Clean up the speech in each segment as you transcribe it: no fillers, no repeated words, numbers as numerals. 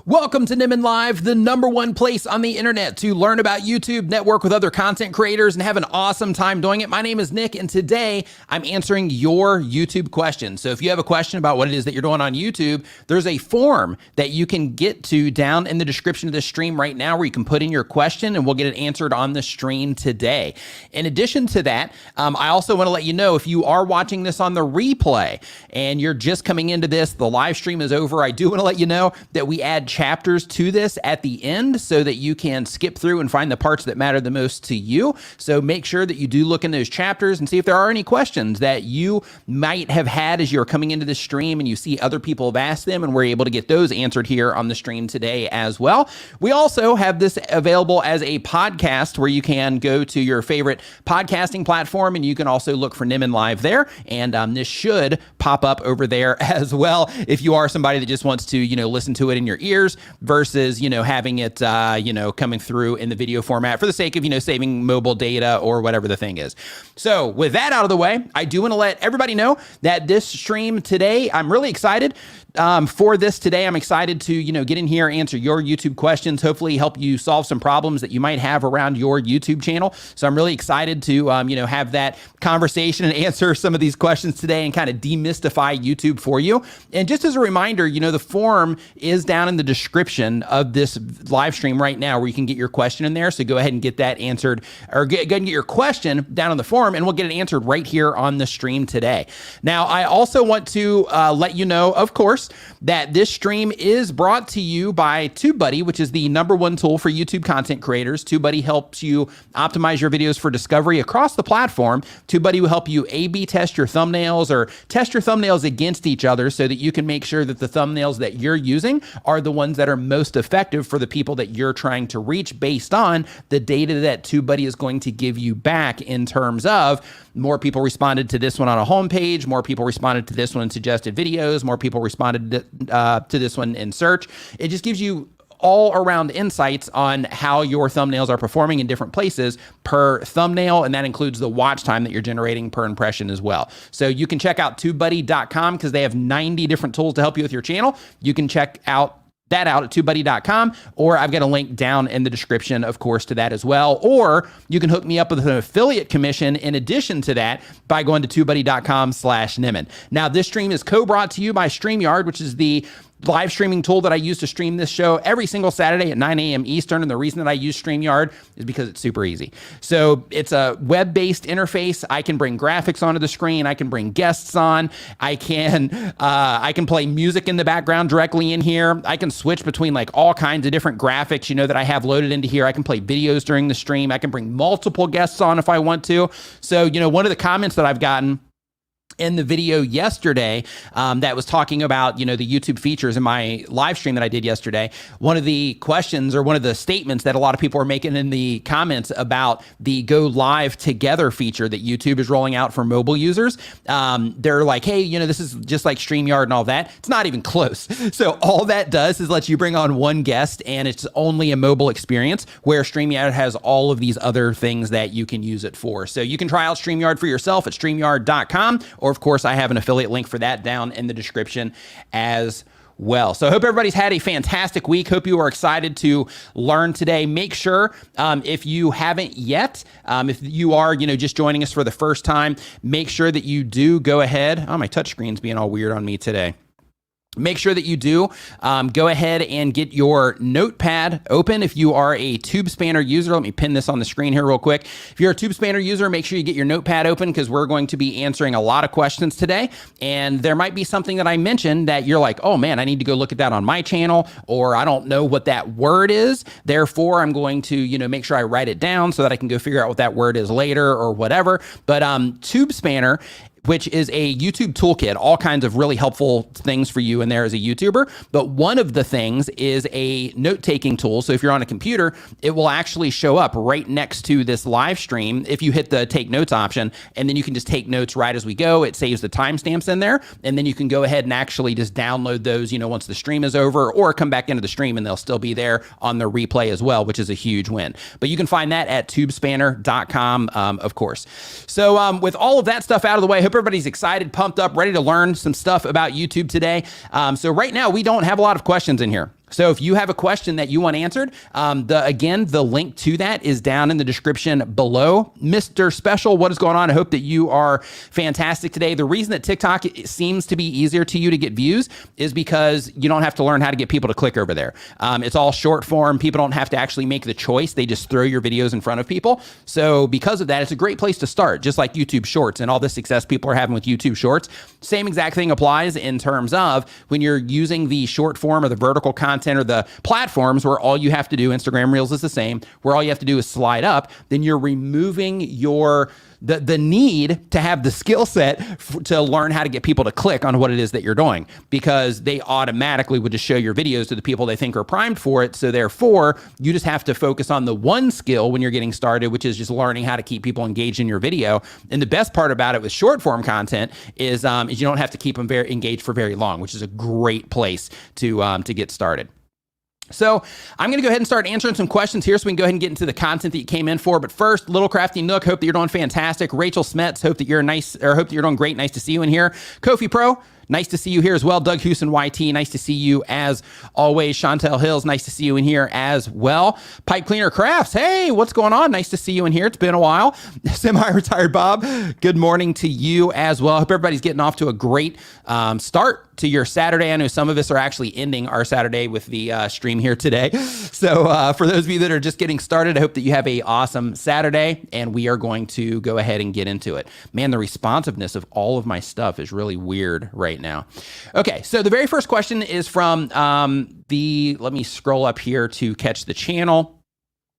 Welcome to Nimmin Live, the #1 place on the internet to learn about YouTube, network with other content creators, and have an awesome time doing it. My name is Nick, and today I'm answering your YouTube questions. So if you have a question about what it is that you're doing on YouTube, there's a form that you can get to down in the description of this stream right now where you can put in your question and we'll get it answered on the stream today. In addition to that, I also want to let you know if you are watching this on the replay and you're just coming into this, the live stream is over. I do want to let you know that we add chapters to this at the end so that you can skip through and find the parts that matter the most to you. So make sure that you do look in those chapters and see if there are any questions that you might have had as you're coming into the stream and you see other people have asked them, and we're able to get those answered here on the stream today as well. We also have this available as a podcast where you can go to your favorite podcasting platform and you can also look for Nimmin Live there. And this should pop up over there as well if you are somebody that just wants to, listen to it in your ears versus, having it, coming through in the video format for the sake of, saving mobile data or whatever the thing is. So with that out of the way, I do want to let everybody know that this stream today, I'm really excited for this today. I'm excited to, get in here, answer your YouTube questions, hopefully help you solve some problems that you might have around your YouTube channel. So I'm really excited to, have that conversation and answer some of these questions today and kind of demystify YouTube for you. And just as a reminder, the form is down in the description of this live stream right now where you can get your question in there. So go ahead and get that answered, or go ahead and get your question down on the form and we'll get it answered right here on the stream today. Now, I also want to let you know, of course, that this stream is brought to you by TubeBuddy, which is the #1 tool for YouTube content creators. TubeBuddy helps you optimize your videos for discovery across the platform. TubeBuddy will help you A/B test your thumbnails or test your thumbnails against each other so that you can make sure that the thumbnails that you're using are the ones that are most effective for the people that you're trying to reach based on the data that TubeBuddy is going to give you back in terms of more people responded to this one on a homepage, more people responded to this one in suggested videos, more people responded to this one in search. It just gives you all around insights on how your thumbnails are performing in different places per thumbnail, and that includes the watch time that you're generating per impression as well. So you can check out tubebuddy.com because they have 90 different tools to help you with your channel. You can check out at tubebuddy.com, or I've got a link down in the description, of course, to that as well. Or you can hook me up with an affiliate commission in addition to that by going to tubebuddy.com/Nimmin. Now, this stream is co-brought to you by StreamYard, which is the live streaming tool that I use to stream this show every single Saturday at 9 a.m. Eastern. And the reason that I use StreamYard is because it's super easy. So it's a web-based interface. I can bring graphics onto the screen. I can bring guests on. I can play music in the background directly in here. I can switch between like all kinds of different graphics, that I have loaded into here. I can play videos during the stream. I can bring multiple guests on if I want to. So, one of the comments that I've gotten in the video yesterday that was talking about, the YouTube features in my live stream that I did yesterday, one of the questions or one of the statements that a lot of people are making in the comments about the go live together feature that YouTube is rolling out for mobile users. They're like, hey, this is just like StreamYard and all that. It's not even close. So all that does is let you bring on one guest and it's only a mobile experience, where StreamYard has all of these other things that you can use it for. So you can try out StreamYard for yourself at StreamYard.com. Or, of course, I have an affiliate link for that down in the description as well. So I hope everybody's had a fantastic week. Hope you are excited to learn today. Make sure, if you haven't yet, if you are, just joining us for the first time, make sure that you do go ahead. Oh, my touchscreen's being all weird on me today. Make sure that you do go ahead and get your notepad open. If you are a TubeSpanner user, let me pin this on the screen here real quick. If you're a TubeSpanner user, make sure you get your notepad open because we're going to be answering a lot of questions today. And there might be something that I mentioned that you're like, oh man, I need to go look at that on my channel, or I don't know what that word is. Therefore, I'm going to, make sure I write it down so that I can go figure out what that word is later or whatever. But TubeSpanner, which is a YouTube toolkit, all kinds of really helpful things for you in there as a YouTuber. But one of the things is a note-taking tool. So if you're on a computer, it will actually show up right next to this live stream if you hit the take notes option, and then you can just take notes right as we go. It saves the timestamps in there, and then you can go ahead and actually just download those, once the stream is over, or come back into the stream and they'll still be there on the replay as well, which is a huge win. But you can find that at tubespanner.com, of course. So with all of that stuff out of the way, I hope everybody's excited, pumped up, ready to learn some stuff about YouTube today. So right now we don't have a lot of questions in here. So if you have a question that you want answered, again, the link to that is down in the description below. Mr. Special, what is going on? I hope that you are fantastic today. The reason that TikTok seems to be easier to you to get views is because you don't have to learn how to get people to click over there. It's all short form. People don't have to actually make the choice. They just throw your videos in front of people. So because of that, it's a great place to start, just like YouTube Shorts and all the success people are having with YouTube Shorts. Same exact thing applies in terms of when you're using the short form or the vertical content or the platforms where all you have to do, Instagram Reels is the same, where all you have to do is slide up, then you're removing the need to have the skill set to learn how to get people to click on what it is that you're doing, because they automatically would just show your videos to the people they think are primed for it. So therefore, you just have to focus on the one skill when you're getting started, which is just learning how to keep people engaged in your video. And the best part about it with short form content is you don't have to keep them very engaged for very long, which is a great place to get started. So I'm going to go ahead and start answering some questions here so we can go ahead and get into the content that you came in for. But first, Little Crafty Nook, hope that you're doing fantastic. Rachel Smets, hope that you're doing great. Nice to see you in here. Kofi Pro, nice to see you here as well. Doug Houston YT, nice to see you as always. Chantel Hills, nice to see you in here as well. Pipe Cleaner Crafts, hey, what's going on? Nice to see you in here. It's been a while. Semi-retired Bob, good morning to you as well. Hope everybody's getting off to a great start to your Saturday. I know some of us are actually ending our Saturday with the stream here today. So for those of you that are just getting started, I hope that you have a awesome Saturday, and we are going to go ahead and get into it. Man, the responsiveness of all of my stuff is really weird right now. Okay, so the very first question is from let me scroll up here to catch the channel.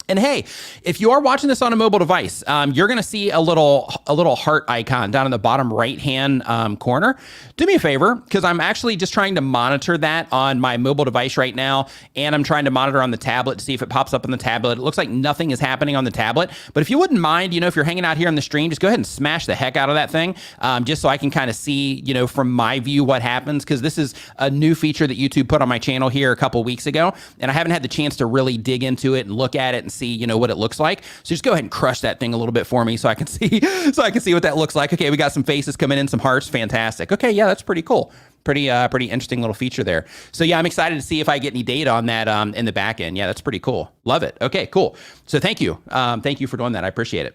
And hey, if you are watching this on a mobile device, you're going to see a little heart icon down in the bottom right-hand corner. Do me a favor, because I'm actually just trying to monitor that on my mobile device right now, and I'm trying to monitor on the tablet to see if it pops up on the tablet. It looks like nothing is happening on the tablet, but if you wouldn't mind, if you're hanging out here on the stream, just go ahead and smash the heck out of that thing, just so I can kind of see, from my view what happens, because this is a new feature that YouTube put on my channel here a couple weeks ago, and I haven't had the chance to really dig into it and look at it and see, what it looks like. So just go ahead and crush that thing a little bit for me so I can see what that looks like. Okay, we got some faces coming in, some hearts. Fantastic. Okay, yeah, that's pretty cool. Pretty interesting little feature there. So yeah, I'm excited to see if I get any data on that in the back end. Yeah, that's pretty cool. Love it. Okay, cool. So thank you. Thank you for doing that. I appreciate it.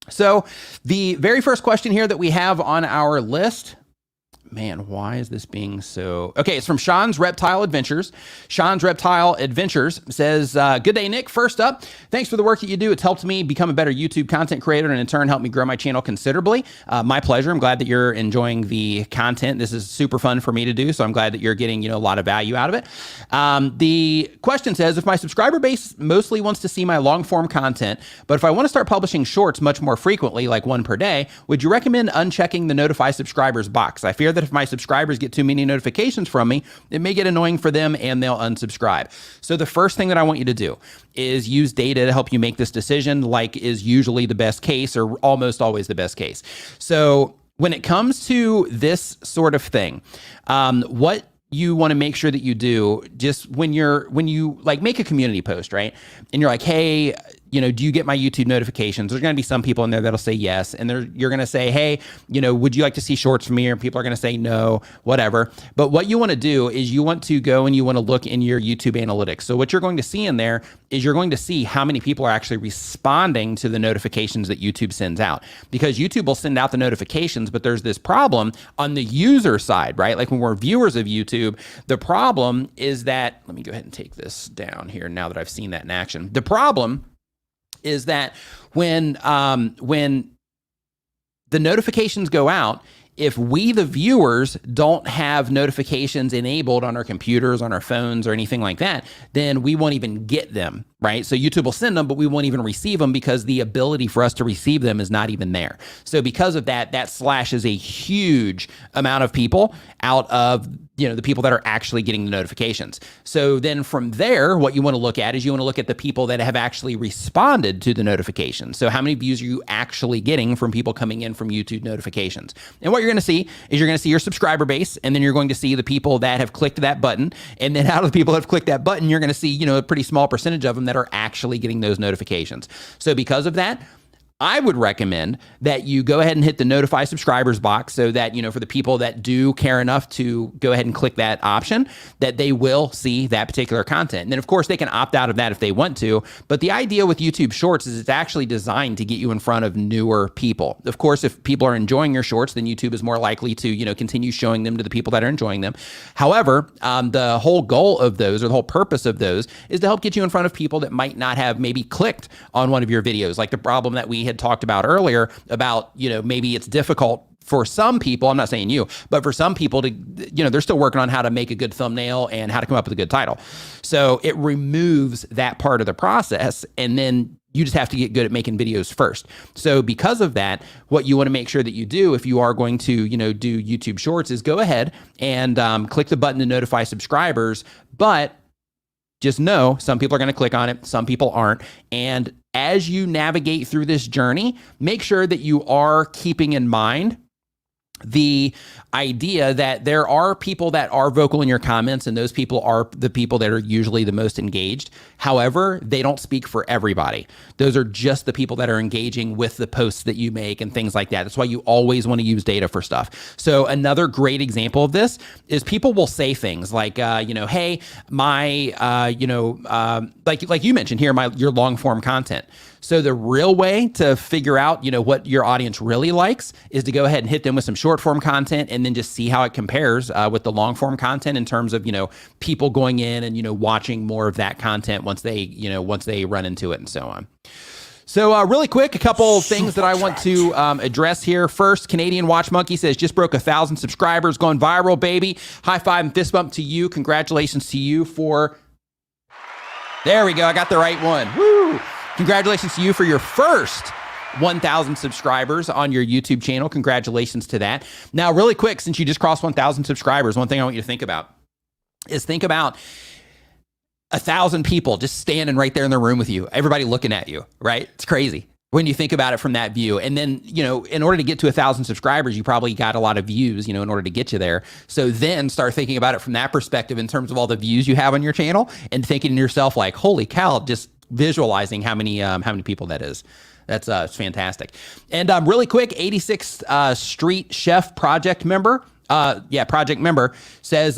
So the very first question here that we have on our list, man, why is this being so... Okay, it's from Sean's Reptile Adventures. Sean's Reptile Adventures says, good day, Nick. First up, thanks for the work that you do. It's helped me become a better YouTube content creator and in turn helped me grow my channel considerably. My pleasure. I'm glad that you're enjoying the content. This is super fun for me to do, so I'm glad that you're getting, a lot of value out of it. The question says, if my subscriber base mostly wants to see my long form content, but if I want to start publishing shorts much more frequently, like one per day, would you recommend unchecking the notify subscribers box? I fear that if my subscribers get too many notifications from me, it may get annoying for them and they'll unsubscribe. So the first thing that I want you to do is use data to help you make this decision, like is usually the best case or almost always the best case. So when it comes to this sort of thing, what you want to make sure that you do just when you like make a community post, right? And you're like, hey, do you get my YouTube notifications? There's going to be some people in there that'll say yes. And you're going to say, hey, would you like to see shorts from me? And people are going to say no, whatever. But what you want to do is you want to go and you want to look in your YouTube analytics. So what you're going to see in there is you're going to see how many people are actually responding to the notifications that YouTube sends out. Because YouTube will send out the notifications, but there's this problem on the user side, right? Like when we're viewers of YouTube, the problem is that, let me go ahead and take this down here now that I've seen that in action. The problem is that when the notifications go out, if we, the viewers, don't have notifications enabled on our computers, on our phones, or anything like that, then we won't even get them, right? So YouTube will send them, but we won't even receive them because the ability for us to receive them is not even there. So because of that, that slashes a huge amount of people out of the people that are actually getting the notifications. So then from there, what you want to look at is you want to look at the people that have actually responded to the notifications. So how many views are you actually getting from people coming in from YouTube notifications? And what you're going to see is you're going to see your subscriber base, and then you're going to see the people that have clicked that button. And then out of the people that have clicked that button, you're going to see, a pretty small percentage of them that are actually getting those notifications. So because of that, I would recommend that you go ahead and hit the notify subscribers box so that, for the people that do care enough to go ahead and click that option, that they will see that particular content. And then of course they can opt out of that if they want to. But the idea with YouTube Shorts is it's actually designed to get you in front of newer people. Of course, if people are enjoying your shorts, then YouTube is more likely to, continue showing them to the people that are enjoying them. However, the whole goal of those, or the whole purpose of those, is to help get you in front of people that might not have maybe clicked on one of your videos. Like the problem that we had talked about earlier about, maybe it's difficult for some people, I'm not saying you, but for some people to, they're still working on how to make a good thumbnail and how to come up with a good title. So it removes that part of the process, and then you just have to get good at making videos first. So because of that, what you want to make sure that you do if you are going to, do YouTube Shorts is go ahead and click the button to notify subscribers, but just know some people are going to click on it, some people aren't. And as you navigate through this journey, make sure that you are keeping in mind the idea that there are people that are vocal in your comments, and those people are the people that are usually the most engaged. However, they don't speak for everybody. Those are just the people that are engaging with the posts that you make and things like that. That's why you always want to use data for stuff. So another great example of this is people will say things like, hey, my, like you mentioned here, your long form content. So the real way to figure out, what your audience really likes is to go ahead and hit them with some short form content and then just see how it compares with the long form content in terms of, people going in and, watching more of that content once they run into it and so on. So really quick, a couple things that I want to address here. First, Canadian Watch Monkey says, just broke 1,000 subscribers, going viral, baby. High five and fist bump to you. Congratulations to you for, there we go. I got the right one. Woo! Congratulations to you for your first 1,000 subscribers on your YouTube channel. Congratulations to that. Now, really quick, since you just crossed 1,000 subscribers, one thing I want you to think about is 1,000 people just standing right there in the room with you, everybody looking at you, right? It's crazy when you think about it from that view. And then, in order to get to 1,000 subscribers, you probably got a lot of views, in order to get you there. So then start thinking about it from that perspective in terms of all the views you have on your channel and thinking to yourself like, holy cow, just visualizing how many people that is. That's fantastic. And really quick, 86th Street Chef project member. Project member says,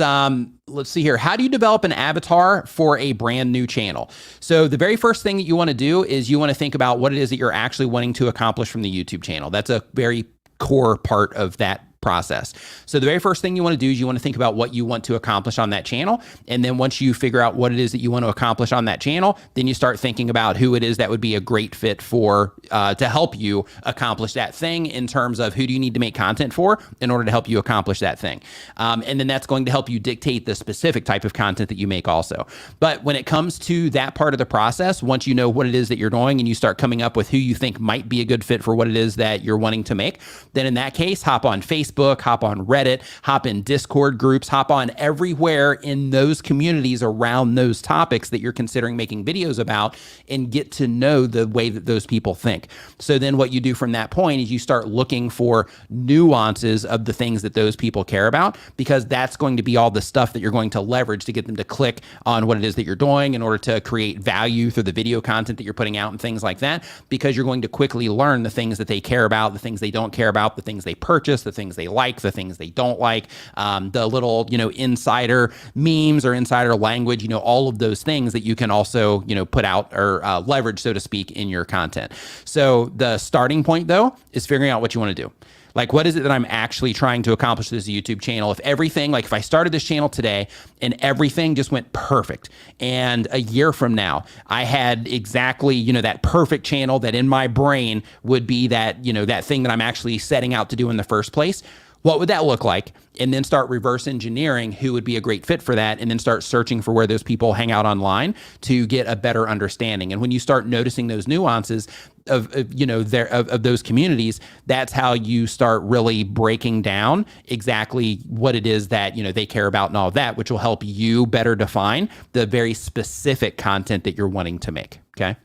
let's see here. How do you develop an avatar for a brand new channel? So the very first thing that you want to do is you want to think about what it is that you're actually wanting to accomplish from the YouTube channel. That's a very core part of that process. So the very first thing you want to do is you want to think about what you want to accomplish on that channel. And then once you figure out what it is that you want to accomplish on that channel, then you start thinking about who it is that would be a great fit for, to help you accomplish that thing in terms of who do you need to make content for in order to help you accomplish that thing. And then that's going to help you dictate the specific type of content that you make also. But when it comes to that part of the process, once you know what it is that you're doing and you start coming up with who you think might be a good fit for what it is that you're wanting to make, then in that case, hop on Facebook, hop on Reddit, hop in Discord groups, hop on everywhere in those communities around those topics that you're considering making videos about, and get to know the way that those people think. So then what you do from that point is you start looking for nuances of the things that those people care about, because that's going to be all the stuff that you're going to leverage to get them to click on what it is that you're doing in order to create value through the video content that you're putting out and things like that, because you're going to quickly learn the things that they care about, the things they don't care about, the things they purchase, the things they like, the things they don't like, the little, insider memes or insider language, all of those things that you can also, put out or leverage, so to speak, in your content. So the starting point, though, is figuring out what you want to do. Like, what is it that I'm actually trying to accomplish with this YouTube channel? If everything, like if I started this channel today and everything just went perfect, and a year from now, I had exactly, that perfect channel that in my brain would be that, that thing that I'm actually setting out to do in the first place, what would that look like? And then start reverse engineering who would be a great fit for that, and then start searching for where those people hang out online to get a better understanding. And when you start noticing those nuances of those communities, that's how you start really breaking down exactly what it is that, they care about and all of that, which will help you better define the very specific content that you're wanting to make. Okay.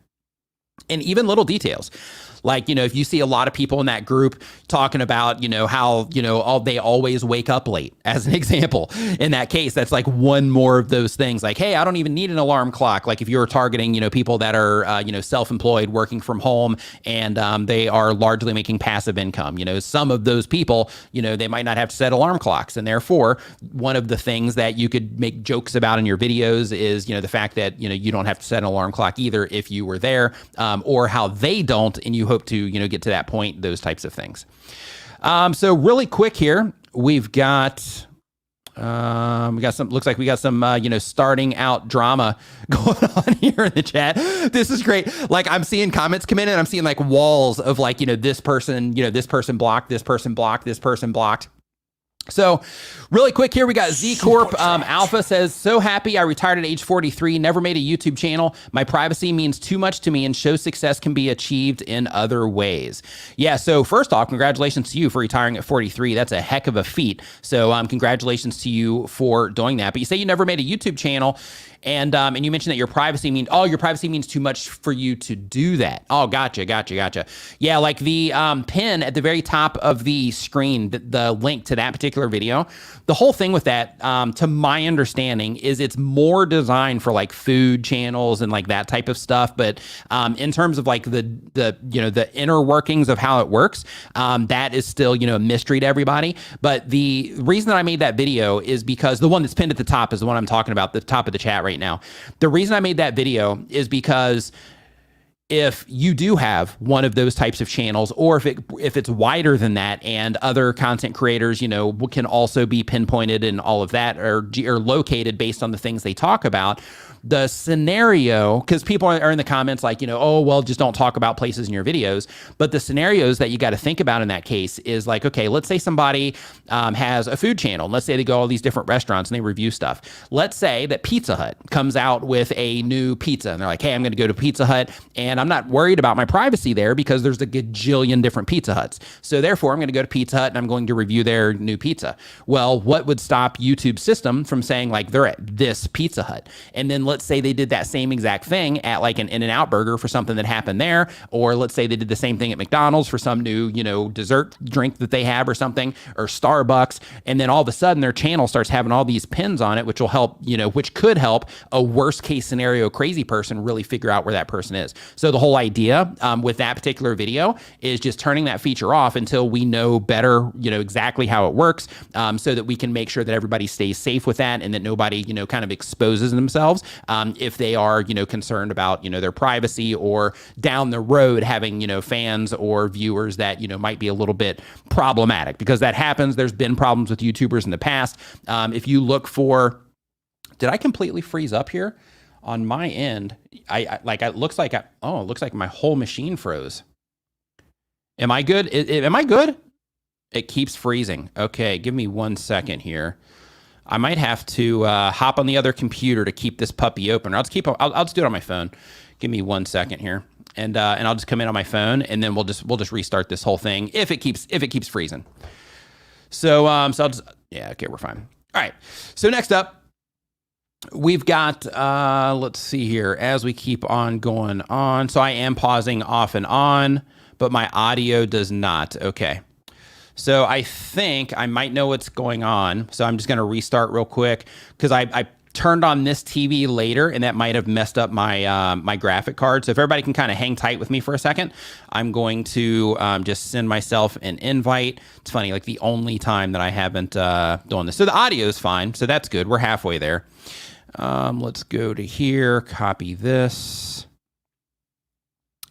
And even little details. Like, if you see a lot of people in that group talking about, how, they always wake up late, as an example, in that case, that's like one more of those things. Like, hey, I don't even need an alarm clock. Like if you're targeting, people that are, self-employed, working from home, and they are largely making passive income, some of those people, they might not have to set alarm clocks. And therefore, one of the things that you could make jokes about in your videos is, the fact that, you don't have to set an alarm clock either if you were there, or how they don't, and you hope to, get to that point, those types of things. So really quick here, we've got some, looks like we got some, starting out drama going on here in the chat. This is great. Like I'm seeing comments come in and I'm seeing like walls of like, this person blocked, this person blocked, this person blocked. So really quick here, we got Z Corp. Alpha says, so happy I retired at age 43, never made a YouTube channel. My privacy means too much to me and show success can be achieved in other ways. Yeah, so first off, congratulations to you for retiring at 43. That's a heck of a feat. So congratulations to you for doing that. But you say you never made a YouTube channel. And you mentioned that your privacy means too much for you to do that. Oh, gotcha. Yeah, like the pin at the very top of the screen, the link to that particular video, the whole thing with that, to my understanding, is it's more designed for like food channels and like that type of stuff. But in terms of like the inner workings of how it works, that is still, a mystery to everybody. But the reason that I made that video is because the one that's pinned at the top is the one I'm talking about, the top of the chat right now. The reason I made that video is because if you do have one of those types of channels, or if it's wider than that, and other content creators, can also be pinpointed and all of that, or located based on the things they talk about. The scenario, because people are in the comments like, oh, well, just don't talk about places in your videos. But the scenarios that you got to think about in that case is like, okay, let's say somebody has a food channel. Let's say they go to all these different restaurants and they review stuff. Let's say that Pizza Hut comes out with a new pizza and they're like, hey, I'm going to go to Pizza Hut and I'm not worried about my privacy there because there's a gajillion different Pizza Huts. So therefore, I'm going to go to Pizza Hut and I'm going to review their new pizza. Well, what would stop YouTube's system from saying like they're at this Pizza Hut? And then let's say they did that same exact thing at like an In-N-Out burger for something that happened there. Or let's say they did the same thing at McDonald's for some new, dessert drink that they have or something, or Starbucks. And then all of a sudden their channel starts having all these pins on it, which will help, which could help a worst case scenario crazy person really figure out where that person is. So the whole idea with that particular video is just turning that feature off until we know better, exactly how it works, so that we can make sure that everybody stays safe with that and that nobody, kind of exposes themselves if they are, concerned about, their privacy, or down the road having, fans or viewers that, might be a little bit problematic, because that happens. There's been problems with YouTubers in the past. If you look for, did I completely freeze up here on my end? It looks like my whole machine froze. Am I good? Am I good? It keeps freezing. Okay, give me 1 second here. I might have to hop on the other computer to keep this puppy open. I'll just do it on my phone. Give me 1 second here, and I'll just come in on my phone, and then we'll just restart this whole thing if it keeps freezing. So I'll just, yeah, okay, we're fine. All right. So next up, we've got let's see here as we keep on going on. So I am pausing off and on, but my audio does not. Okay. So I think I might know what's going on. So I'm just going to restart real quick, because I turned on this TV later, and that might have messed up my my graphic card. So if everybody can kind of hang tight with me for a second, I'm going to just send myself an invite. It's funny, like the only time that I haven't done this. So the audio is fine. So that's good. We're halfway there. Let's go to here, copy this.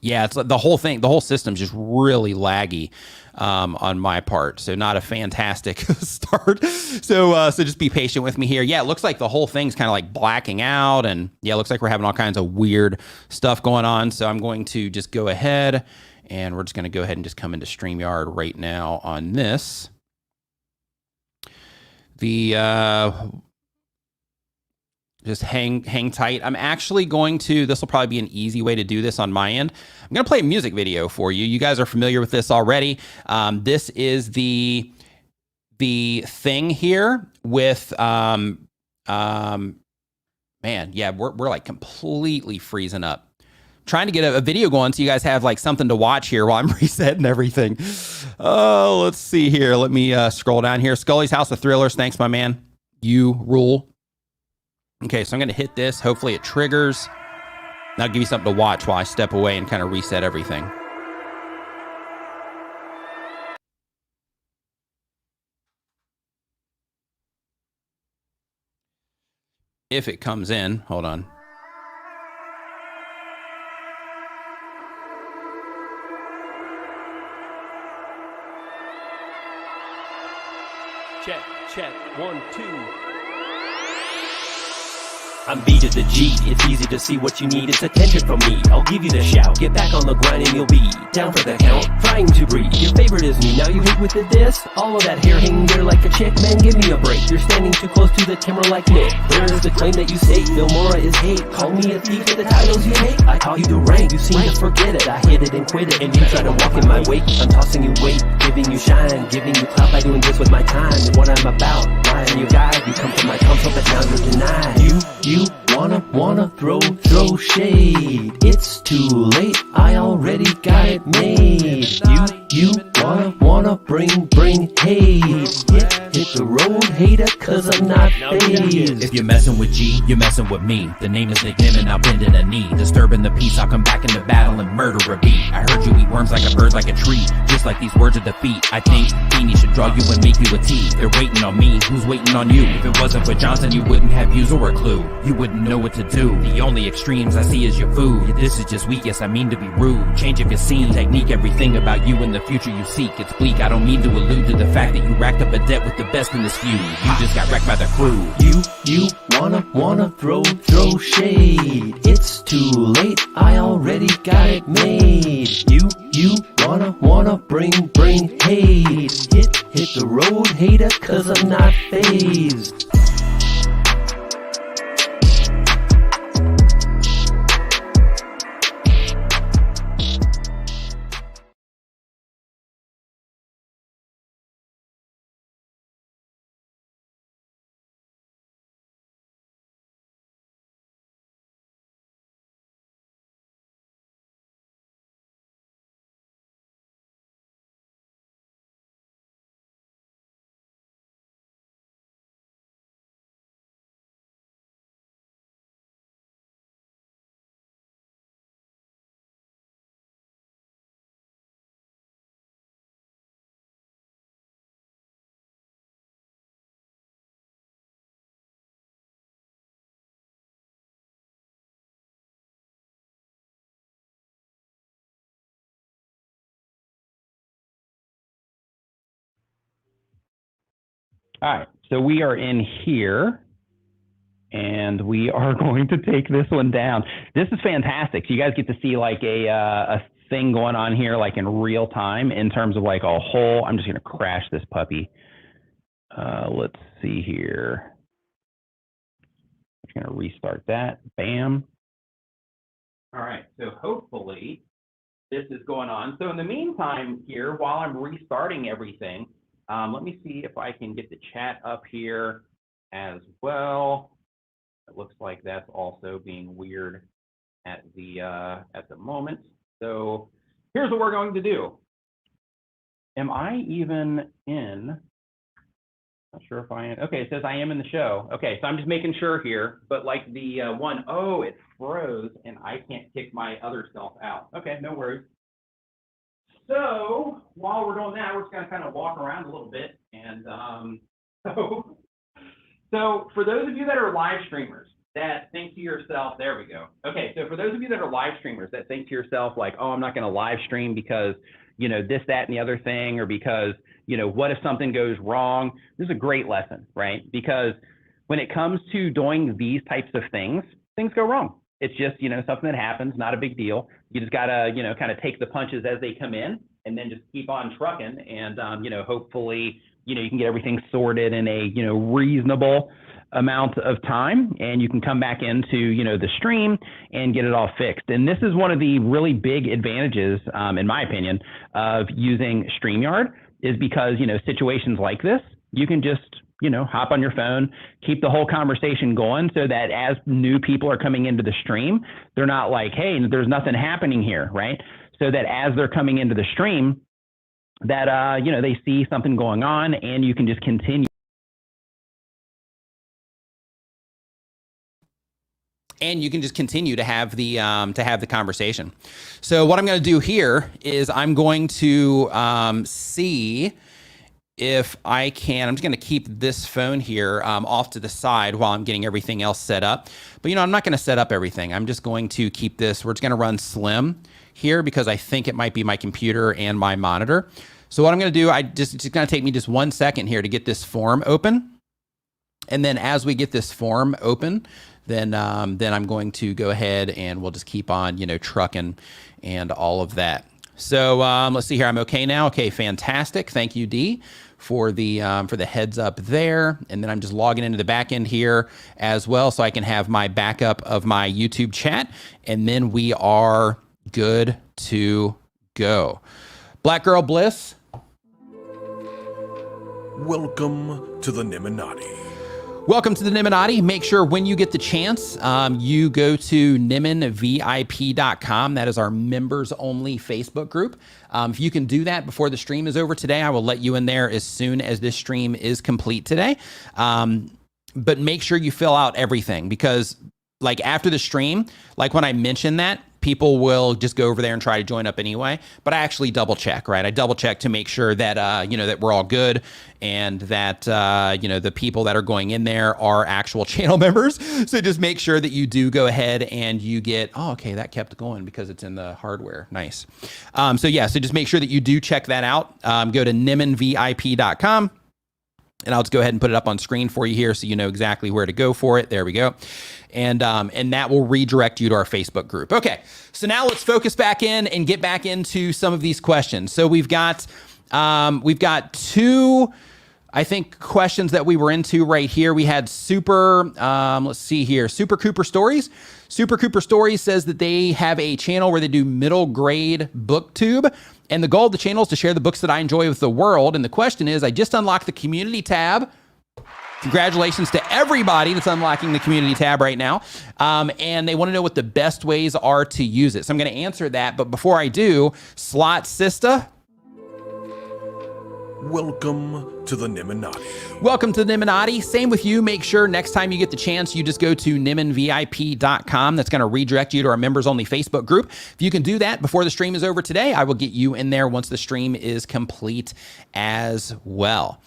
Yeah, it's like the whole thing, the whole system's just really laggy on my part. So not a fantastic start. So just be patient with me here. Yeah, it looks like the whole thing's kind of like blacking out, and yeah, it looks like we're having all kinds of weird stuff going on. So I'm going to just go ahead, and we're just going to go ahead and just come into StreamYard right now on this. Just hang tight. I'm actually going to, this will probably be an easy way to do this on my end. I'm going to play a music video for you. You guys are familiar with this already. This is the thing here with, man, yeah, we're like completely freezing up. trying to get a video going so you guys have like something to watch here while I'm resetting everything. Oh, let's see here. Let me scroll down here. Scully's House of Thrillers. Thanks, my man. You rule. Okay, so I'm going to hit this. Hopefully it triggers. I'll give you something to watch while I step away and kind of reset everything. If it comes in, hold on. Check, check, 1, 2. I'm B to the G, it's easy to see what you need, it's attention from me. I'll give you the shout, get back on the grind and you'll be down for the count, trying to breathe. Your favorite is me, now you hate with the diss. All of that hair hanging there like a chick, man give me a break. You're standing too close to the camera like Nick. Where's the claim that you say Filmora is hate? Call me a thief for the titles you hate. I taught you to rank, you seem to forget it. I hit it and quit it, and you try to walk in my wake. I'm tossing you weight, giving you shine, giving you clout by doing this with my time. And what I'm about, lying you guide, you come to my console but now you're denied. You wanna throw shade. It's too late, I already got it made. You wanna bring hate. Hit the road, hater, cause I'm not phased. If you're messing with G, you're messing with me. The name is Nick Nimmin, I'll bend in a knee. Disturbing the peace, I'll come back into battle and murder a beat. I heard you eat worms like a bird, like a tree. Just like these words of defeat, I think Beanie should draw you and make you a T. They're waiting on me, who's waiting on you? If it wasn't for Johnson, you wouldn't have views or a clue. You wouldn't know what to do. The only extremes I see is your food. This is just weak, yes, I mean to be rude. Change of your scene, technique, everything about you and the future you seek. It's bleak, I don't mean to allude to the fact that you racked up a debt with the best in this feud. You just got wrecked by the crew. You wanna throw shade. It's too late, I already got it made. You wanna bring hate. Hit the road, hater, cause I'm not phased. All right, so we are in here, and we are going to take this one down. This is fantastic. So you guys get to see like a thing going on here, like in real time, in terms of like a whole. I'm just going to crash this puppy. Let's see here. I'm going to restart that. Bam. All right, so hopefully this is going on. So in the meantime here, while I'm restarting everything, let me see if I can get the chat up here as well. It looks like that's also being weird at the moment. So here's what we're going to do. Am I even in? Not sure if I am. Okay, it says I am in the show. Okay, so I'm just making sure here. But like the one, oh, it froze and I can't kick my other self out. Okay, no worries. So while we're doing that, we're just gonna kind of walk around a little bit. And so for those of you that are live streamers that think to yourself, there we go. Okay, so for those of you that are live streamers that think to yourself like, oh, I'm not gonna live stream because, you know, this, that, and the other thing, or because, you know, what if something goes wrong? This is a great lesson, right? Because when it comes to doing these types of things, things go wrong. It's just, you know, something that happens, not a big deal. You just gotta, you know, kind of take the punches as they come in and then just keep on trucking. And, you know, hopefully, you know, you can get everything sorted in a, you know, reasonable amount of time, and you can come back into, you know, the stream and get it all fixed. And this is one of the really big advantages, in my opinion, of using StreamYard, is because, you know, situations like this, you can just hop on your phone, keep the whole conversation going so that as new people are coming into the stream, they're not like, hey, there's nothing happening here, right? So that as they're coming into the stream, that, they see something going on and you can just continue. And you can just continue to have the conversation. So what I'm going to do here is I'm going to see if I can. I'm just going to keep this phone here off to the side while I'm getting everything else set up. But I'm not going to set up everything. I'm just going to keep this. We're just going to run Slim here because I think it might be my computer and my monitor. So what I'm going to do, it's going to take me just 1 second here to get this form open. And then as we get this form open, then I'm going to go ahead and we'll just keep on, trucking and all of that. So let's see here. I'm okay now. Okay, fantastic. Thank you, Dee, for the heads up there. And then I'm just logging into the back end here as well so I can have my backup of my YouTube chat. And then we are good to go. Black Girl Bliss. Welcome to the Nimminati. Welcome to the Nimminati. Make sure when you get the chance, you go to nimminvip.com. That is our members only Facebook group. If you can do that before the stream is over today, I will let you in there as soon as this stream is complete today. But make sure you fill out everything because like after the stream, like when I mention that, people will just go over there and try to join up anyway. But I actually double check, right? I double check to make sure that, that we're all good and that, the people that are going in there are actual channel members. So just make sure that you do go ahead and you get, oh, okay, that kept going because it's in the hardware. Nice. So just make sure that you do check that out. Go to nimminvip.com. And I'll just go ahead and put it up on screen for you here so you know exactly where to go for it. There we go. And that will redirect you to our Facebook group. Okay, so now let's focus back in and get back into some of these questions. So we've got two, I think, questions that we were into right here. We had let's see here, Super Cooper Stories. Super Cooper Stories says that they have a channel where they do middle grade booktube. And the goal of the channel is to share the books that I enjoy with the world. And the question is, I just unlocked the community tab. Congratulations to everybody that's unlocking the community tab right now. And they want to know what the best ways are to use it. So I'm going to answer that. But before I do, Slot Sista. Welcome to the Nimminati. Welcome to the Nimminati. Same with you. Make sure next time you get the chance, you just go to nimminvip.com. That's going to redirect you to our members only Facebook group. If you can do that before the stream is over today, I will get you in there once the stream is complete as well.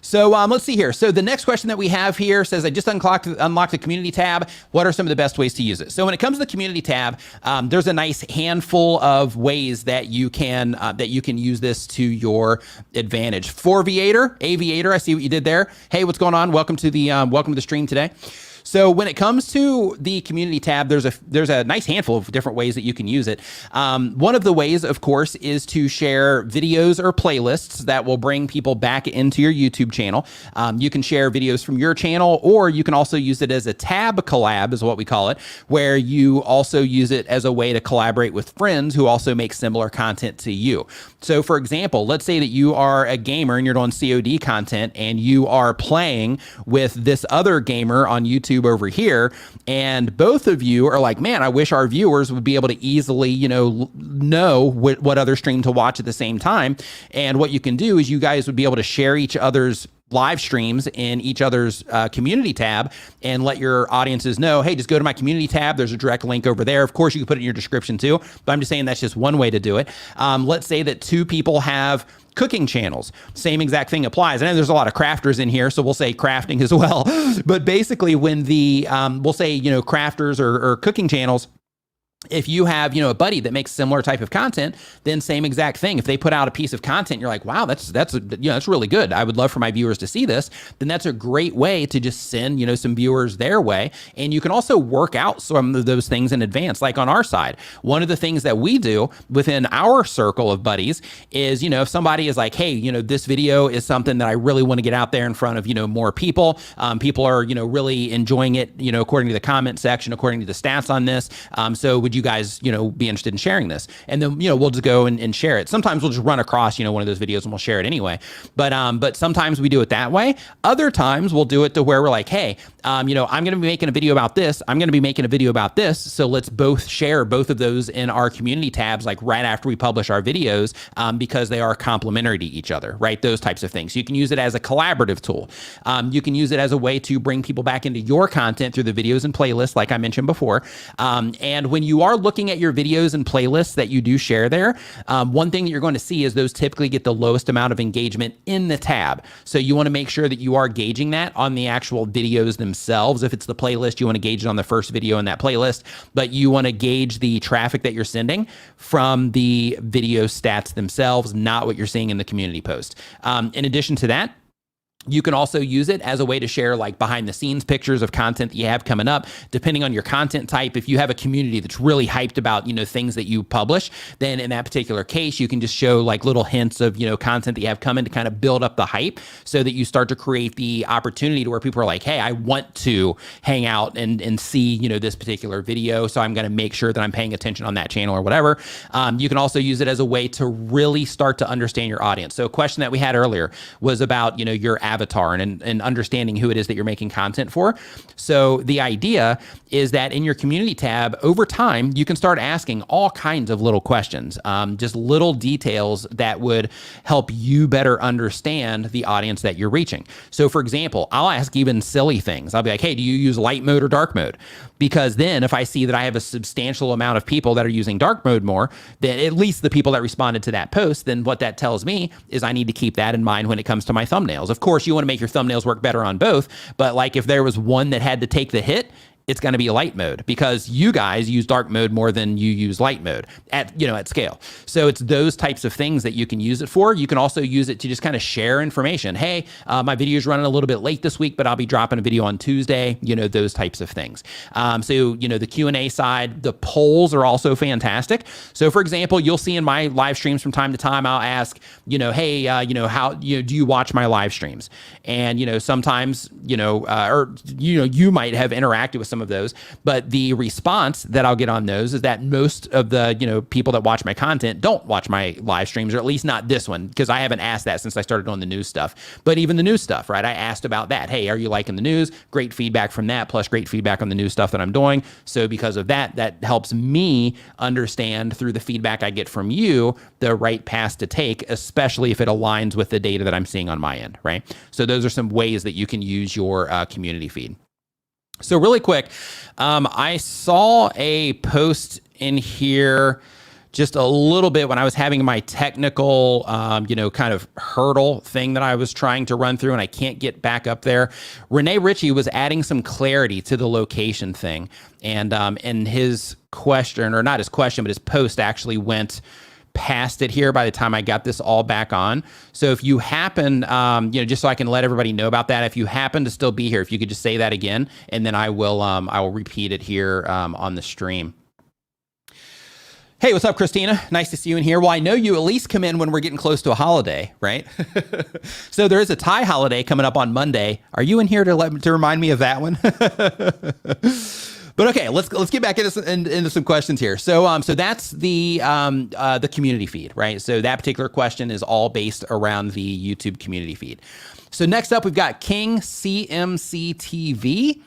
So let's see here. So the next question that we have here says, I just unlocked the community tab. What are some of the best ways to use it? So when it comes to the community tab, there's a nice handful of ways that you can use this to your advantage. Aviator, I see what you did there. Hey, what's going on? Welcome to the stream today. So when it comes to the community tab, there's a nice handful of different ways that you can use it. One of the ways, of course, is to share videos or playlists that will bring people back into your YouTube channel. You can share videos from your channel, or you can also use it as a tab collab, is what we call it, where you also use it as a way to collaborate with friends who also make similar content to you. So for example, let's say that you are a gamer and you're doing COD content and you are playing with this other gamer on YouTube over here, and both of you are like, man, I wish our viewers would be able to easily, know what other stream to watch at the same time. And what you can do is you guys would be able to share each other's live streams in each other's community tab and let your audiences know, hey, just go to my community tab. There's a direct link over there. Of course, you can put it in your description too, but I'm just saying that's just one way to do it. Let's say that two people have cooking channels. Same exact thing applies. I know there's a lot of crafters in here, so we'll say crafting as well. But basically when we'll say, crafters or cooking channels, if you have, a buddy that makes similar type of content, then same exact thing. If they put out a piece of content, you're like, wow, that's really good. I would love for my viewers to see this. Then that's a great way to just send, some viewers their way. And you can also work out some of those things in advance. Like on our side, one of the things that we do within our circle of buddies is, if somebody is like, hey, this video is something that I really want to get out there in front of, more people. People are, really enjoying it, according to the comment section, according to the stats on this. So would you guys, be interested in sharing this? And then, we'll just go and share it. Sometimes we'll just run across, one of those videos and we'll share it anyway. But sometimes we do it that way. Other times we'll do it to where we're like, hey, I'm going to be making a video about this. I'm going to be making a video about this. So let's both share both of those in our community tabs, like right after we publish our videos, because they are complementary to each other, right? Those types of things. You can use it as a collaborative tool. You can use it as a way to bring people back into your content through the videos and playlists, like I mentioned before. And when you are looking at your videos and playlists that you do share there, one thing that you're going to see is those typically get the lowest amount of engagement in the tab. So you want to make sure that you are gauging that on the actual videos themselves. If it's the playlist, you want to gauge it on the first video in that playlist, but you want to gauge the traffic that you're sending from the video stats themselves, not what you're seeing in the community post. In addition to that, you can also use it as a way to share like behind the scenes pictures of content that you have coming up, depending on your content type. If you have a community that's really hyped about, things that you publish, then in that particular case, you can just show like little hints of, content that you have coming to kind of build up the hype so that you start to create the opportunity to where people are like, hey, I want to hang out and see, this particular video. So I'm going to make sure that I'm paying attention on that channel or whatever. You can also use it as a way to really start to understand your audience. So a question that we had earlier was about, your avatar and understanding who it is that you're making content for. So the idea is that in your community tab, over time, you can start asking all kinds of little questions, just little details that would help you better understand the audience that you're reaching. So for example, I'll ask even silly things. I'll be like, hey, do you use light mode or dark mode? Because then if I see that I have a substantial amount of people that are using dark mode more, then at least the people that responded to that post, then what that tells me is I need to keep that in mind when it comes to my thumbnails. Of course, you want to make your thumbnails work better on both, but like if there was one that had to take the hit, it's going to be light mode because you guys use dark mode more than you use light mode at scale. So it's those types of things that you can use it for. You can also use it to just kind of share information. Hey, my video is running a little bit late this week, but I'll be dropping a video on Tuesday, those types of things. So the Q&A side, the polls are also fantastic. So for example, you'll see in my live streams from time to time, I'll ask, hey, how, do you watch my live streams? And, sometimes, you might have interacted with some of those, but the response that I'll get on those is that most of the, people that watch my content don't watch my live streams, or at least not this one, because I haven't asked that since I started doing the news stuff. But even the news stuff, right? I asked about that. Hey, are you liking the news? Great feedback from that, plus great feedback on the news stuff that I'm doing. So because of that, that helps me understand through the feedback I get from you, the right path to take, especially if it aligns with the data that I'm seeing on my end, right? So those are some ways that you can use your community feed. So really quick, I saw a post in here just a little bit when I was having my technical, kind of hurdle thing that I was trying to run through, and I can't get back up there. Renee Ritchie was adding some clarity to the location thing, and his question, or not his question, but his post actually went past it here by the time I got this all back on. So if you happen, just so I can let everybody know about that, if you happen to still be here, if you could just say that again, and then I will repeat it here on the stream. Hey, what's up, Christina? Nice to see you in here. Well, I know you at least come in when we're getting close to a holiday, right? So there is a Thai holiday coming up on Monday. Are you in here to remind me of that one? But okay, let's get back into some questions here. So that's the community feed, right? So that particular question is all based around the YouTube community feed. So next up, we've got King CMC TV.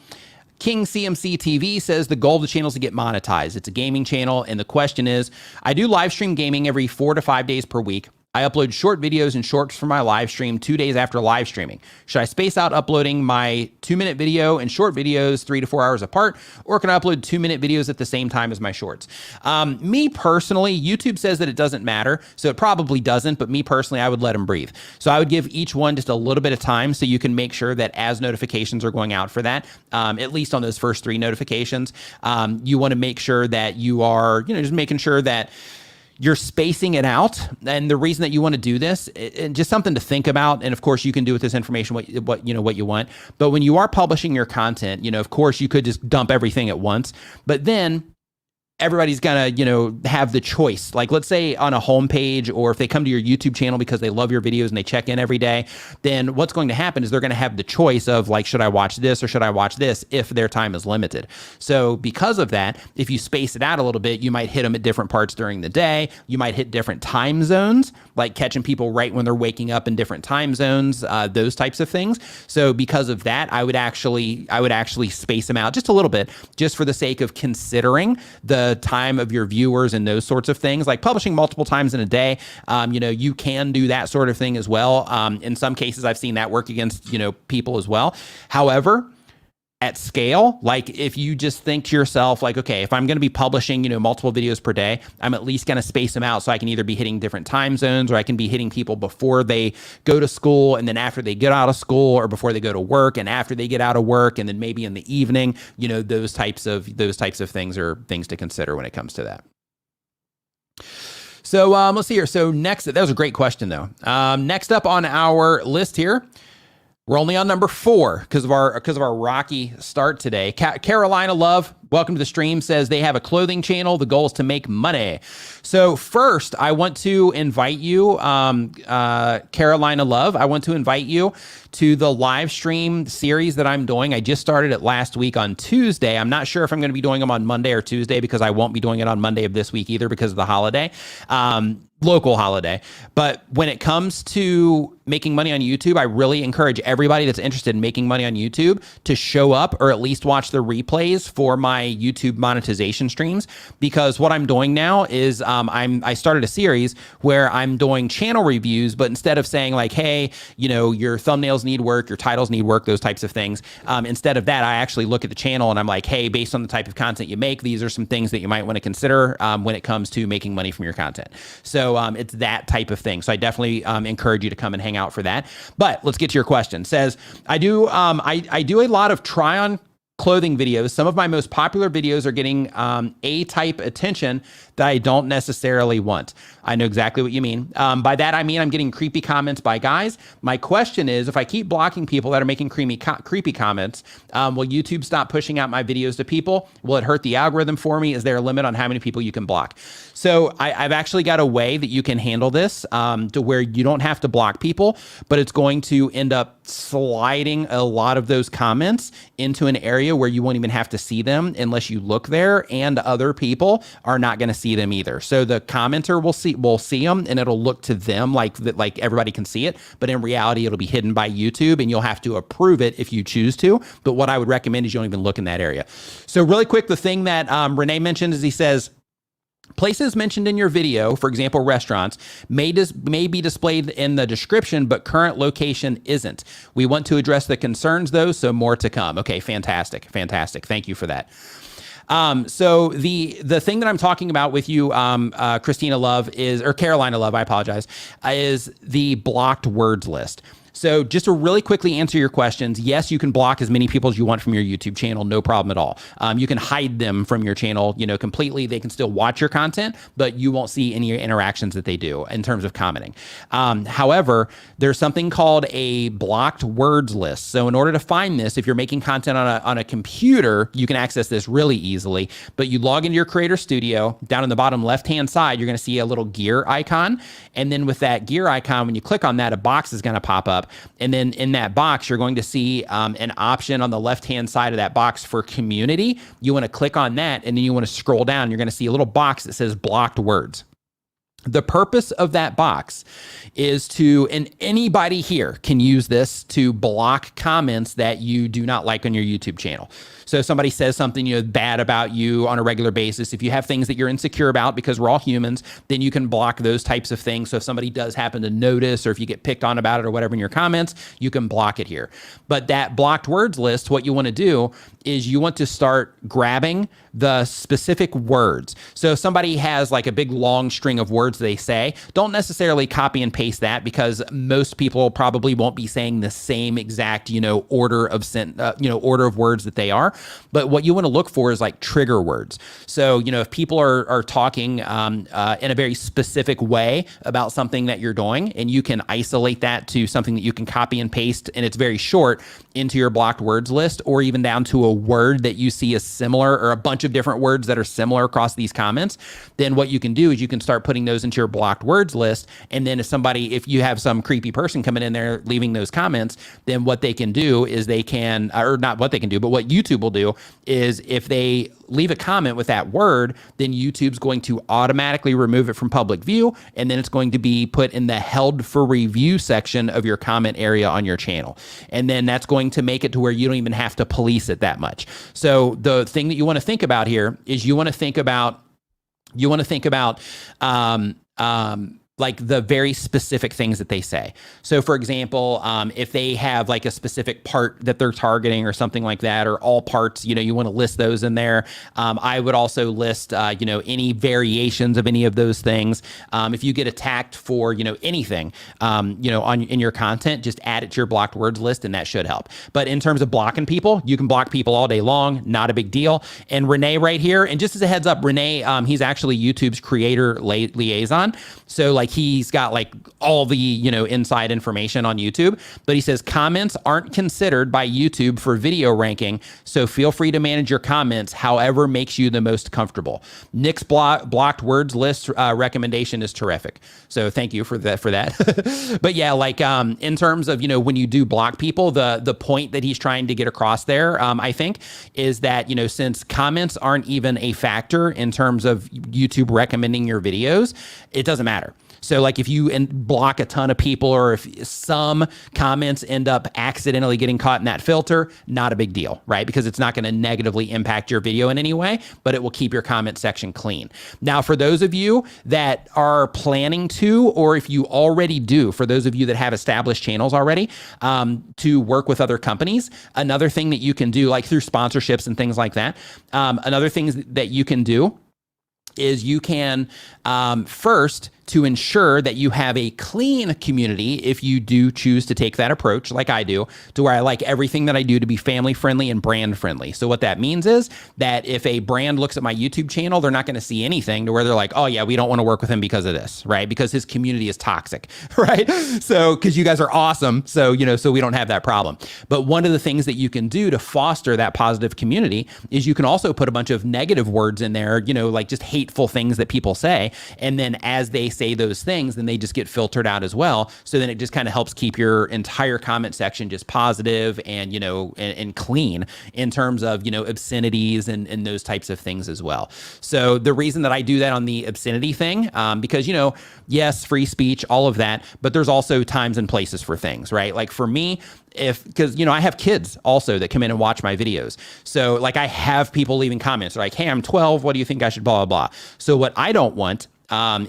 King CMC TV says the goal of the channel is to get monetized. It's a gaming channel, and the question is, I do live stream gaming every 4 to 5 days per week. I upload short videos and shorts for my live stream 2 days after live streaming. Should I space out uploading my 2-minute video and short videos 3 to 4 hours apart, or can I upload 2-minute videos at the same time as my shorts? Me personally, YouTube says that it doesn't matter, so it probably doesn't, but me personally, I would let them breathe. So I would give each one just a little bit of time so you can make sure that as notifications are going out for that, at least on those first 3 notifications, you want to make sure that you are, just making sure that you're spacing it out. And the reason that you want to do this, and just something to think about, and of course you can do with this information what you want, but when you are publishing your content, of course you could just dump everything at once, but then everybody's gonna, have the choice. Like let's say on a homepage, or if they come to your YouTube channel because they love your videos and they check in every day, then what's going to happen is they're going to have the choice of like, should I watch this or should I watch this if their time is limited? So because of that, if you space it out a little bit, you might hit them at different parts during the day. You might hit different time zones, like catching people right when they're waking up in different time zones, those types of things. So because of that, I would actually space them out just a little bit, just for the sake of considering the time of your viewers and those sorts of things. Like publishing multiple times in a day, you can do that sort of thing as well. In some cases, I've seen that work against, people as well. However, at scale, like if you just think to yourself, like, okay, if I'm going to be publishing, multiple videos per day, I'm at least going to space them out so I can either be hitting different time zones, or I can be hitting people before they go to school, and then after they get out of school, or before they go to work and after they get out of work, and then maybe in the evening. Those types of things are things to consider when it comes to that. So let's see here. So next, that was a great question though. Next up on our list here, we're only on number 4 because of our rocky start today. Carolina Love, welcome to the stream, says they have a clothing channel. The goal is to make money. So first, I want to invite you, Carolina Love, I want to invite you to the live stream series that I'm doing. I just started it last week on Tuesday. I'm not sure if I'm going to be doing them on Monday or Tuesday, because I won't be doing it on Monday of this week either because of the holiday. Local holiday. But when it comes to making money on YouTube, I really encourage everybody that's interested in making money on YouTube to show up, or at least watch the replays for my YouTube monetization streams. Because what I'm doing now is I started a series where I'm doing channel reviews, but instead of saying like, hey, your thumbnails need work, your titles need work, those types of things. Instead of that, I actually look at the channel and I'm like, hey, based on the type of content you make, these are some things that you might want to consider when it comes to making money from your content. So it's that type of thing. So I definitely encourage you to come and hang out for that. But let's get to your question. It says, I do a lot of try on clothing videos. Some of my most popular videos are getting A-type attention that I don't necessarily want. I know exactly what you mean. By that, I mean I'm getting creepy comments by guys. My question is, if I keep blocking people that are making creepy comments, will YouTube stop pushing out my videos to people? Will it hurt the algorithm for me? Is there a limit on how many people you can block? So I've actually got a way that you can handle this to where you don't have to block people, but it's going to end up sliding a lot of those comments into an area where you won't even have to see them unless you look there, and other people are not going to see them either. So the commenter will see them, and it'll look to them like everybody can see it, but in reality it'll be hidden by YouTube, and you'll have to approve it if you choose to. But what I would recommend is you don't even look in that area. So really quick, the thing that Renee mentioned is, he says, places mentioned in your video, for example, restaurants, may be displayed in the description, but current location isn't. We want to address the concerns though, so more to come. Okay, fantastic. Thank you for that. So the thing that I'm talking about with you, Carolina Love, I apologize, is the blocked words list. So just to really quickly answer your questions, yes, you can block as many people as you want from your YouTube channel, no problem at all. You can hide them from your channel, completely. They can still watch your content, but you won't see any interactions that they do in terms of commenting. However, there's something called a blocked words list. So in order to find this, if you're making content on a computer, you can access this really easily, but you log into your Creator Studio. Down in the bottom left-hand side, you're going to see a little gear icon. And then with that gear icon, when you click on that, a box is going to pop up. And then in that box, you're going to see an option on the left-hand side of that box for community. You want to click on that, and then you want to scroll down. You're going to see a little box that says blocked words. The purpose of that box is and anybody here can use this to block comments that you do not like on your YouTube channel. So if somebody says something bad about you on a regular basis, if you have things that you're insecure about, because we're all humans, then you can block those types of things. So if somebody does happen to notice, or if you get picked on about it or whatever in your comments, you can block it here. But that blocked words list, what you want to do is you want to start grabbing the specific words. So if somebody has like a big long string of words they say, don't necessarily copy and paste that, because most people probably won't be saying the same exact, order of words that they are. But what you want to look for is like trigger words. So, if people are talking in a very specific way about something that you're doing, and you can isolate that to something that you can copy and paste, and it's very short, into your blocked words list, or even down to a word that you see is similar, or a bunch of different words that are similar across these comments, then what you can do is you can start putting those into your blocked words list. And then if you have some creepy person coming in there leaving those comments, then what they can do is they can, or not what they can do, but what YouTube will do is if they leave a comment with that word, then YouTube's going to automatically remove it from public view. And then it's going to be put in the held for review section of your comment area on your channel. And then that's going to make it to where you don't even have to police it that much. So the thing that you want to think about here is you want to think about like the very specific things that they say. So for example, if they have like a specific part that they're targeting or something like that, or all parts, you want to list those in there. I would also list, any variations of any of those things. If you get attacked for, anything, in your content, just add it to your blocked words list, and that should help. But in terms of blocking people, you can block people all day long, not a big deal. And Renee right here, and just as a heads up, Renee, he's actually YouTube's creator liaison. So like he's got like all the, inside information on YouTube, but he says comments aren't considered by YouTube for video ranking. So feel free to manage your comments however makes you the most comfortable. Nick's blocked words list recommendation is terrific. So thank you for that. But yeah, like in terms of, when you do block people, the point that he's trying to get across there, I think, is that, since comments aren't even a factor in terms of YouTube recommending your videos, it doesn't matter. So like if you block a ton of people, or if some comments end up accidentally getting caught in that filter, not a big deal, right? Because it's not going to negatively impact your video in any way, but it will keep your comment section clean. Now, for those of you that are planning to, or if you already do, for those of you that have established channels already, to work with other companies, another thing that you can do, like through sponsorships and things like that, another thing that you can do is you can first, to ensure that you have a clean community, if you do choose to take that approach, like I do, to where I like everything that I do to be family friendly and brand friendly. So what that means is that if a brand looks at my YouTube channel, they're not going to see anything to where they're like, oh yeah, we don't want to work with him because of this, right? Because his community is toxic, right? So, because you guys are awesome. So, so we don't have that problem. But one of the things that you can do to foster that positive community is you can also put a bunch of negative words in there, like just hateful things that people say. And then as they say those things, then they just get filtered out as well. So then it just kind of helps keep your entire comment section just positive and, and clean in terms of, obscenities and those types of things as well. So the reason that I do that on the obscenity thing, because, yes, free speech, all of that, but there's also times and places for things, right? Like for me, because I have kids also that come in and watch my videos. So like I have people leaving comments like, hey, I'm 12. What do you think I should blah, blah, blah. So what I don't want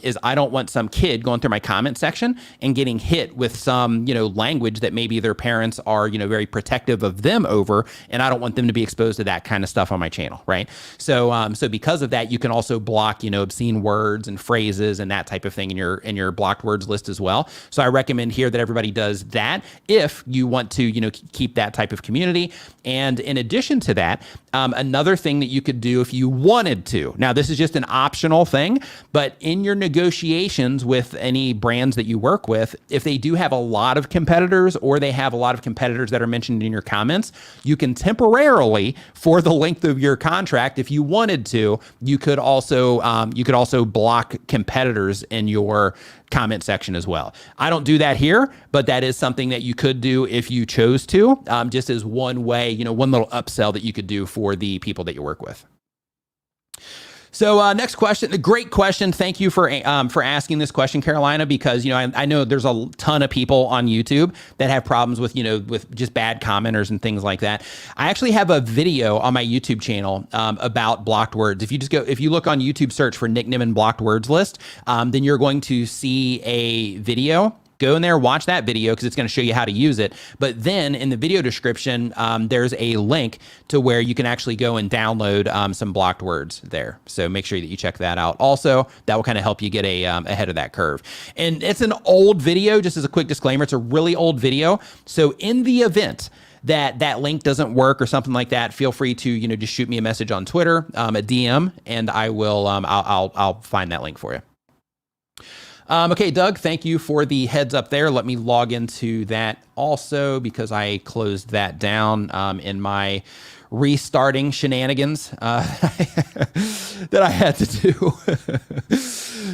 is I don't want some kid going through my comment section and getting hit with some, language that maybe their parents are, very protective of them over, and I don't want them to be exposed to that kind of stuff on my channel, right? So, so because of that, you can also block, obscene words and phrases and that type of thing in your blocked words list as well. So I recommend here that everybody does that if you want to, keep that type of community. And in addition to that, another thing that you could do if you wanted to, now this is just an optional thing, but in your negotiations with any brands that you work with, if they do have a lot of competitors, or they have a lot of competitors that are mentioned in your comments, you can temporarily, for the length of your contract, if you wanted to, you could also block competitors in your comment section as well. I don't do that here, but that is something that you could do if you chose to, just as one way, one little upsell that you could do for the people that you work with. So next question, a great question. Thank you for asking this question, Carolina, because, I know there's a ton of people on YouTube that have problems with, with just bad commenters and things like that. I actually have a video on my YouTube channel about blocked words. If you look on YouTube, search for Nick Nimmin blocked words list, then you're going to see a video. Go in there, watch that video, because it's going to show you how to use it. But then in the video description, there's a link to where you can actually go and download some blocked words there. So make sure that you check that out. Also, that will kind of help you get ahead of that curve. And it's an old video, just as a quick disclaimer, it's a really old video. So in the event that link doesn't work or something like that, feel free to, just shoot me a message on Twitter, a DM, and I will, I'll find that link for you. Okay, Doug, thank you for the heads up there. Let me log into that also, because I closed that down in my restarting shenanigans that I had to do.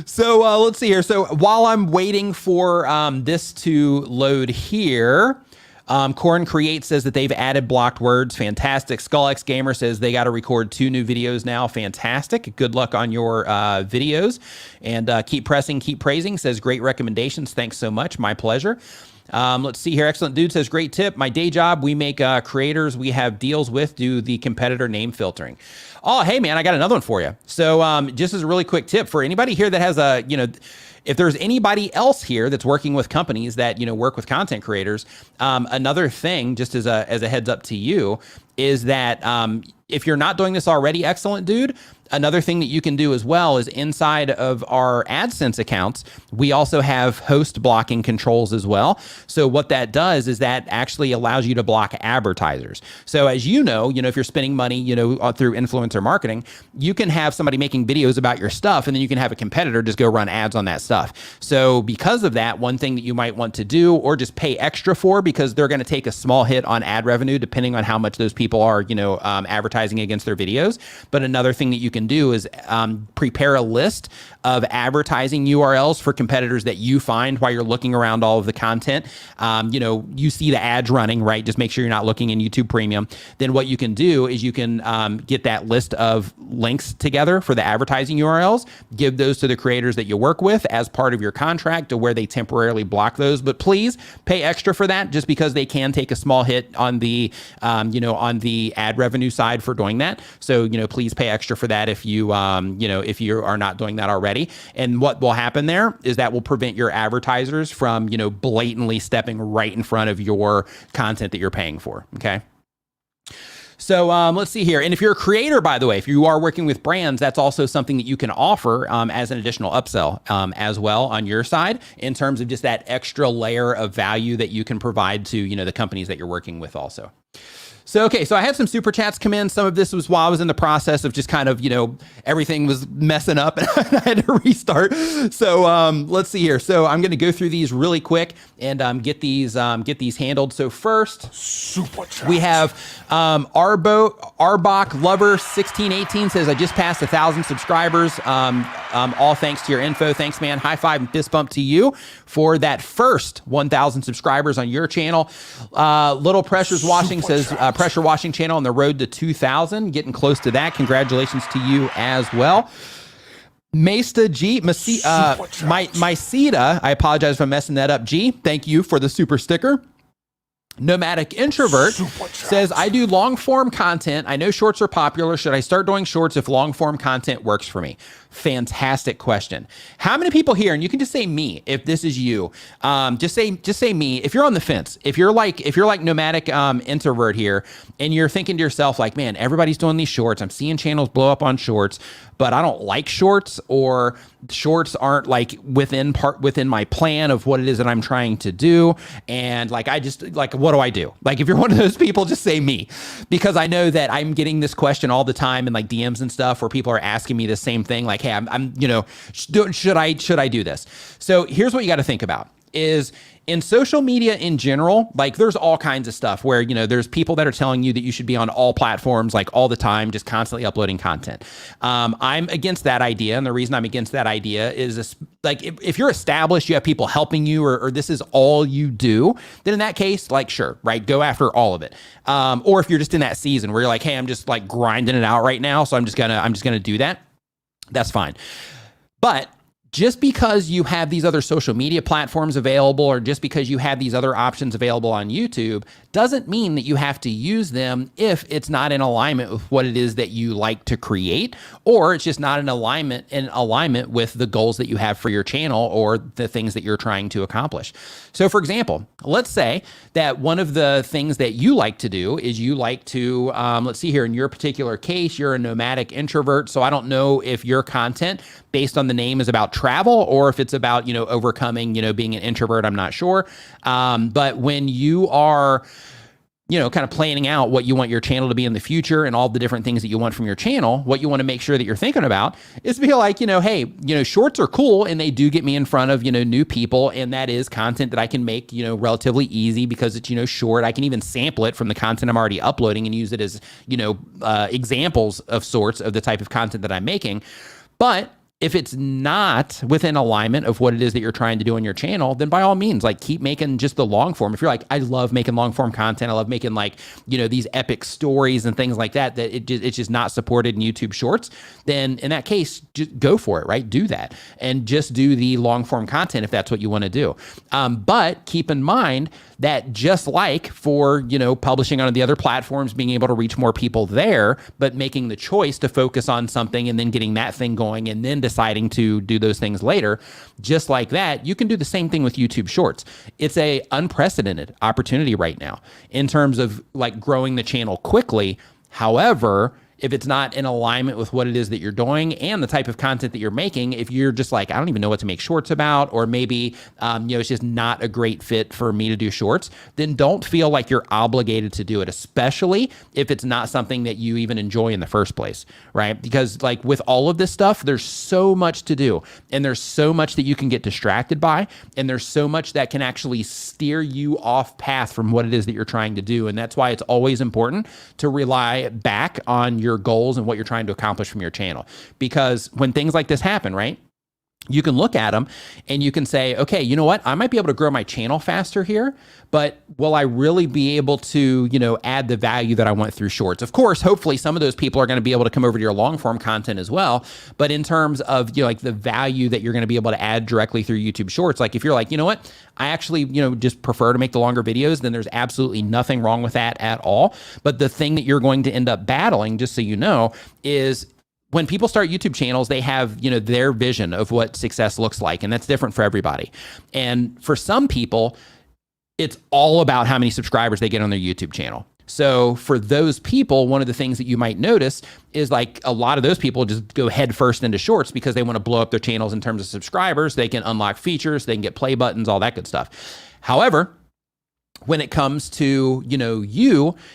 So let's see here. So while I'm waiting for this to load here, Corn Create says that they've added blocked words. Fantastic. SkullX Gamer says they got to record 2 new videos now. Fantastic. Good luck on your videos. And keep pressing, keep praising. Says great recommendations. Thanks so much. My pleasure. Let's see here. Excellent Dude says great tip. My day job, we make creators we have deals with do the competitor name filtering. Oh, hey man, I got another one for you. So just as a really quick tip for anybody here that has a, if there's anybody else here that's working with companies that, work with content creators, another thing, just as a heads up to you, is that if you're not doing this already, Excellent Dude, another thing that you can do as well is inside of our AdSense accounts, we also have host blocking controls as well. So what that does is that actually allows you to block advertisers. So as you know, if you're spending money, through influencer marketing, you can have somebody making videos about your stuff, and then you can have a competitor just go run ads on that stuff. So because of that, one thing that you might want to do, or just pay extra for, because they're going to take a small hit on ad revenue depending on how much those people are, advertising against their videos. But another thing that you can do is prepare a list of advertising URLs for competitors that you find while you're looking around all of the content. You see the ads running, right? Just make sure you're not looking in YouTube Premium. Then what you can do is you can get that list of links together for the advertising URLs, give those to the creators that you work with as part of your contract to where they temporarily block those. But please pay extra for that, just because they can take a small hit on the, on the ad revenue side for doing that. So, please pay extra for that if you, if you are not doing that already. And what will happen there is that will prevent your advertisers from, blatantly stepping right in front of your content that you're paying for. Okay. So let's see here. And if you're a creator, by the way, if you are working with brands, that's also something that you can offer as an additional upsell as well on your side, in terms of just that extra layer of value that you can provide to, the companies that you're working with also. So, okay, so I had some super chats come in. Some of this was while I was in the process of just kind of, everything was messing up and I had to restart. So let's see here. So I'm going to go through these really quick and get these handled. So first, super chat. We have Arbach Lover 1618 says, I just passed 1,000 subscribers. All thanks to your info. Thanks, man. High five and fist bump to you for that first 1,000 subscribers on your channel. Little Pressures Washing says, Pressure Washing channel on the road to 2,000, getting close to that. Congratulations to you as well. Maesta G, Myceta, I apologize if I'm messing that up. G, thank you for the super sticker. Nomadic Introvert says, I do long form content. I know shorts are popular. Should I start doing shorts if long form content works for me? Fantastic question. How many people here, and you can just say me if this is you, just say me if you're on the fence. If you're like Nomadic Introvert here and you're thinking to yourself like, man, everybody's doing these shorts. I'm seeing channels blow up on shorts, but I don't like shorts, or shorts aren't like within my plan of what it is that I'm trying to do. And like, what do I do? Like, if you're one of those people, just say me, because I know that I'm getting this question all the time in like DMs and stuff where people are asking me the same thing. Like, hey, I'm should I do this? So here's what you got to think about is, in social media in general, like there's all kinds of stuff where, there's people that are telling you that you should be on all platforms, like all the time, just constantly uploading content. I'm against that idea. And the reason I'm against that idea is like, if you're established, you have people helping you, or this is all you do, then in that case, like, sure, right, go after all of it. Or if you're just in that season where you're like, hey, I'm just like grinding it out right now, so I'm just gonna do that. That's fine. But just because you have these other social media platforms available, or just because you have these other options available on YouTube, doesn't mean that you have to use them if it's not in alignment with what it is that you like to create, or it's just not in alignment with the goals that you have for your channel or the things that you're trying to accomplish. So for example, let's say that one of the things that you like to do is you like to, let's see here, in your particular case, you're a nomadic introvert. So I don't know if your content based on the name is about travel, or if it's about, overcoming, being an introvert. I'm not sure. But when you are kind of planning out what you want your channel to be in the future and all the different things that you want from your channel, what you want to make sure that you're thinking about is be like, hey, shorts are cool and they do get me in front of, new people. And that is content that I can make, relatively easy because it's, short. I can even sample it from the content I'm already uploading and use it as, examples of sorts of the type of content that I'm making. But if it's not within alignment of what it is that you're trying to do on your channel, then by all means, like keep making just the long form. If you're like, I love making long form content, I love making these epic stories and things like that, it's just not supported in YouTube Shorts, then in that case, just go for it, right? Do that and just do the long form content if that's what you want to do. But keep in mind that just like for, publishing on the other platforms, being able to reach more people there, but making the choice to focus on something and then getting that thing going and then deciding to do those things later, just like that, you can do the same thing with YouTube Shorts. It's a unprecedented opportunity right now in terms of like growing the channel quickly. However, if it's not in alignment with what it is that you're doing and the type of content that you're making, if you're just like, I don't even know what to make shorts about, or maybe, it's just not a great fit for me to do shorts, then don't feel like you're obligated to do it, especially if it's not something that you even enjoy in the first place, right? Because like with all of this stuff, there's so much to do and there's so much that you can get distracted by, and there's so much that can actually steer you off path from what it is that you're trying to do. And that's why it's always important to rely back on your goals and what you're trying to accomplish from your channel. Because when things like this happen, right, you can look at them and you can say, okay, you know what? I might be able to grow my channel faster here, but will I really be able to, add the value that I want through shorts? Of course, hopefully some of those people are going to be able to come over to your long form content as well. But in terms of, like the value that you're going to be able to add directly through YouTube Shorts, like if you're like, you know what, I actually, just prefer to make the longer videos, then there's absolutely nothing wrong with that at all. But the thing that you're going to end up battling, just so you know, is when people start YouTube channels, they have, their vision of what success looks like, and that's different for everybody. And for some people, it's all about how many subscribers they get on their YouTube channel. So for those people, one of the things that you might notice is like a lot of those people just go head first into shorts because they want to blow up their channels in terms of subscribers. They can unlock features, they can get play buttons, all that good stuff. However, when it comes to,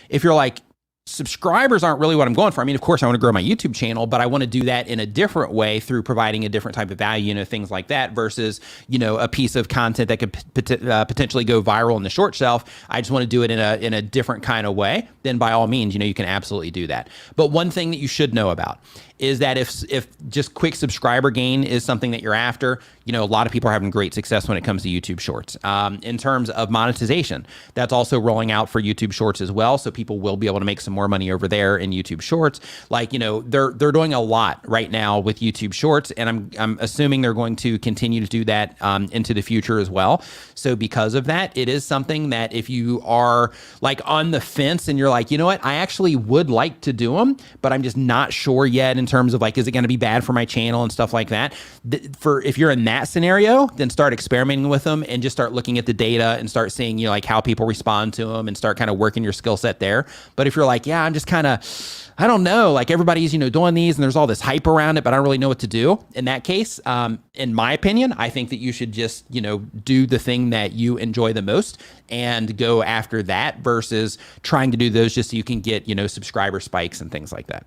if you're like, subscribers aren't really what I'm going for. I mean, of course I want to grow my YouTube channel, but I want to do that in a different way through providing a different type of value, things like that versus, a piece of content that could potentially go viral in the short shelf. I just want to do it in a different kind of way. Then by all means, you can absolutely do that. But one thing that you should know about is that if just quick subscriber gain is something that you're after, a lot of people are having great success when it comes to YouTube Shorts. In terms of monetization, that's also rolling out for YouTube Shorts as well. So people will be able to make some more money over there in YouTube Shorts. Like, they're doing a lot right now with YouTube Shorts, and I'm assuming they're going to continue to do that into the future as well. So because of that, it is something that if you are like on the fence and you're like, you know what, I actually would like to do them, but I'm just not sure yet in terms of like, is it going to be bad for my channel and stuff like that? If you're in that scenario, then start experimenting with them and just start looking at the data and start seeing, like how people respond to them and start kind of working your skill set there. But if you're like, yeah, I'm just kind of, I don't know, like everybody's, doing these and there's all this hype around it, but I don't really know what to do. In that case, in my opinion, I think that you should just, do the thing that you enjoy the most and go after that versus trying to do those just so you can get, subscriber spikes and things like that.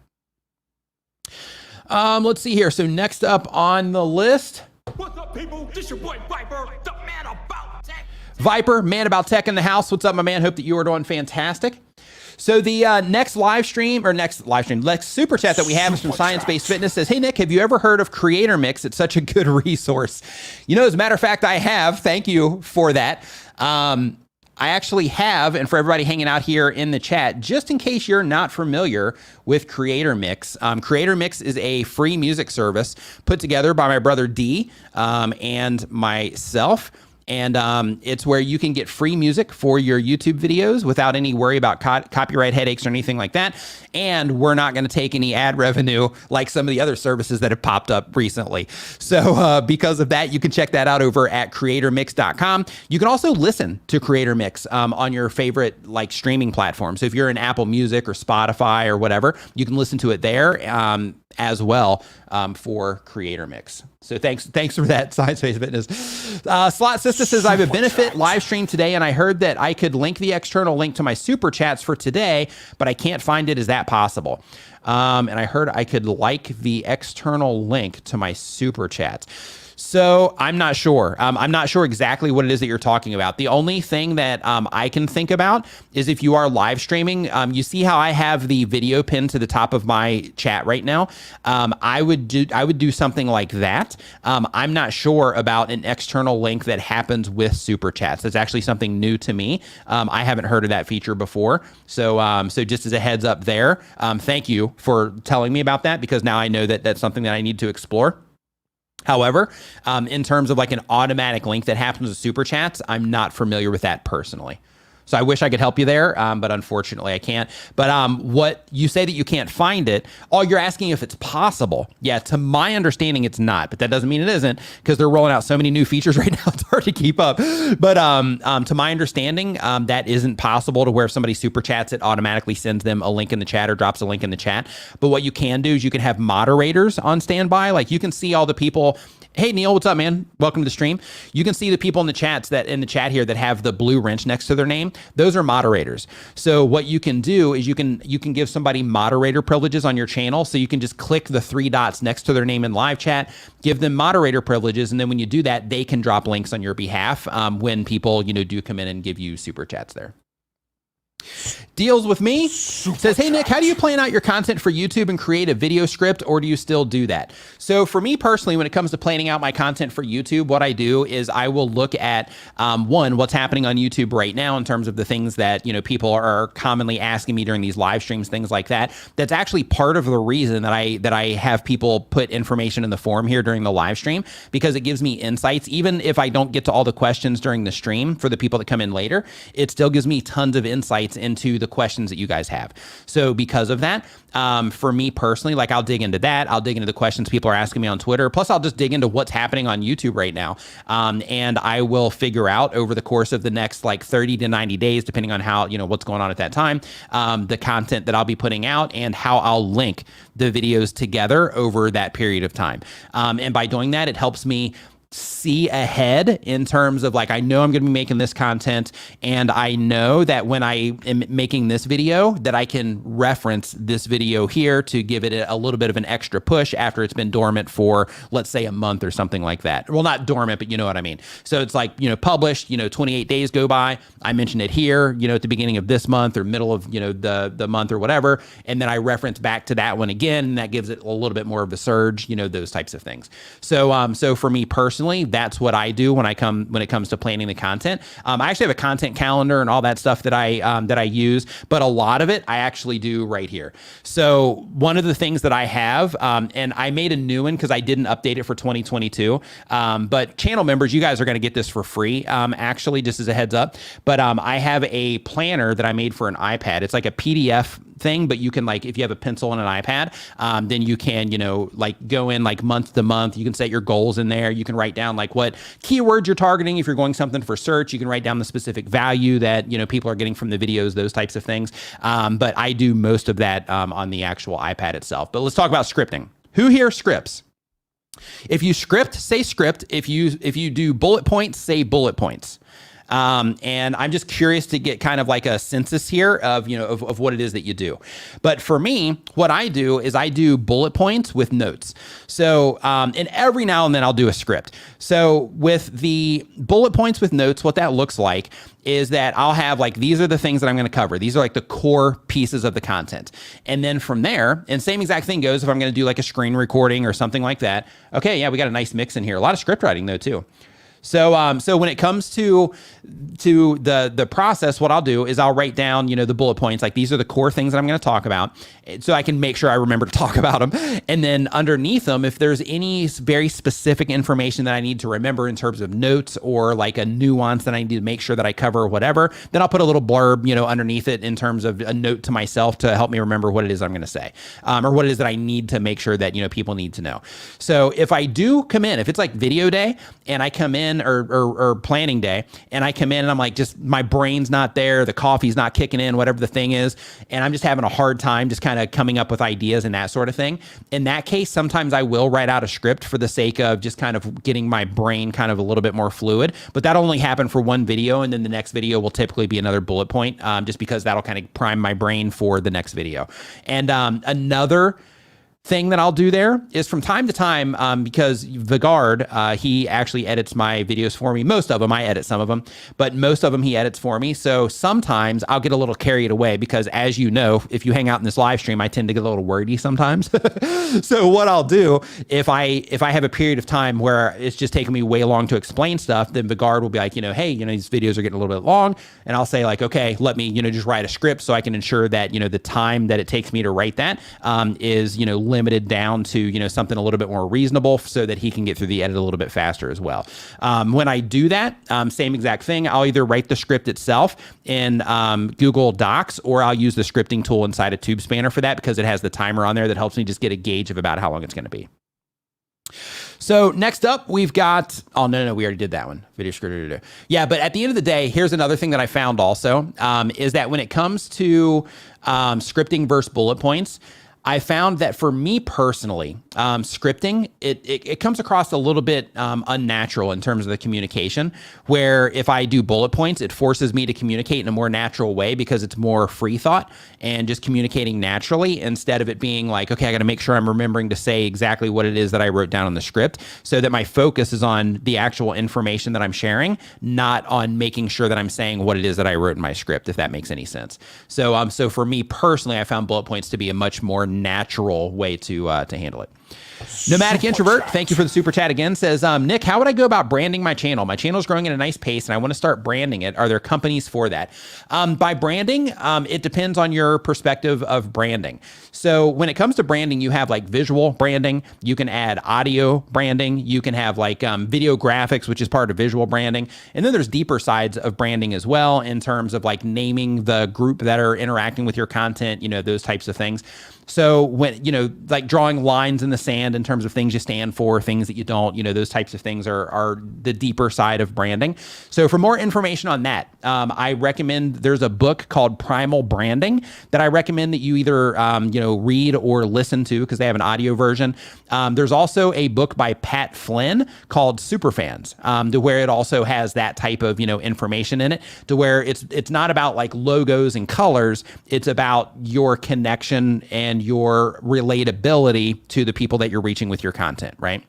Let's see here. So next up on the list. What's up, people? This your boy Viper, the man about tech. Viper, man about tech in the house. What's up, my man? Hope that you are doing fantastic. So the next super chat that we have is from Science-Based Fitness. Says, hey, Nick, have you ever heard of Creator Mix? It's such a good resource. As a matter of fact, I have. Thank you for that. I actually have, and for everybody hanging out here in the chat, just in case you're not familiar with Creator Mix, Creator Mix is a free music service put together by my brother D and myself. And it's where you can get free music for your YouTube videos without any worry about copyright headaches or anything like that. And we're not going to take any ad revenue like some of the other services that have popped up recently. So because of that, you can check that out over at creatormix.com. You can also listen to Creator Mix on your favorite streaming platform. So if you're in Apple Music or Spotify or whatever, you can listen to it there. as well for Creator Mix. So thanks for that, Science Based Fitness. Slot Sister says, I have a benefit live stream today, and I heard that I could link the external link to my super chats for today, but I can't find it. Is that possible? And I heard I could like the external link to my super chats. So I'm not sure. I'm not sure exactly what it is that you're talking about. The only thing that I can think about is if you are live streaming, you see how I have the video pinned to the top of my chat right now. I would do something like that. I'm not sure about an external link that happens with super chats. That's actually something new to me. I haven't heard of that feature before. So just as a heads up there, thank you for telling me about that, because now I know that that's something that I need to explore. However, in terms of like an automatic link that happens with super chats, I'm not familiar with that personally. So I wish I could help you there, but unfortunately I can't. But what you say that you can't find it, you're asking if it's possible. Yeah, to my understanding, it's not, but that doesn't mean it isn't, because they're rolling out so many new features right now, it's hard to keep up. But to my understanding, that isn't possible, to where if somebody super chats, it automatically sends them a link in the chat or drops a link in the chat. But what you can do is you can have moderators on standby. Like you can see all the people. Hey, Neil, what's up, man? Welcome to the stream. You can see the people in the chat here that have the blue wrench next to their name. Those are moderators. So what you can do is you can give somebody moderator privileges on your channel. So you can just click the 3 dots next to their name in live chat, give them moderator privileges, and then when you do that, they can drop links on your behalf when people do come in and give you super chats there. Deals with me says, hey Nick, how do you plan out your content for YouTube and create a video script, or do you still do that? So for me personally, when it comes to planning out my content for YouTube, what I do is I will look at one, what's happening on YouTube right now in terms of the things that people are commonly asking me during these live streams, things like that. That's actually part of the reason that I have people put information in the forum here during the live stream, because it gives me insights. Even if I don't get to all the questions during the stream for the people that come in later, it still gives me tons of insights into the questions that you guys have. So because of that, for me personally, like I'll dig into that. I'll dig into the questions people are asking me on Twitter. Plus I'll just dig into what's happening on YouTube right now. And I will figure out over the course of the next like 30 to 90 days, depending on how, what's going on at that time, the content that I'll be putting out and how I'll link the videos together over that period of time. And by doing that, it helps me see ahead in terms of like, I know I'm going to be making this content, and I know that when I am making this video that I can reference this video here to give it a little bit of an extra push after it's been dormant for, let's say, a month or something like that. Well, not dormant, but you know what I mean. So it's like, published, 28 days go by. I mention it here, at the beginning of this month or middle of, the month or whatever. And then I reference back to that one again, and that gives it a little bit more of a surge, those types of things. So for me personally, that's what I do when it comes to planning the content. I actually have a content calendar and all that stuff that I use, but a lot of it I actually do right here. So one of the things that I have, and I made a new one because I didn't update it for 2022, but channel members, you guys are going to get this for free, actually, just as a heads up. But I have a planner that I made for an iPad. It's like a PDF thing, but you can, like, if you have a pencil and an iPad, then you can, like go in like month to month. You can set your goals in there. You can write down like what keywords you're targeting. If you're going something for search, you can write down the specific value that, people are getting from the videos, those types of things. But I do most of that on the actual iPad itself. But let's talk about scripting. Who here scripts? If you script, say script. If you do bullet points, say bullet points. And I'm just curious to get kind of like a census here of, of what it is that you do. But for me, what I do is I do bullet points with notes. So, and every now and then I'll do a script. So with the bullet points with notes, what that looks like is that I'll have like, these are the things that I'm going to cover. These are like the core pieces of the content. And then from there, and same exact thing goes if I'm going to do like a screen recording or something like that. Okay, yeah, we got a nice mix in here. A lot of script writing though too. So when it comes to the process, what I'll do is I'll write down, the bullet points, like these are the core things that I'm going to talk about, so I can make sure I remember to talk about them. And then underneath them, if there's any very specific information that I need to remember in terms of notes or like a nuance that I need to make sure that I cover or whatever, then I'll put a little blurb, underneath it in terms of a note to myself to help me remember what it is I'm going to say, or what it is that I need to make sure that, people need to know. So if I do come in, if it's like video day and I come in in or planning day, and I come in and I'm like, just my brain's not there, the coffee's not kicking in, whatever the thing is, and I'm just having a hard time just kind of coming up with ideas and that sort of thing. In that case, sometimes I will write out a script for the sake of just kind of getting my brain kind of a little bit more fluid, but that'll only happen for one video, and then the next video will typically be another bullet point, just because that'll kind of prime my brain for the next video. And another thing that I'll do there is from time to time, because Vigard, he actually edits my videos for me. Most of them, I edit some of them, but most of them he edits for me. So sometimes I'll get a little carried away because, as you know, if you hang out in this live stream, I tend to get a little wordy sometimes. So what I'll do, if I have a period of time where it's just taking me way long to explain stuff, then Vigard will be like, hey, these videos are getting a little bit long. And I'll say like, okay, let me, just write a script so I can ensure that, the time that it takes me to write that is, limited down to, something a little bit more reasonable so that he can get through the edit a little bit faster as well. When I do that, same exact thing, I'll either write the script itself in Google Docs, or I'll use the scripting tool inside of TubeSpanner for that, because it has the timer on there that helps me just get a gauge of about how long it's going to be. So next up, we've got, oh, no, we already did that one. Video script. Yeah, but at the end of the day, here's another thing that I found also, is that when it comes to scripting versus bullet points, I found that for me personally, scripting, it comes across a little bit unnatural in terms of the communication, where if I do bullet points, it forces me to communicate in a more natural way because it's more free thought and just communicating naturally, instead of it being like, okay, I got to make sure I'm remembering to say exactly what it is that I wrote down on the script, so that my focus is on the actual information that I'm sharing, not on making sure that I'm saying what it is that I wrote in my script, if that makes any sense. So, so for me personally, I found bullet points to be a much more natural way to handle it. Nomadic Introvert, thank you for the super chat again, says, Nick, how would I go about branding my channel? My channel is growing at a nice pace and I want to start branding it. Are there companies for that? By branding, it depends on your perspective of branding. So when it comes to branding, you have like visual branding, you can add audio branding, you can have like video graphics, which is part of visual branding. And then there's deeper sides of branding as well, in terms of like naming the group that are interacting with your content, those types of things. So when, like drawing lines in the sand in terms of things you stand for, things that you don't, those types of things are the deeper side of branding. So for more information on that, I recommend, there's a book called Primal Branding that I recommend that you either, read or listen to, because they have an audio version. There's also a book by Pat Flynn called Superfans, to where it also has that type of, information in it, to where it's not about like logos and colors. It's about your connection and your relatability to the people that you're reaching with your content, right?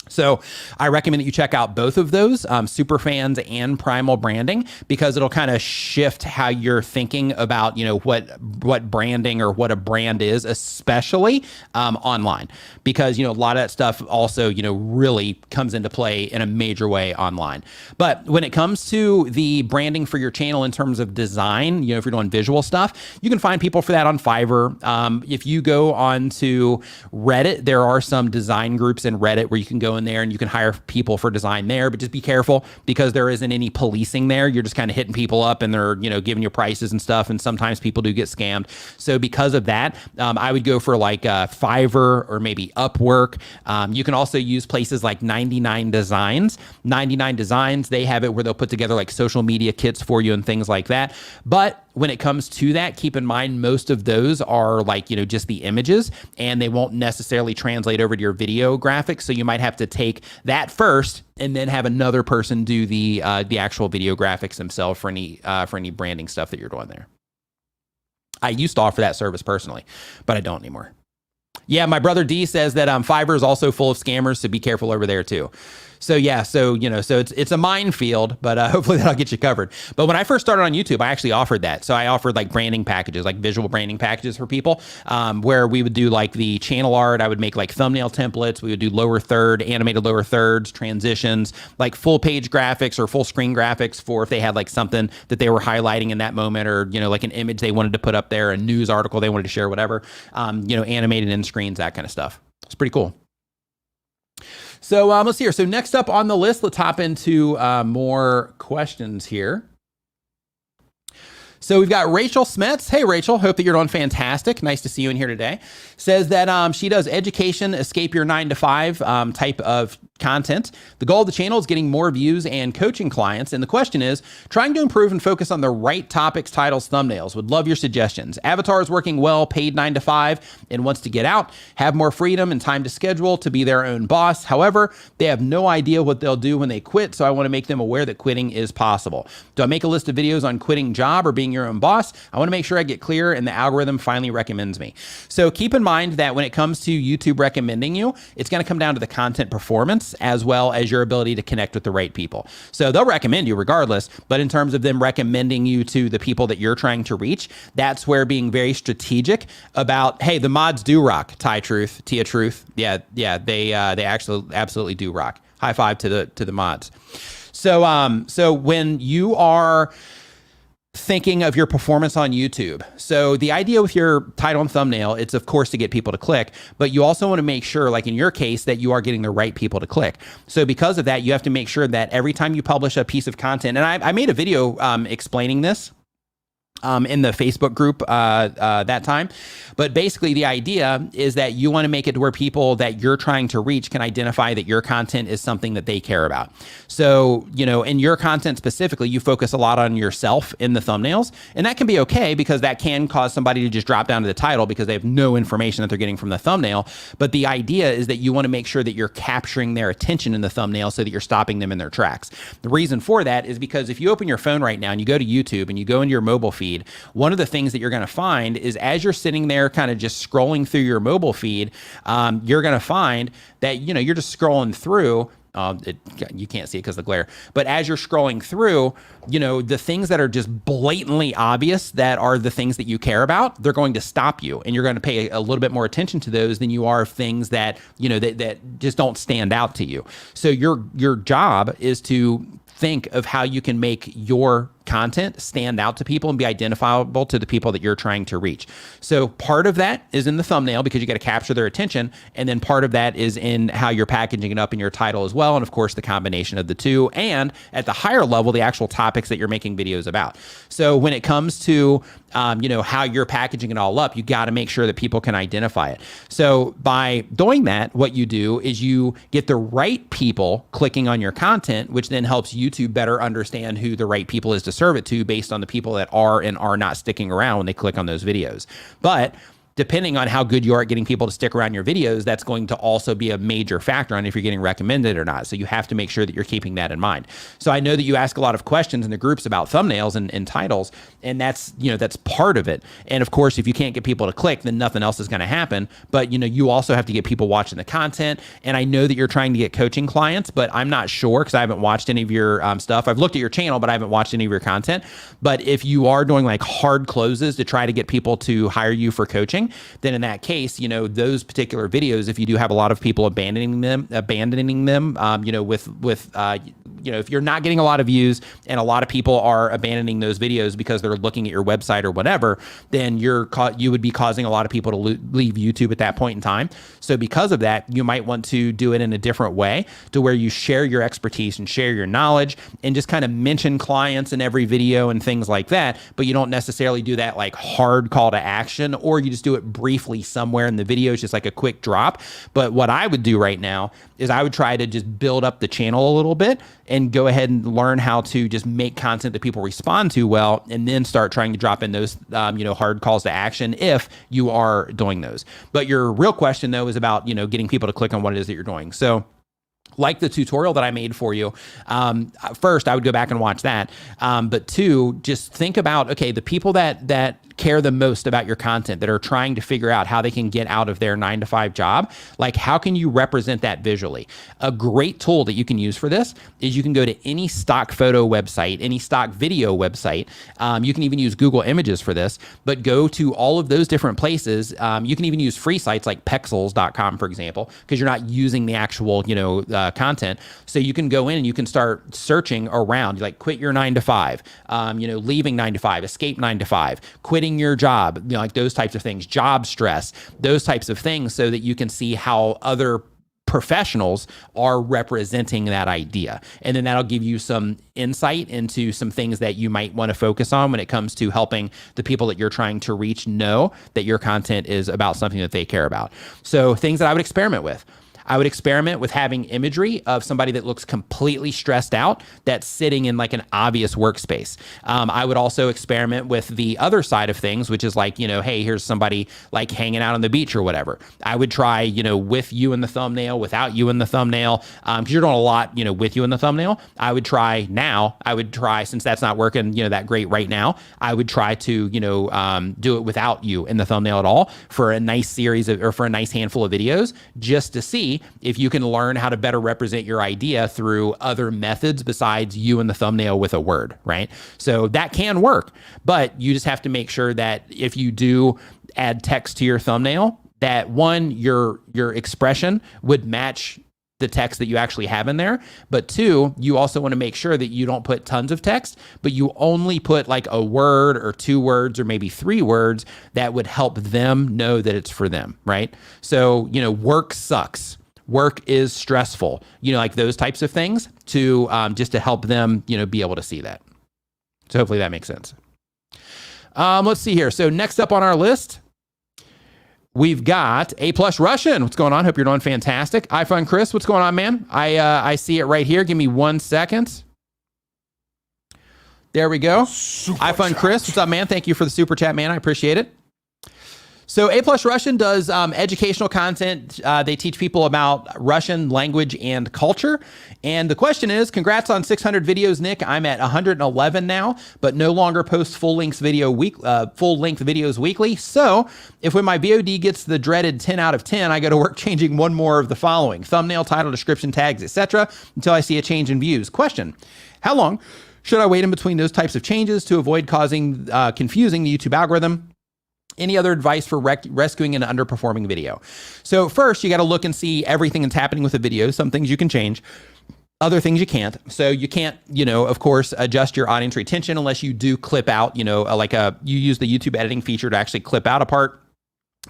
So I recommend that you check out both of those, Superfans and Primal Branding, because it'll kind of shift how you're thinking about, what branding or what a brand is, especially online, because, a lot of that stuff also, really comes into play in a major way online. But when it comes to the branding for your channel in terms of design, if you're doing visual stuff, you can find people for that on Fiverr. If you go on to Reddit, there are some design groups in Reddit where you can go in there and you can hire people for design there, but just be careful because there isn't any policing there. You're just kind of hitting people up and they're, giving you prices and stuff. And sometimes people do get scammed. So because of that, I would go for like Fiverr or maybe Upwork. You can also use places like 99 Designs. 99 Designs, they have it where they'll put together like social media kits for you and things like that. But when it comes to that, keep in mind, most of those are like, just the images, and they won't necessarily translate over to your video graphics. So you might have to take that first and then have another person do the actual video graphics themselves for any branding stuff that you're doing there. I used to offer that service personally, but I don't anymore. Yeah, my brother D says that Fiverr is also full of scammers, so be careful over there too. So yeah, so it's a minefield, but hopefully that'll get you covered. But when I first started on YouTube, I actually offered that. So I offered like branding packages, like visual branding packages for people, where we would do like the channel art. I would make like thumbnail templates. We would do lower third, animated lower thirds, transitions, like full page graphics or full screen graphics for if they had like something that they were highlighting in that moment, or like an image they wanted to put up there, a news article they wanted to share, whatever. Animated in screens, that kind of stuff. It's pretty cool. So let's see here. So next up on the list, let's hop into more questions here. So we've got Rachel Smets. Hey, Rachel, hope that you're doing fantastic. Nice to see you in here today. Says that she does education, escape your 9 to 5 type of content. The goal of the channel is getting more views and coaching clients. And the question is, trying to improve and focus on the right topics, titles, thumbnails. Would love your suggestions. Avatar is working well, paid 9 to 5, and wants to get out, have more freedom and time to schedule to be their own boss. However, they have no idea what they'll do when they quit, so I want to make them aware that quitting is possible. Do I make a list of videos on quitting job or being your own boss? I want to make sure I get clear and the algorithm finally recommends me. So keep in mind that when it comes to YouTube recommending you, it's going to come down to the content performance as well as your ability to connect with the right people. So they'll recommend you regardless, but in terms of them recommending you to the people that you're trying to reach, that's where being very strategic about, hey, the mods do rock. Tia Truth. Yeah, they actually absolutely do rock. High five to the mods. So when you are thinking of your performance on YouTube. So the idea with your title and thumbnail, it's of course to get people to click, but you also want to make sure, like in your case, that you are getting the right people to click. So because of that, you have to make sure that every time you publish a piece of content, and I made a video explaining this in the Facebook group that time. But basically the idea is that you want to make it to where people that you're trying to reach can identify that your content is something that they care about. So, you know, in your content specifically, you focus a lot on yourself in the thumbnails, and that can be okay because that can cause somebody to just drop down to the title because they have no information that they're getting from the thumbnail. But the idea is that you want to make sure that you're capturing their attention in the thumbnail so that you're stopping them in their tracks. The reason for that is because if you open your phone right now and you go to YouTube and you go into your mobile feed, one of the things that you're going to find is as you're sitting there kind of just scrolling through your mobile feed, you're going to find that, you know, you're just scrolling through. You can't see it because of the glare, but as you're scrolling through, you know, the things that are just blatantly obvious that are the things that you care about, they're going to stop you, and you're going to pay a little bit more attention to those than you are things that, you know, that just don't stand out to you. So your job is to think of how you can make your content stand out to people and be identifiable to the people that you're trying to reach. So part of that is in the thumbnail because you got to capture their attention. And then part of that is in how you're packaging it up in your title as well. And of course, the combination of the two, and at the higher level, the actual topics that you're making videos about. So when it comes to, you know, how you're packaging it all up, you got to make sure that people can identify it. So by doing that, what you do is you get the right people clicking on your content, which then helps YouTube better understand who the right people is to serve it to based on the people that are and are not sticking around when they click on those videos. But depending on how good you are at getting people to stick around your videos, that's going to also be a major factor on if you're getting recommended or not. So you have to make sure that you're keeping that in mind. So I know that you ask a lot of questions in the groups about thumbnails and titles, and that's, you know, that's part of it. And of course, if you can't get people to click, then nothing else is going to happen. But, you know, you also have to get people watching the content. And I know that you're trying to get coaching clients, but I'm not sure because I haven't watched any of your stuff. I've looked at your channel, but I haven't watched any of your content. But if you are doing like hard closes to try to get people to hire you for coaching, then in that case, you know, those particular videos, if you do have a lot of people abandoning them, you know, you know, if you're not getting a lot of views and a lot of people are abandoning those videos because they're looking at your website or whatever, then you would be causing a lot of people to leave YouTube at that point in time. So because of that, you might want to do it in a different way to where you share your expertise and share your knowledge and just kind of mention clients in every video and things like that. But you don't necessarily do that like hard call to action, or you just do it briefly somewhere in the video. It's just like a quick drop. But what I would do right now is I would try to just build up the channel a little bit and go ahead and learn how to just make content that people respond to well, and then start trying to drop in those, you know, hard calls to action if you are doing those. But your real question though is about, you know, getting people to click on what it is that you're doing. So like the tutorial that I made for you, first, I would go back and watch that. But two, just think about, okay, the people that care the most about your content, that are trying to figure out how they can get out of their 9-to-5 job, like how can you represent that visually? A great tool that you can use for this is you can go to any stock photo website, any stock video website. You can even use Google Images for this, but go to all of those different places. You can even use free sites like pexels.com, for example, because you're not using the actual, you know, content. So you can go in and you can start searching around, like quit your 9-to-5, you know, leaving 9-to-5, escape 9-to-5, quitting your job, you know, like those types of things, job stress, those types of things, so that you can see how other professionals are representing that idea. And then that'll give you some insight into some things that you might want to focus on when it comes to helping the people that you're trying to reach know that your content is about something that they care about. So things that I would experiment with. I would experiment with having imagery of somebody that looks completely stressed out that's sitting in like an obvious workspace. I would also experiment with the other side of things, which is like, hey, here's somebody like hanging out on the beach or whatever. I would try, with you in the thumbnail, without you in the thumbnail, because you're doing a lot, with you in the thumbnail. I would try, since that's not working, that great right now, I would try to, do it without you in the thumbnail at all for a nice series of, or for a nice handful of videos, just to see if you can learn how to better represent your idea through other methods besides you in the thumbnail with a word, right? So that can work, but you just have to make sure that if you do add text to your thumbnail, that one, your expression would match the text that you actually have in there. But two, you also want to make sure that you don't put tons of text, but you only put like a word or 2 words or maybe 3 words that would help them know that it's for them, right? So, work sucks. Work is stressful, like those types of things to just to help them, be able to see that. So hopefully that makes sense. Let's see here. So next up on our list, we've got A+ Russian. What's going on? Hope you're doing fantastic. iPhone Chris, what's going on, man? I see it right here. Give me 1 second. There we go. iPhone Chris, what's up, man? Thank you for the super chat, man. I appreciate it. So A+ Russian does educational content. They teach people about Russian language and culture. And the question is, congrats on 600 videos, Nick. I'm at 111 now, but no longer post full-length videos weekly. So if when my VOD gets the dreaded 10 out of 10, I go to work changing one more of the following: thumbnail, title, description, tags, etc., until I see a change in views. Question: how long should I wait in between those types of changes to avoid causing confusing the YouTube algorithm? Any other advice for rescuing an underperforming video? So first, you got to look and see everything that's happening with the video. Some things you can change, other things you can't. So you can't, of course, adjust your audience retention unless you do clip out, you use the YouTube editing feature to actually clip out a part.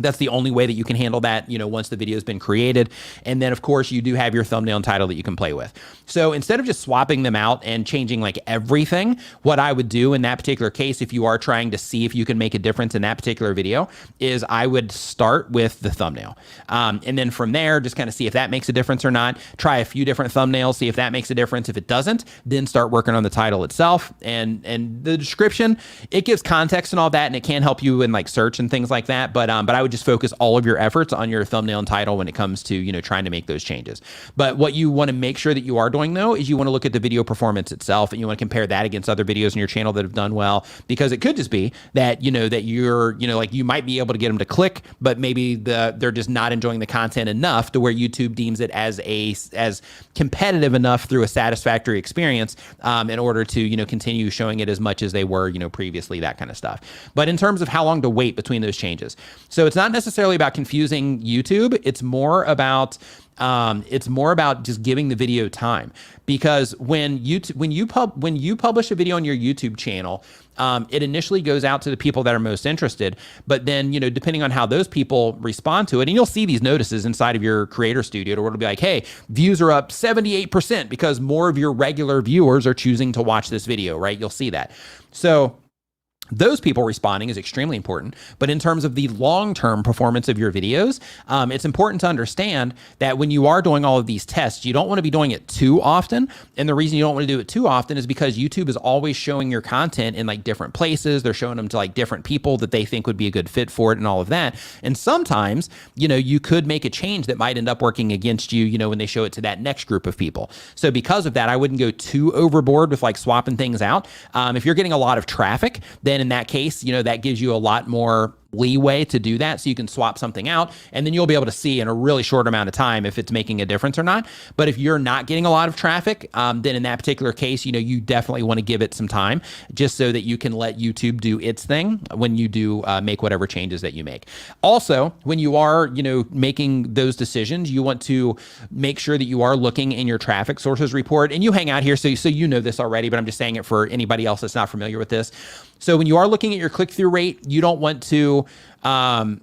That's the only way that you can handle that, once the video has been created. And then, of course, you do have your thumbnail and title that you can play with. So instead of just swapping them out and changing like everything, what I would do in that particular case, if you are trying to see if you can make a difference in that particular video, is I would start with the thumbnail. And then from there, just kind of see if that makes a difference or not. Try a few different thumbnails, see if that makes a difference. If it doesn't, then start working on the title itself. And the description, it gives context and all that, and it can help you in like search and things like that. But I would just focus all of your efforts on your thumbnail and title when it comes to, trying to make those changes. But what you want to make sure that you are doing though, is you want to look at the video performance itself, and you want to compare that against other videos in your channel that have done well, because it could just be that, that you're, like you might be able to get them to click, but maybe they're just not enjoying the content enough to where YouTube deems it as competitive enough through a satisfactory experience in order to, continue showing it as much as they were, previously, that kind of stuff. But in terms of how long to wait between those changes, so it's not necessarily about confusing YouTube. It's more about just giving the video time, because when you publish a video on your YouTube channel, it initially goes out to the people that are most interested, but then, depending on how those people respond to it, and you'll see these notices inside of your creator studio where it'll be like, hey, views are up 78% because more of your regular viewers are choosing to watch this video, right? You'll see that. So those people responding is extremely important. But in terms of the long-term performance of your videos, it's important to understand that when you are doing all of these tests, you don't want to be doing it too often. And the reason you don't want to do it too often is because YouTube is always showing your content in like different places. They're showing them to like different people that they think would be a good fit for it and all of that. And sometimes, you could make a change that might end up working against you, when they show it to that next group of people. So because of that, I wouldn't go too overboard with like swapping things out. If you're getting a lot of traffic, then in that case, that gives you a lot more leeway to do that, so you can swap something out, and then you'll be able to see in a really short amount of time if it's making a difference or not. But if you're not getting a lot of traffic, then in that particular case, you definitely want to give it some time, just so that you can let YouTube do its thing when you do make whatever changes that you make. Also, when you are making those decisions, you want to make sure that you are looking in your traffic sources report, and you hang out here, so you know this already, but I'm just saying it for anybody else that's not familiar with this. So when you are looking at your click-through rate, you don't want to, you don't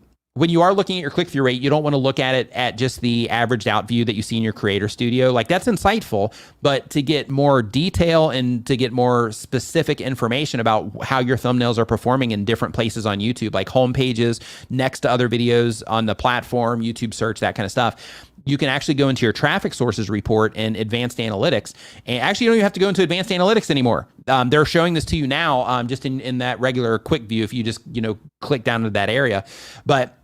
want to look at it at just the averaged out view that you see in your creator studio. Like, that's insightful, but to get more detail and to get more specific information about how your thumbnails are performing in different places on YouTube, like home pages, next to other videos on the platform, YouTube search, that kind of stuff, you can actually go into your traffic sources report in advanced analytics. And actually, you don't even have to go into advanced analytics anymore. They're showing this to you now, just in that regular quick view, if you just, click down to that area. But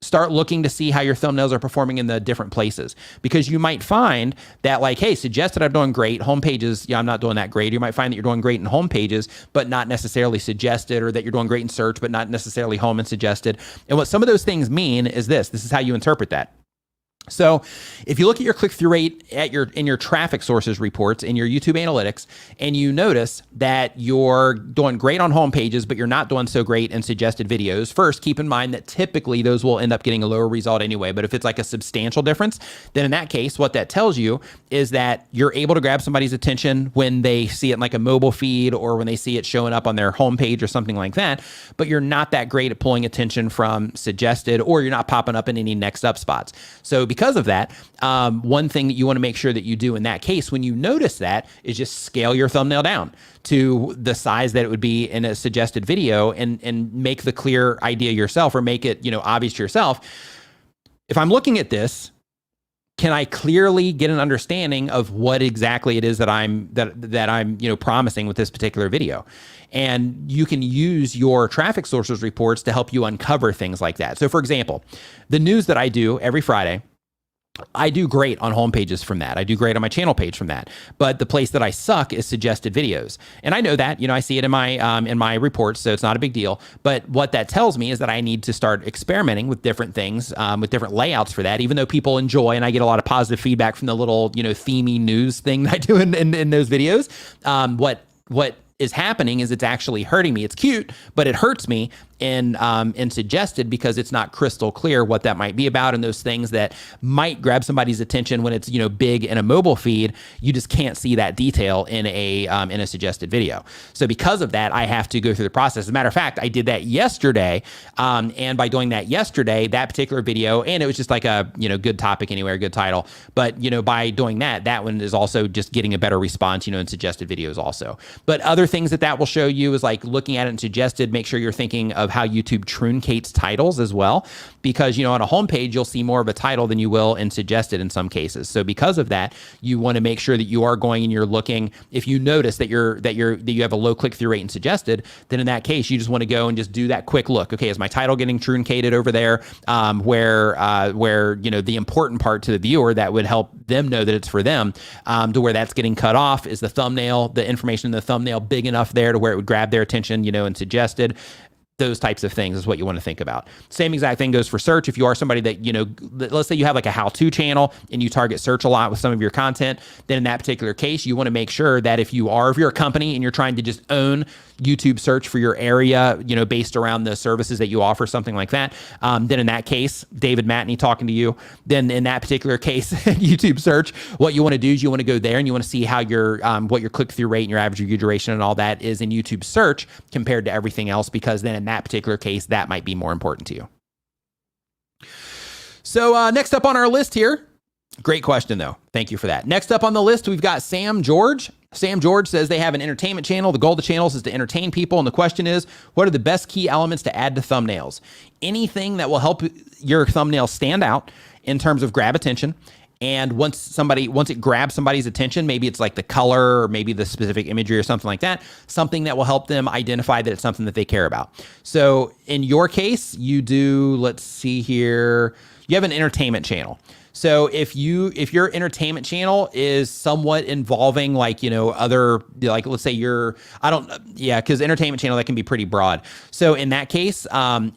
start looking to see how your thumbnails are performing in the different places, because you might find that like, hey, suggested I'm doing great. Home pages, I'm not doing that great. You might find that you're doing great in home pages, but not necessarily suggested, or that you're doing great in search, but not necessarily home and suggested. And what some of those things mean is this is how you interpret that. So if you look at your click-through rate in your traffic sources reports in your YouTube analytics, and you notice that you're doing great on home pages, but you're not doing so great in suggested videos, first keep in mind that typically those will end up getting a lower result anyway. But if it's like a substantial difference, then in that case, what that tells you is that you're able to grab somebody's attention when they see it in like a mobile feed, or when they see it showing up on their home page or something like that, but you're not that great at pulling attention from suggested, or you're not popping up in any next up spots. So because of that, one thing that you want to make sure that you do in that case, when you notice that, is just scale your thumbnail down to the size that it would be in a suggested video, and make the clear idea yourself, or make it, obvious to yourself. If I'm looking at this, can I clearly get an understanding of what exactly it is that I'm promising with this particular video? And you can use your traffic sources reports to help you uncover things like that. So for example, the news that I do every Friday, I do great on home pages from that. I do great on my channel page from that. But the place that I suck is suggested videos. And I know that, I see it in my reports, so it's not a big deal. But what that tells me is that I need to start experimenting with different things, with different layouts for that, even though people enjoy, and I get a lot of positive feedback from the little, themey news thing that I do in those videos. What is happening is it's actually hurting me. It's cute, but it hurts me in suggested, because it's not crystal clear what that might be about. And those things that might grab somebody's attention when it's, big in a mobile feed, you just can't see that detail in a suggested video. So because of that, I have to go through the process. As a matter of fact, I did that yesterday. And by doing that yesterday, that particular video, and it was just like a, good topic anyway, a good title. But, by doing that one is also just getting a better response, in suggested videos also. But other things that will show you is like looking at it in suggested, make sure you're thinking of how YouTube truncates titles as well, because, on a homepage, you'll see more of a title than you will in suggested in some cases. So because of that, you want to make sure that you are going and you're looking. If you notice that you have a low click-through rate in suggested, then in that case, you just want to go and just do that quick look. Okay, is my title getting truncated over there, where the important part to the viewer that would help them know that it's for them, to where that's getting cut off? Is the thumbnail, the information in the thumbnail big enough there to where it would grab their attention, and suggested? Those types of things is what you want to think about. Same exact thing goes for search. If you are somebody that, let's say you have like a how-to channel and you target search a lot with some of your content, then in that particular case, you want to make sure that if you're a company and you're trying to just own YouTube search for your area, based around the services that you offer, something like that, then in that case, David Matney talking to you, then in that particular case, YouTube search, what you want to do is you want to go there and you want to see how what your click-through rate and your average review duration and all that is in YouTube search compared to everything else, because then in that particular case, that might be more important to you. So next up on our list here, great question though. Thank you for that. Next up on the list, we've got Sam George. Sam George says they have an entertainment channel. The goal of the channels is to entertain people. And the question is, what are the best key elements to add to thumbnails? Anything that will help your thumbnail stand out in terms of grab attention. And once it grabs somebody's attention, maybe it's like the color or maybe the specific imagery or something like that, something that will help them identify that it's something that they care about. So in your case, you do, let's see here, you have an entertainment channel. So if your entertainment channel is somewhat involving other, like let's say because entertainment channel, that can be pretty broad. So in that case,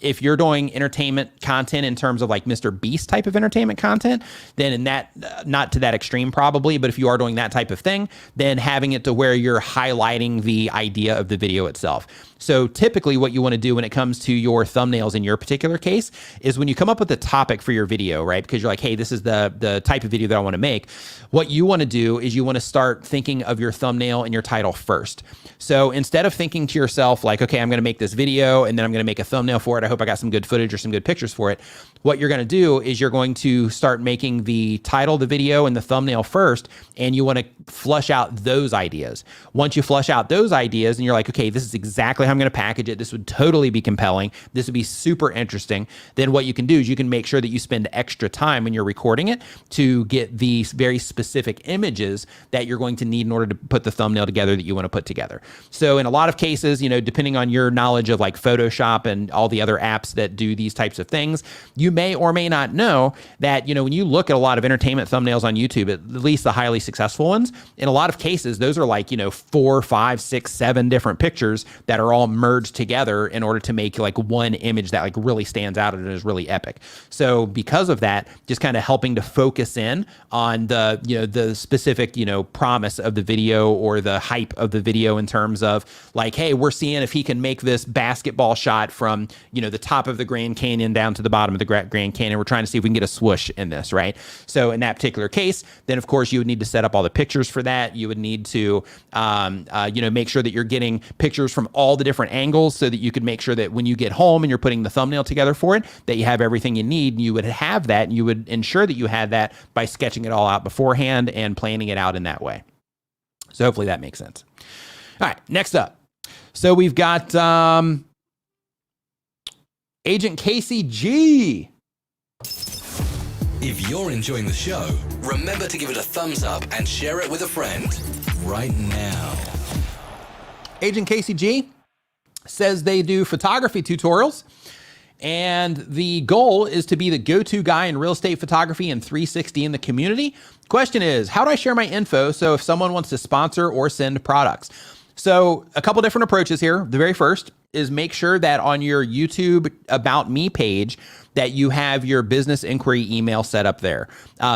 if you're doing entertainment content in terms of like Mr. Beast type of entertainment content, then in that, not to that extreme probably, but if you are doing that type of thing, then having it to where you're highlighting the idea of the video itself. So typically what you want to do when it comes to your thumbnails in your particular case is when you come up with a topic for your video, right? Because you're like, hey, this is the type of video that I want to make. What you want to do is you want to start thinking of your thumbnail and your title first. So instead of thinking to yourself like, okay, I'm going to make this video and then I'm going to make a thumbnail for it. I hope I got some good footage or some good pictures for it. What you're going to do is you're going to start making the title of the video and the thumbnail first, and you want to flush out those ideas. Once you flush out those ideas and you're like, okay, this is exactly how I'm going to package it. This would totally be compelling. This would be super interesting. Then what you can do is you can make sure that you spend extra time when you're recording exporting it to get these very specific images that you're going to need in order to put the thumbnail together that you want to put together. So in a lot of cases, depending on your knowledge of like Photoshop and all the other apps that do these types of things, you may or may not know that, when you look at a lot of entertainment thumbnails on YouTube, at least the highly successful ones, in a lot of cases, those are like, 4, 5, 6, 7 different pictures that are all merged together in order to make like one image that like really stands out and is really epic. So because of that, just kind of helping to focus in on the, the specific, promise of the video or the hype of the video in terms of like, hey, we're seeing if he can make this basketball shot from, the top of the Grand Canyon down to the bottom of the Grand Canyon. We're trying to see if we can get a swoosh in this, right? So in that particular case, then of course you would need to set up all the pictures for that. You would need to, make sure that you're getting pictures from all the different angles so that you could make sure that when you get home and you're putting the thumbnail together for it, that you have everything you need. And you would have that, and you would ensure that you had that by sketching it all out beforehand and planning it out in that way. So hopefully that makes sense. All right, next up. So we've got Agent Casey G. If you're enjoying the show, remember to give it a thumbs up and share it with a friend right now. Agent Casey G says they do photography tutorials, and the goal is to be the go-to guy in real estate photography and 360 in the community. Question is, how do I share my info so if someone wants to sponsor or send products? So a couple different approaches here. The very first is make sure that on your YouTube About Me page that you have your business inquiry email set up there.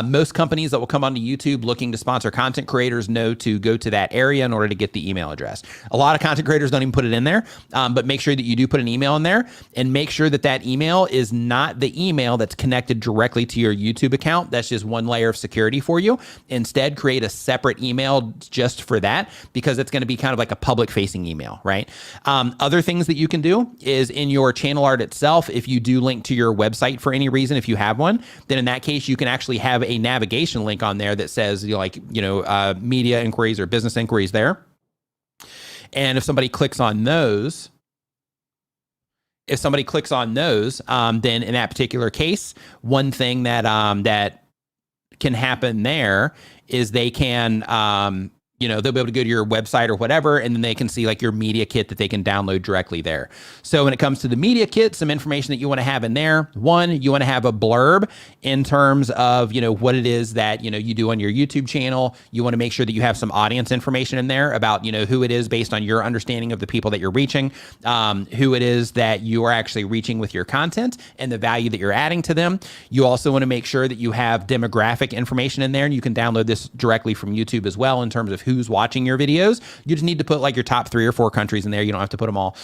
Most companies that will come onto YouTube looking to sponsor content creators know to go to that area in order to get the email address. A lot of content creators don't even put it in there, but make sure that you do put an email in there, and make sure that that email is not the email that's connected directly to your YouTube account. That's just one layer of security for you. Instead, create a separate email just for that, because it's going to be kind of like a public facing email, right? Other things that you can do is in your channel art itself, if you do link to your website for any reason, if you have one, then in that case, you can actually have a navigation link on there that says, media inquiries or business inquiries there. And if somebody clicks on those, then in that particular case, one thing that, that can happen there is they can, they'll be able to go to your website or whatever, and then they can see like your media kit that they can download directly there. So when it comes to the media kit, some information that you want to have in there. One, you want to have a blurb in terms of, what it is that, you do on your YouTube channel. You want to make sure that you have some audience information in there about, who it is based on your understanding of the people that you're reaching, who it is that you are actually reaching with your content and the value that you're adding to them. You also want to make sure that you have demographic information in there, and you can download this directly from YouTube as well in terms of who's watching your videos. You just need to put like your top 3 or 4 countries in there. You don't have to put them all.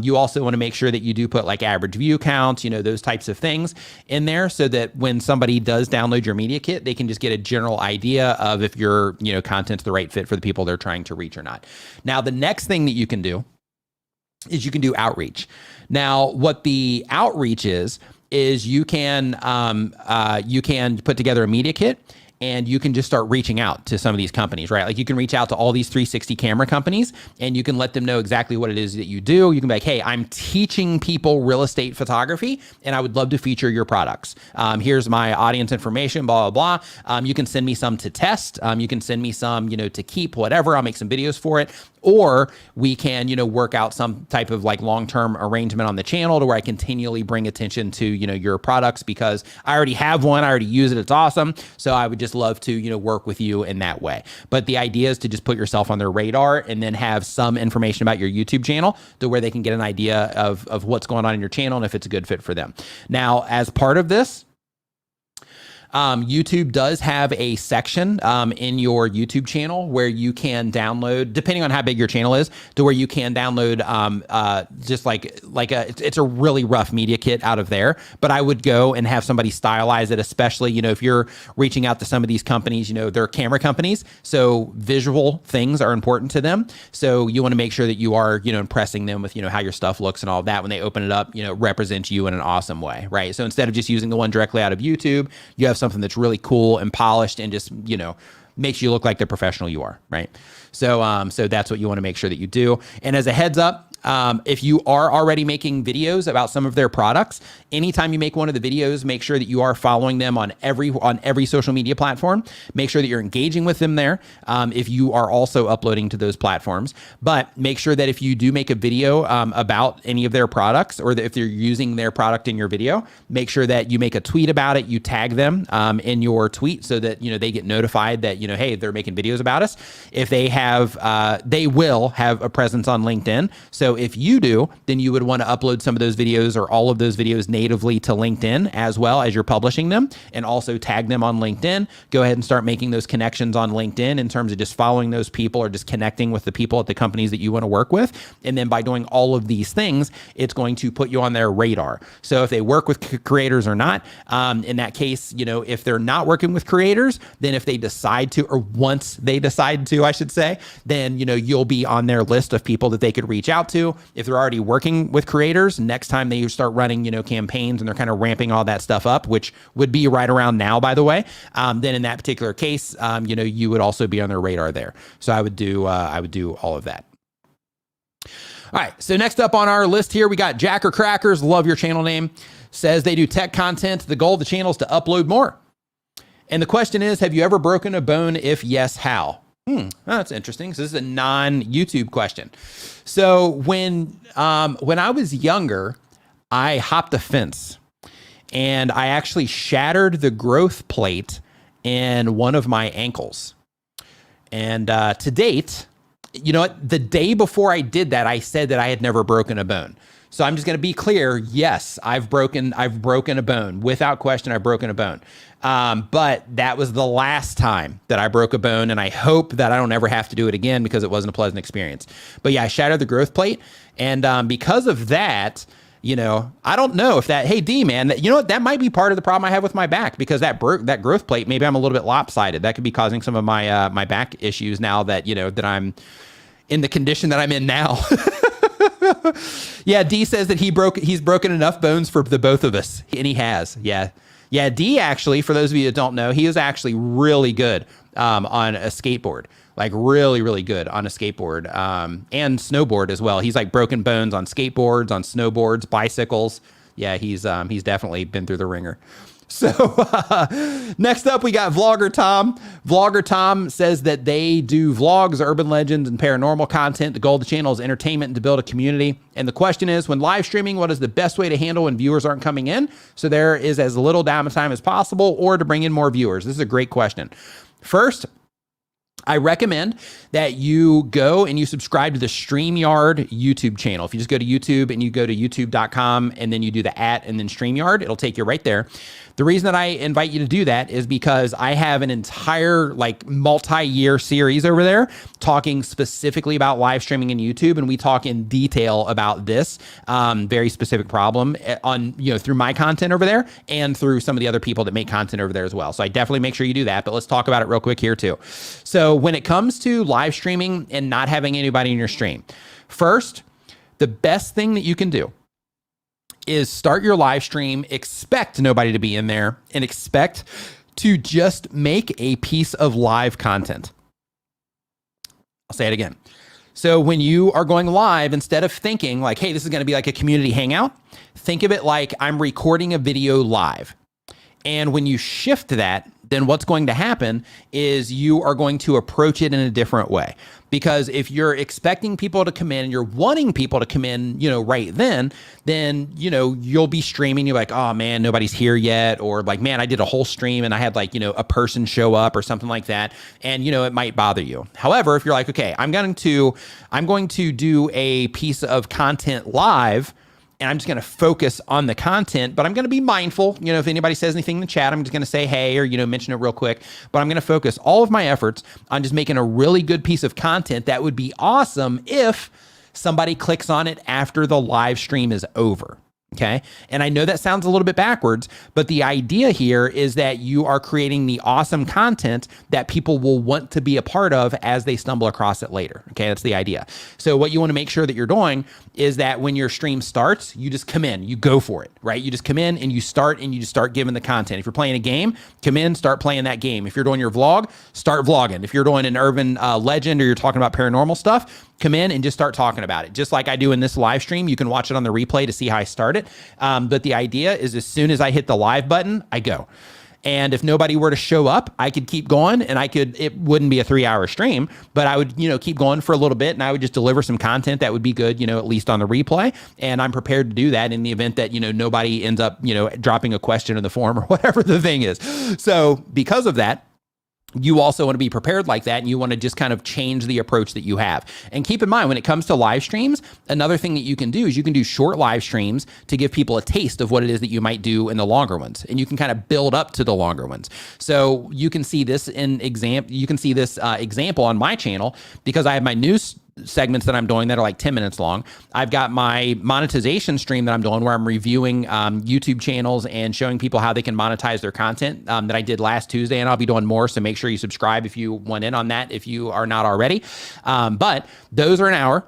You also want to make sure that you do put like average view counts, those types of things in there, so that when somebody does download your media kit, they can just get a general idea of if your, content's the right fit for the people they're trying to reach or not. Now, the next thing that you can do is you can do outreach. Now, what the outreach is you can put together a media kit, and you can just start reaching out to some of these companies, right? Like you can reach out to all these 360 camera companies, and you can let them know exactly what it is that you do. You can be like, hey, I'm teaching people real estate photography, and I would love to feature your products. Here's my audience information, blah, blah, blah. You can send me some to test. You can send me some, to keep, whatever. I'll make some videos for it. Or we can, work out some type of like long-term arrangement on the channel to where I continually bring attention to, your products, because I already have one. I already use it. It's awesome. So I would just love to, work with you in that way. But the idea is to just put yourself on their radar and then have some information about your YouTube channel to where they can get an idea of what's going on in your channel and if it's a good fit for them. Now, as part of this, YouTube does have a section in your YouTube channel where you can download, depending on how big your channel is, to where you can download just it's a really rough media kit out of there. But I would go and have somebody stylize it, especially, if you're reaching out to some of these companies, they're camera companies, so visual things are important to them. So you want to make sure that you are, impressing them with, how your stuff looks and all of that when they open it up, represents you in an awesome way, right? So instead of just using the one directly out of YouTube, you have something that's really cool and polished and just, makes you look like the professional you are, right? So, so that's what you want to make sure that you do. And as a heads up, if you are already making videos about some of their products, anytime you make one of the videos, make sure that you are following them on every social media platform. Make sure that you're engaging with them there. If you are also uploading to those platforms, but make sure that if you do make a video about any of their products, or if they're using their product in your video, make sure that you make a tweet about it. You tag them in your tweet so that they get notified that hey, they're making videos about us. If they have, they will have a presence on LinkedIn. So if you do, then you would want to upload some of those videos or all of those videos natively to LinkedIn as well as you're publishing them, and also tag them on LinkedIn. Go ahead and start making those connections on LinkedIn in terms of just following those people or just connecting with the people at the companies that you want to work with. And then by doing all of these things, it's going to put you on their radar. So if they work with creators or not, in that case, if they're not working with creators, then if they decide to, or once they decide to, I should say, then, you'll be on their list of people that they could reach out to. If they're already working with creators, next time they start running, campaigns and they're kind of ramping all that stuff up, which would be right around now, by the way, then in that particular case, you would also be on their radar there. So I would do all of that. All right. So next up on our list here, we got Jacker Crackers. Love your channel name. Says they do tech content. The goal of the channel is to upload more. And the question is, have you ever broken a bone? If yes, how? That's interesting. So this is a non-YouTube question. So when I was younger, I hopped a fence and I actually shattered the growth plate in one of my ankles. And to date, the day before I did that, I said that I had never broken a bone. So I'm just going to be clear. Yes, I've broken a bone. Without question, I've broken a bone. But that was the last time that I broke a bone, and I hope that I don't ever have to do it again because it wasn't a pleasant experience. But yeah, I shattered the growth plate, and because of that, I don't know if that, hey D man, that might be part of the problem I have with my back, because that growth plate, maybe I'm a little bit lopsided. That could be causing some of my my back issues now that that I'm in the condition that I'm in now. Yeah, D says that he's broken enough bones for the both of us, and he has. Yeah, D actually, for those of you that don't know, he is actually really good on a skateboard. Like really, really good on a skateboard and snowboard as well. He's like broken bones on skateboards, on snowboards, bicycles. Yeah, he's definitely been through the ringer. So next up, we got Vlogger Tom. Vlogger Tom says that they do vlogs, urban legends, and paranormal content. The goal of the channel is entertainment and to build a community. And the question is, when live streaming, what is the best way to handle when viewers aren't coming in? So there is as little downtime as possible, or to bring in more viewers. This is a great question. First, I recommend that you go and you subscribe to the StreamYard YouTube channel. If you just go to YouTube and you go to youtube.com and then you do the @ and then StreamYard, it'll take you right there. The reason that I invite you to do that is because I have an entire multi-year series over there talking specifically about live streaming in YouTube, and we talk in detail about this very specific problem on through my content over there and through some of the other people that make content over there as well. So I definitely make sure you do that, but let's talk about it real quick here too. So when it comes to live streaming and not having anybody in your stream, first, the best thing that you can do is start your live stream, expect nobody to be in there, and expect to just make a piece of live content. I'll say it again. So when you are going live, instead of thinking like, hey, this is going to be like a community hangout, think of it like I'm recording a video live. And when you shift that, then what's going to happen is you are going to approach it in a different way. Because if you're expecting people to come in and you're wanting people to come in, right then, you'll be streaming. You're like, oh man, nobody's here yet. Or like, man, I did a whole stream and I had a person show up or something like that. And, it might bother you. However, if you're like, okay, I'm going to do a piece of content live, and I'm just going to focus on the content, but I'm going to be mindful. If anybody says anything in the chat, I'm just going to say, hey, or, mention it real quick, but I'm going to focus all of my efforts on just making a really good piece of content that would be awesome if somebody clicks on it after the live stream is over. Okay. And I know that sounds a little bit backwards, but the idea here is that you are creating the awesome content that people will want to be a part of as they stumble across it later. Okay. That's the idea. So what you want to make sure that you're doing is that when your stream starts, you just come in, you go for it, right? You just come in and you start just start giving the content. If you're playing a game, come in, start playing that game. If you're doing your vlog, start vlogging. If you're doing an urban legend or you're talking about paranormal stuff, come in and just start talking about it. Just like I do in this live stream. You can watch it on the replay to see how I start it. But the idea is as soon as I hit the live button, I go. And if nobody were to show up, I could keep going and it wouldn't be a 3-hour stream, but I would, keep going for a little bit and I would just deliver some content that would be good, at least on the replay. And I'm prepared to do that in the event that, nobody ends up, dropping a question in the forum or whatever the thing is. So because of that, you also want to be prepared like that, and you want to just kind of change the approach that you have. And keep in mind, when it comes to live streams, another thing that you can do is you can do short live streams to give people a taste of what it is that you might do in the longer ones, and you can kind of build up to the longer ones. So you can see this example on my channel because I have my news segments that I'm doing that are like 10 minutes long. I've got my monetization stream that I'm doing where I'm reviewing YouTube channels and showing people how they can monetize their content that I did last Tuesday, and I'll be doing more. So make sure you subscribe if you want in on that, if you are not already. But those are an hour.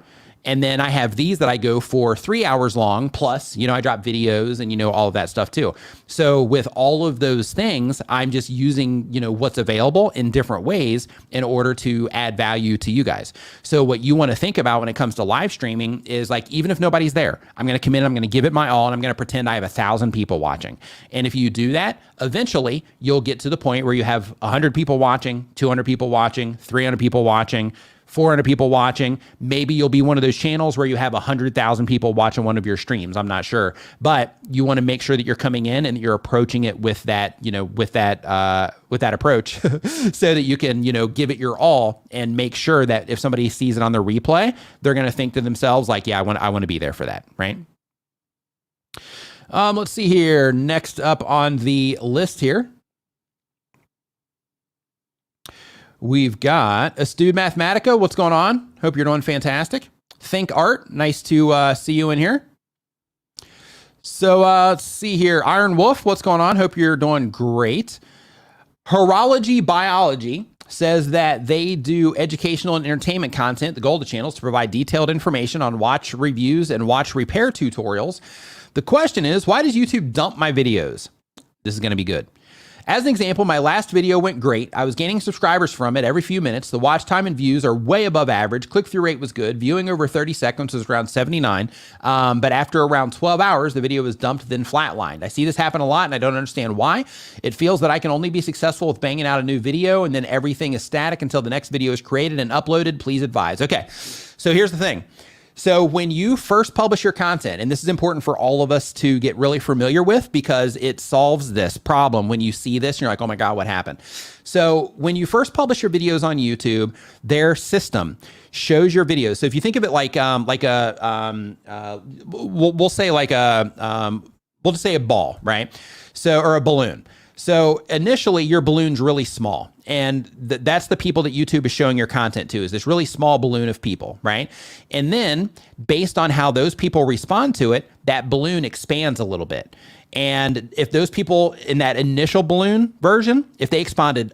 And then I have these that I go for 3 hours long. Plus, I drop videos and, all of that stuff too. So with all of those things, I'm just using, what's available in different ways in order to add value to you guys. So what you want to think about when it comes to live streaming is like, even if nobody's there, I'm going to come in, I'm going to give it my all, and I'm going to pretend I have 1,000 people watching. And if you do that, eventually you'll get to the point where you have 100 people watching, 200 people watching, 300 people watching, 400 people watching. Maybe you'll be one of those channels where you have 100,000 people watching one of your streams. I'm not sure, but you want to make sure that you're coming in and you're approaching it with that, with that approach so that you can, give it your all and make sure that if somebody sees it on the replay, they're going to think to themselves like, yeah, I want to be there for that. Right. Let's see here. Next up on the list here, we've got Astute Mathematica. What's going on? Hope you're doing fantastic. Think Art. Nice to see you in here. So let's see here. Iron Wolf. What's going on? Hope you're doing great. Horology Biology says that they do educational and entertainment content, the goal of the channel is to provide detailed information on watch reviews and watch repair tutorials. The question is, why does YouTube dump my videos? This is going to be good. As an example, my last video went great. I was gaining subscribers from it every few minutes. The watch time and views are way above average. Click-through rate was good. Viewing over 30 seconds was around 79. But after around 12 hours, the video was dumped, then flatlined. I see this happen a lot, and I don't understand why. It feels that I can only be successful with banging out a new video, and then everything is static until the next video is created and uploaded. Please advise. Okay, so here's the thing. So when you first publish your content, and this is important for all of us to get really familiar with because it solves this problem. When you see this, you're like, oh my God, what happened? So when you first publish your videos on YouTube, their system shows your videos. So if you think of it like we'll just say a ball, right? So, or a balloon. So initially your balloon's really small, and that's the people that YouTube is showing your content to, is this really small balloon of people, right? And then based on how those people respond to it, that balloon expands a little bit. And if those people in that initial balloon version, if they responded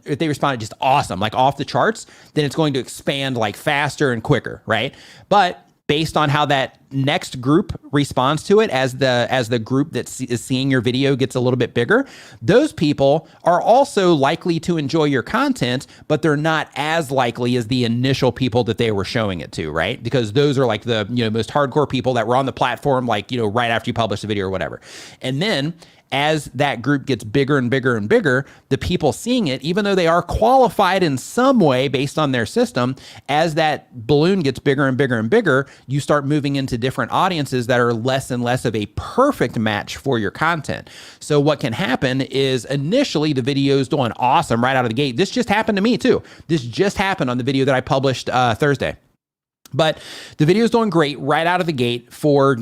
just awesome, like off the charts, then it's going to expand like faster and quicker, right? But based on how that next group responds to it, as the group that is seeing your video gets a little bit bigger, those people are also likely to enjoy your content, but they're not as likely as the initial people that they were showing it to, right? Because those are like the most hardcore people that were on the platform, like right after you publish the video or whatever. And then as that group gets bigger and bigger and bigger, the people seeing it, even though they are qualified in some way based on their system, as that balloon gets bigger and bigger and bigger, you start moving into different audiences that are less and less of a perfect match for your content. So what can happen is initially the video is doing awesome right out of the gate. This just happened to me too. This just happened on the video that I published Thursday. But the video is doing great right out of the gate for,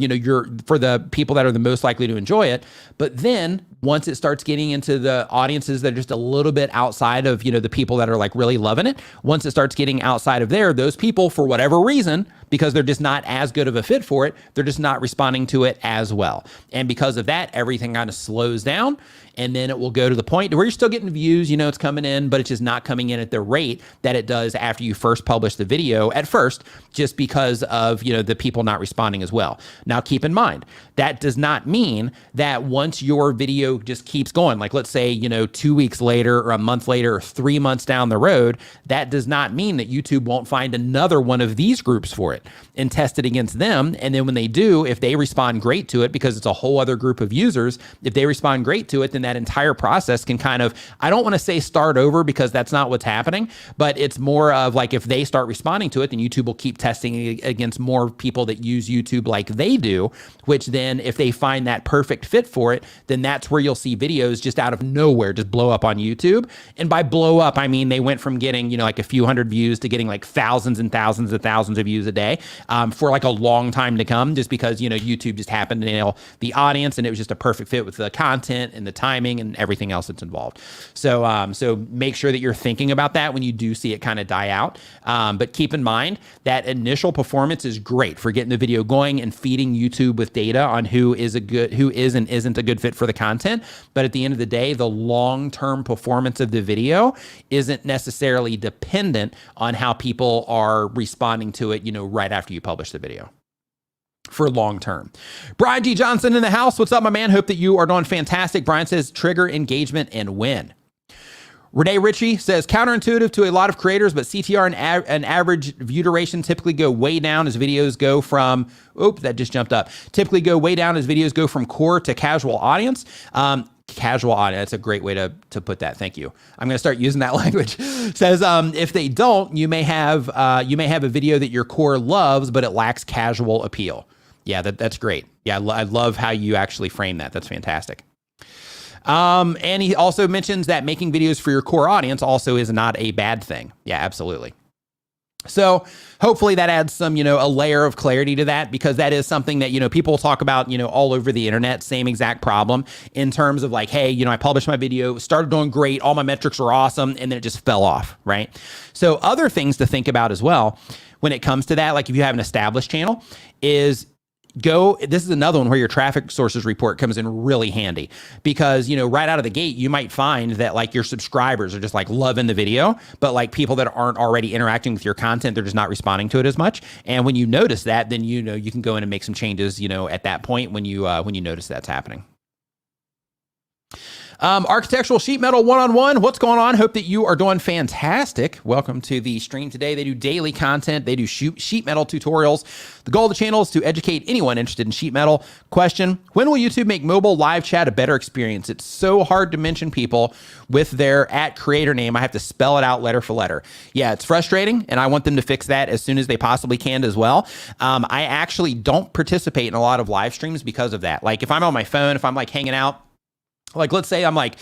for the people that are the most likely to enjoy it. But then once it starts getting into the audiences that are just a little bit outside of, the people that are like really loving it, once it starts getting outside of there, those people, for whatever reason, because they're just not as good of a fit for it. They're just not responding to it as well. And because of that, everything kind of slows down, and then it will go to the point where you're still getting views, it's coming in, but it's just not coming in at the rate that it does after you first publish the video at first, just because of, the people not responding as well. Now, keep in mind, that does not mean that once your video just keeps going, like let's say, 2 weeks later or a month later or 3 months down the road, that does not mean that YouTube won't find another one of these groups for it and test it against them. And then when they do, if they respond great to it, because it's a whole other group of users, if they respond great to it, then that entire process can kind of, I don't want to say start over, because that's not what's happening, but it's more of like, if they start responding to it, then YouTube will keep testing against more people that use YouTube like they do, which then if they find that perfect fit for it, then that's where you'll see videos just out of nowhere just blow up on YouTube. And by blow up, I mean they went from getting, like a few hundred views to getting like thousands and thousands of views a day for like a long time to come, just because, YouTube just happened to nail the audience, and it was just a perfect fit with the content and the timing and everything else that's involved. So make sure that you're thinking about that when you do see it kind of die out. But keep in mind that initial performance is great for getting the video going and feeding YouTube with data on who is and isn't a good fit for the content. But at the end of the day, the long-term performance of the video isn't necessarily dependent on how people are responding to it, right after you publish the video. For long term. Brian G. Johnson in the house. What's up, my man? Hope that you are doing fantastic. Brian says trigger engagement and win. Renee Ritchie says counterintuitive to a lot of creators, but CTR and average view duration typically go way down as videos go from, that just jumped up. Typically go way down as videos go from core to casual audience. Casual audience. That's a great way to put that. Thank you. I'm going to start using that language. Says, if they don't, you may have a video that your core loves, but it lacks casual appeal. Yeah, that's great. Yeah, I love how you actually frame that. That's fantastic. And he also mentions that making videos for your core audience also is not a bad thing. Yeah, absolutely. So hopefully that adds some, a layer of clarity to that, because that is something that, people talk about, all over the internet, same exact problem in terms of like, hey, I published my video, started doing great, all my metrics were awesome, and then it just fell off, right? So other things to think about as well when it comes to that, like if you have an established channel, is this is another one where your traffic sources report comes in really handy, because, right out of the gate, you might find that like your subscribers are just like loving the video, but like people that aren't already interacting with your content, they're just not responding to it as much. And when you notice that, then, you can go in and make some changes, at that point when you notice that's happening. Architectural Sheet Metal one-on-one. What's going on? Hope that you are doing fantastic. Welcome to the stream today. They do daily content. They do sheet metal tutorials. The goal of the channel is to educate anyone interested in sheet metal. Question: when will YouTube make mobile live chat a better experience? It's so hard to mention people with their @creator name. I have to spell it out letter for letter. Yeah, it's frustrating, and I want them to fix that as soon as they possibly can as well. I actually don't participate in a lot of live streams because of that. Like if I'm on my phone, if I'm like hanging out, like, let's say I'm like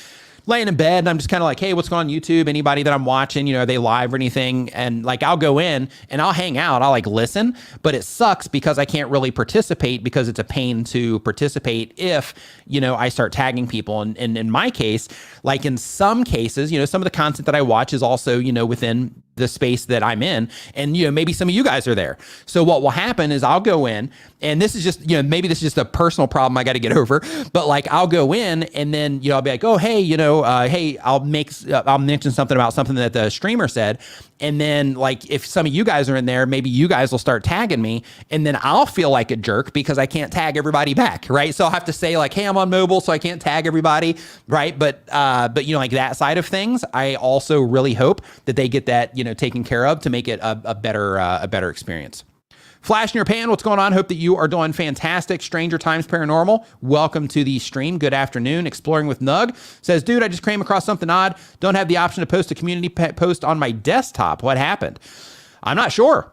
laying in bed and I'm just kind of like, hey, what's going on YouTube? Anybody that I'm watching, are they live or anything? And like, I'll go in and I'll hang out. I'll like listen, but it sucks because I can't really participate, because it's a pain to participate if, I start tagging people. And in my case, like in some cases, some of the content that I watch is also, within the space that I'm in, and maybe some of you guys are there. So what will happen is I'll go in, and this is just maybe this is just a personal problem I got to get over, but like I'll go in and then I'll be like, oh hey, hey, I'll mention something about something that the streamer said, and then like if some of you guys are in there, maybe you guys will start tagging me, and then I'll feel like a jerk because I can't tag everybody back, right? So I'll have to say like, hey, I'm on mobile, so I can't tag everybody, right? But like that side of things, I also really hope that they get that taken care of to make it a better experience. Flash in your pan, what's going on? Hope that you are doing fantastic. Stranger Times Paranormal, welcome to the stream. Good afternoon. Exploring with Nug says, dude, I just came across something odd. Don't have the option to post a community post on my desktop. What happened? I'm not sure.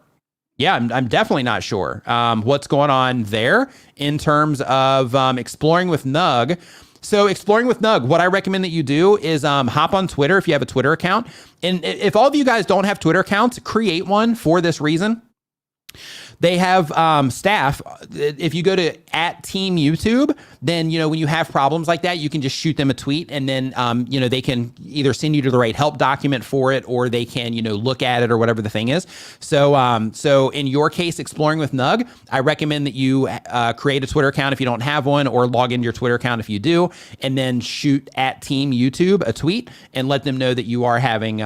Yeah, I'm definitely not sure what's going on there in terms of Exploring with Nug. So Exploring with Nug, what I recommend that you do is hop on Twitter if you have a Twitter account. And if all of you guys don't have Twitter accounts, create one for this reason. They have staff. If you go to @Team YouTube, then, when you have problems like that, you can just shoot them a tweet, and then, they can either send you to the right help document for it, or they can, look at it or whatever the thing is. So in your case, exploring with Nug, I recommend that you create a Twitter account if you don't have one, or log into your Twitter account if you do, and then shoot @Team YouTube a tweet and let them know that you are having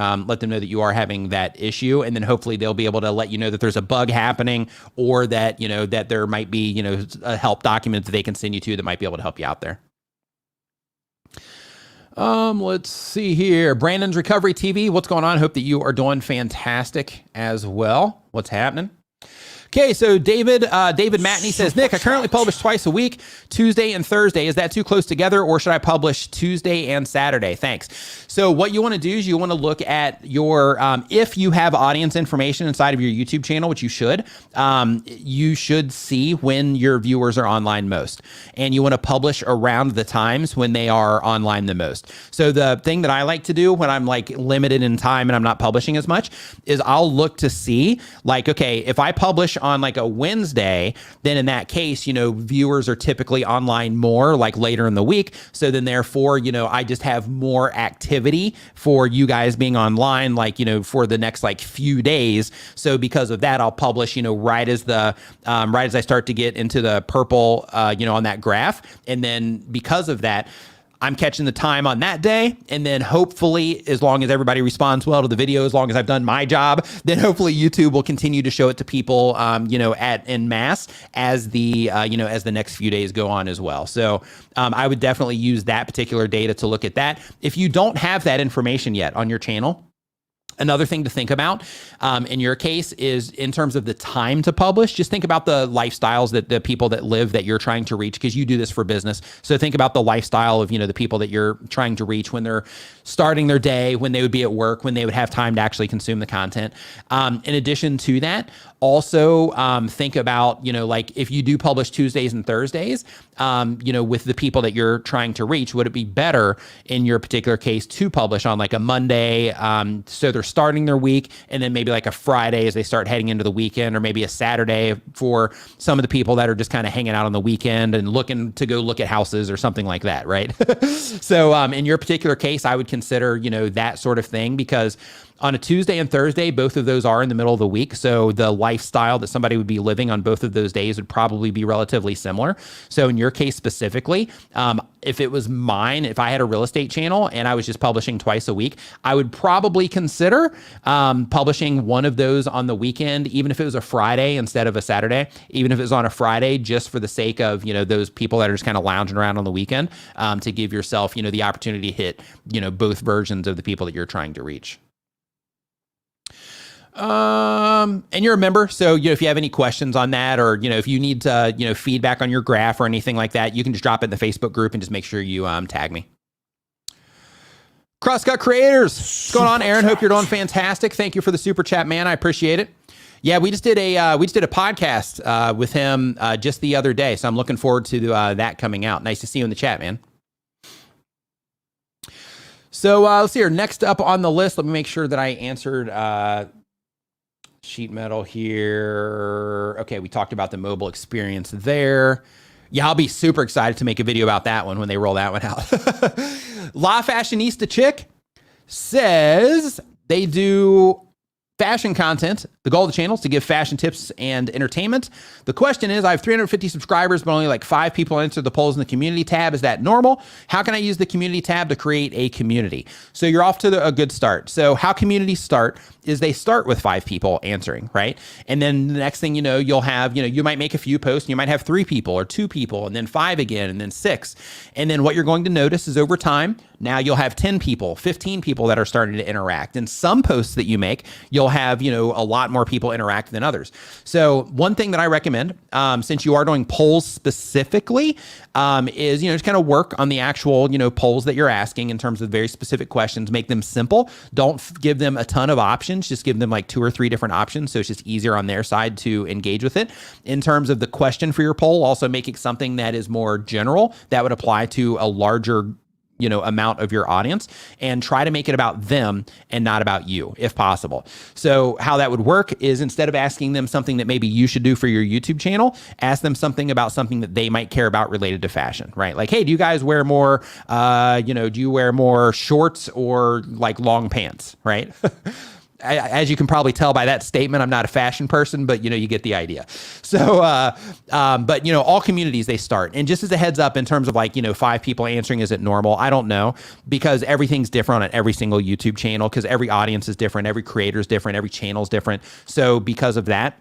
that issue, and then hopefully they'll be able to let you know that there's a bug happening, or that that there might be a help document that they can send you to that might be able to help you out there. Let's see here. Brandon's Recovery TV. What's going on? Hope that you are doing fantastic as well. What's happening? Okay, so David Matney says, Nick, I currently publish twice a week, Tuesday and Thursday. Is that too close together, or should I publish Tuesday and Saturday? Thanks. So what you want to do is you want to look at your, if you have audience information inside of your YouTube channel, which you should see when your viewers are online most. And you want to publish around the times when they are online the most. So the thing that I like to do when I'm like limited in time and I'm not publishing as much is I'll look to see, like, okay, if I publish on like a Wednesday, then in that case, viewers are typically online more like later in the week. So then therefore, I just have more activity for you guys being online, like, for the next like few days. So because of that, I'll publish, right as I start to get into the purple, on that graph. And then because of that, I'm catching the time on that day. And then hopefully, as long as everybody responds well to the video, as long as I've done my job, then hopefully YouTube will continue to show it to people, en masse as as the next few days go on as well. So I would definitely use that particular data to look at that. If you don't have that information yet on your channel, another thing to think about in your case is in terms of the time to publish, just think about the lifestyles that the people that live that you're trying to reach, because you do this for business. So think about the lifestyle of, the people that you're trying to reach when they're starting their day, when they would be at work, when they would have time to actually consume the content. In addition to that, also think about, like if you do publish Tuesdays and Thursdays, with the people that you're trying to reach, would it be better in your particular case to publish on like a Monday? So they're starting their week, and then maybe like a Friday as they start heading into the weekend, or maybe a Saturday for some of the people that are just kind of hanging out on the weekend and looking to go look at houses or something like that, right? So in your particular case, I would consider, that sort of thing, because on a Tuesday and Thursday, both of those are in the middle of the week. So the lifestyle that somebody would be living on both of those days would probably be relatively similar. So in your case specifically, if it was mine, if I had a real estate channel and I was just publishing twice a week, I would probably consider publishing one of those on the weekend, even if it was a Friday instead of a Saturday, even if it was on a Friday, just for the sake of, those people that are just kind of lounging around on the weekend, to give yourself, the opportunity to hit, both versions of the people that you're trying to reach. And you're a member, so if you have any questions on that, or if you need feedback on your graph or anything like that, you can just drop it in the Facebook group and just make sure you tag me. Crosscut Creators, what's going on, Aaron? Hope you're doing fantastic. Thank you for the super chat, man. I appreciate it. Yeah, we just did a podcast with him just the other day, so I'm looking forward to that coming out. Nice to see you in the chat, man. So let's see here. Next up on the list, let me make sure that I answered sheet metal here. Okay, we talked about the mobile experience there. Yeah, I'll be super excited to make a video about that one when they roll that one out. La Fashionista Chick says they do fashion content. The goal of the channel is to give fashion tips and entertainment. The question is, I have 350 subscribers, but only like 5 people answered the polls in the community tab. Is that normal? How can I use the community tab to create a community? So you're off to a good start. So how communities start is they start with 5 people answering, right? And then the next thing you'll have, you might make a few posts and you might have 3 people or 2 people and then 5 again and then 6. And then what you're going to notice is over time, now you'll have 10 people, 15 people that are starting to interact. And some posts that you make, you'll have, a lot more people interact than others. So one thing that I recommend, since you are doing polls specifically, is, just kind of work on the actual, polls that you're asking in terms of very specific questions. Make them simple. Don't give them a ton of options. Just give them like 2 or 3 different options. So it's just easier on their side to engage with it. In terms of the question for your poll, also make it something that is more general, that would apply to a larger amount of your audience, and try to make it about them and not about you, if possible. So how that would work is, instead of asking them something that maybe you should do for your YouTube channel, ask them something about something that they might care about related to fashion, right? Like, hey, do you guys wear more, do you wear more shorts or like long pants, right? As you can probably tell by that statement, I'm not a fashion person, but you get the idea. So, but all communities, they start. And just as a heads up, in terms of like, 5 people answering, is it normal? I don't know, because everything's different on every single YouTube channel, because every audience is different, every creator is different, every channel is different. So because of that,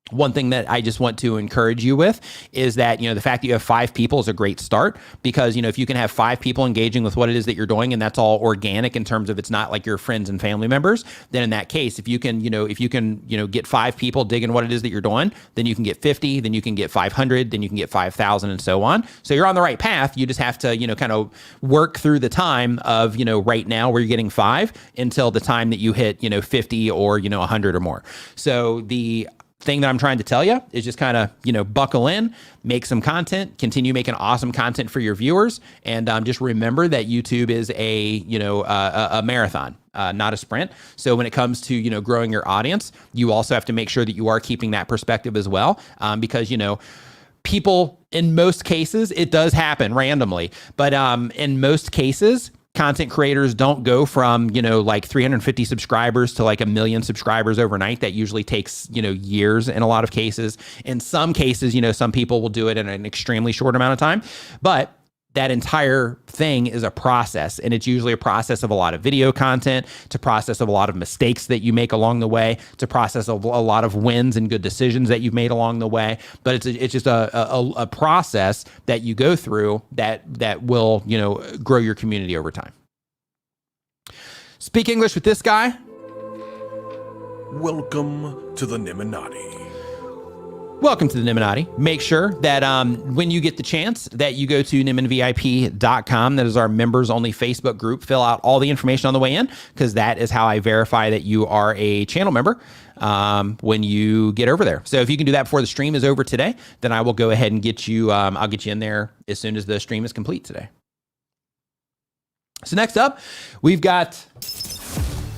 one thing that I just want to encourage you with is that, the fact that you have 5 people is a great start, because, if you can have 5 people engaging with what it is that you're doing, and that's all organic in terms of it's not like your friends and family members, then in that case, if you can get 5 people digging what it is that you're doing, then you can get 50, then you can get 500, then you can get 5,000, and so on. So you're on the right path. You just have to, kind of work through the time of, right now where you're getting 5 until the time that you hit, 50 or, 100 or more. So the thing that I'm trying to tell you is just kind of, buckle in, make some content, continue making awesome content for your viewers. And just remember that YouTube is a marathon, not a sprint. So when it comes to, growing your audience, you also have to make sure that you are keeping that perspective as well. Because, people, in most cases, it does happen randomly, but in most cases, content creators don't go from, like 350 subscribers to like 1 million subscribers overnight. That usually takes, years in a lot of cases. In some cases, some people will do it in an extremely short amount of time, but that entire thing is a process, and it's usually a process of a lot of video content, it's a process of a lot of mistakes that you make along the way, it's a process of a lot of wins and good decisions that you've made along the way. But it's just a process that you go through that will, grow your community over time. Speak English with this guy. Welcome to the Nimminati. Welcome to the Nimminati. Make sure that when you get the chance that you go to nimminvip.com. That is our members only Facebook group. Fill out all the information on the way in, because that is how I verify that you are a channel member when you get over there. So if you can do that before the stream is over today, then I will go ahead and get you, I'll get you in there as soon as the stream is complete today. So next up, we've got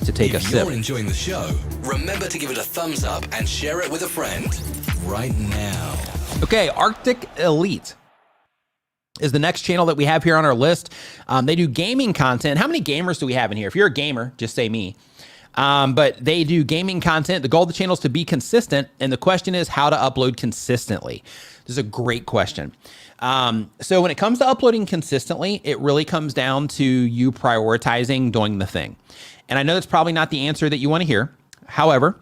to take a sip. If you're enjoying the show, remember to give it a thumbs up and share it with a friend right now. Okay, Arctic Elite is the next channel that we have here on our list. They do gaming content. How many gamers do we have in here? If you're a gamer, just say me. But they do gaming content. The goal of the channel is to be consistent, and the question is how to upload consistently. This is a great question. So when it comes to uploading consistently, it really comes down to you prioritizing doing the thing. And I know that's probably not the answer that you want to hear. However,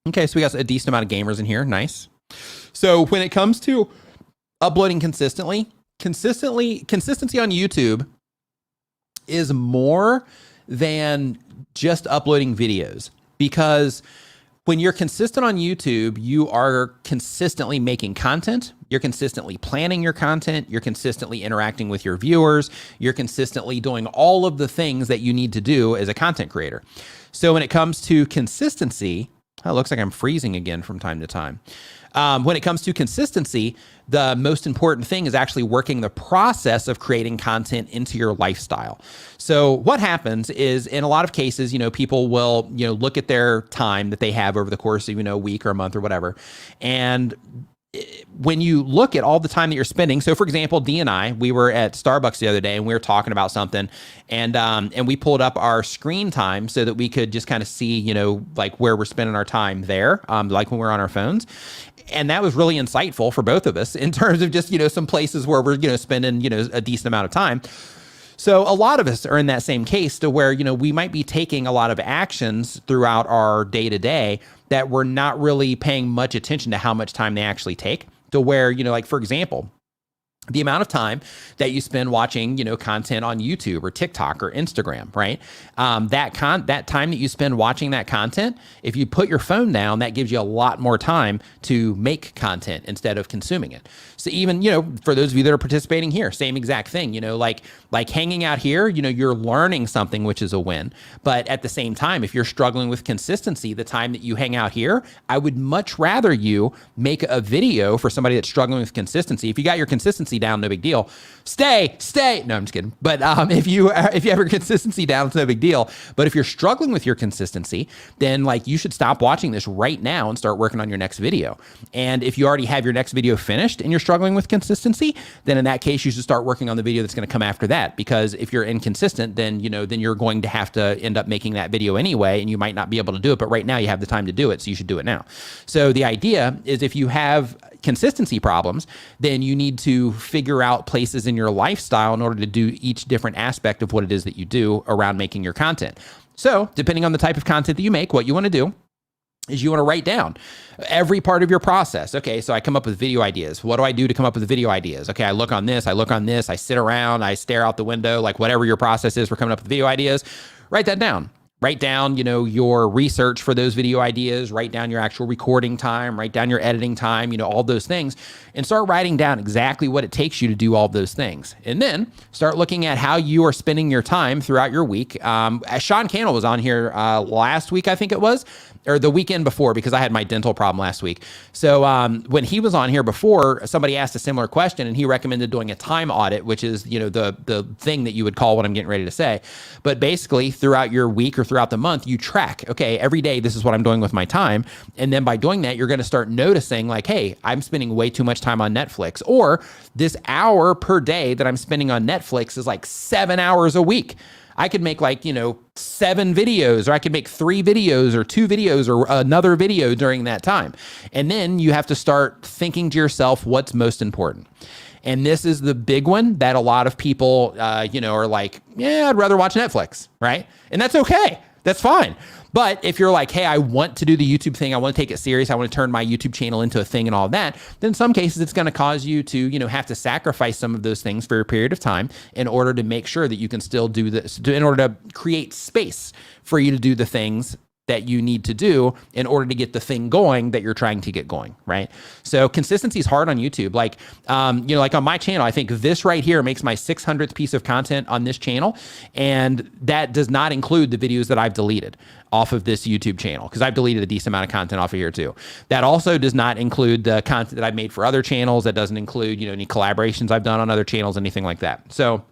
okay, so we got a decent amount of gamers in here. Nice. So when it comes to uploading consistency on YouTube is more than just uploading videos, because when you're consistent on YouTube, you are consistently making content. You're consistently planning your content. You're consistently interacting with your viewers. You're consistently doing all of the things that you need to do as a content creator. So when it comes to consistency, it looks like I'm freezing again from time to time. When it comes to consistency, the most important thing is actually working the process of creating content into your lifestyle. So what happens is, in a lot of cases, people will, look at their time that they have over the course of, a week or a month or whatever. And when you look at all the time that you're spending, so for example, Dee and I, we were at Starbucks the other day and we were talking about something, and we pulled up our screen time so that we could just kind of see, like where we're spending our time there, like when we're on our phones. And that was really insightful for both of us in terms of just, some places where we're, spending, a decent amount of time. So a lot of us are in that same case to where, we might be taking a lot of actions throughout our day to day that we're not really paying much attention to how much time they actually take, to where, like, for example, the amount of time that you spend watching, content on YouTube or TikTok or Instagram, right? That time that you spend watching that content, if you put your phone down, that gives you a lot more time to make content instead of consuming it. So even, for those of you that are participating here, same exact thing, like hanging out here, you're learning something, which is a win. But at the same time, if you're struggling with consistency, the time that you hang out here, I would much rather you make a video for somebody that's struggling with consistency. If you got your consistency consistency down, no big deal. Stay. No, I'm just kidding. But if you have your consistency down, it's no big deal. But if you're struggling with your consistency, then like you should stop watching this right now and start working on your next video. And if you already have your next video finished and you're struggling with consistency, then in that case, you should start working on the video that's going to come after that. Because if you're inconsistent, then then you're going to have to end up making that video anyway, and you might not be able to do it. But right now you have the time to do it, so you should do it now. So the idea is if you have consistency problems, then you need to figure out places in your lifestyle in order to do each different aspect of what it is that you do around making your content. So depending on the type of content that you make, what you want to do is you want to write down every part of your process. Okay, so I come up with video ideas. What do I do to come up with video ideas? Okay, I look on this, I sit around, I stare out the window, like whatever your process is for coming up with video ideas, write that down. Write down, your research for those video ideas, write down your actual recording time, write down your editing time, all those things, and start writing down exactly what it takes you to do all those things. And then start looking at how you are spending your time throughout your week. Sean Cannell was on here last week, I think it was, or the weekend before, because I had my dental problem last week. So when he was on here before, somebody asked a similar question, and he recommended doing a time audit, which is, the thing that you would call what I'm getting ready to say. But basically, throughout your week or throughout the month, you track, okay, every day, this is what I'm doing with my time. And then by doing that, you're going to start noticing like, hey, I'm spending way too much time on Netflix, or this hour per day that I'm spending on Netflix is like 7 hours a week. I could make 7 videos, or I could make 3 videos or 2 videos or another video during that time. And then you have to start thinking to yourself, what's most important? And this is the big one that a lot of people, are like, yeah, I'd rather watch Netflix, right? And that's okay. That's fine. But if you're like, hey, I want to do the YouTube thing, I want to take it serious, I want to turn my YouTube channel into a thing and all of that, then in some cases it's going to cause you to, have to sacrifice some of those things for a period of time in order to make sure that you can still do this, in order to create space for you to do the things that you need to do in order to get the thing going that you're trying to get going, right? So consistency is hard on YouTube. Like on my channel, I think this right here makes my 600th piece of content on this channel. And that does not include the videos that I've deleted off of this YouTube channel, because I've deleted a decent amount of content off of here too. That also does not include the content that I've made for other channels. That doesn't include, any collaborations I've done on other channels, anything like that. So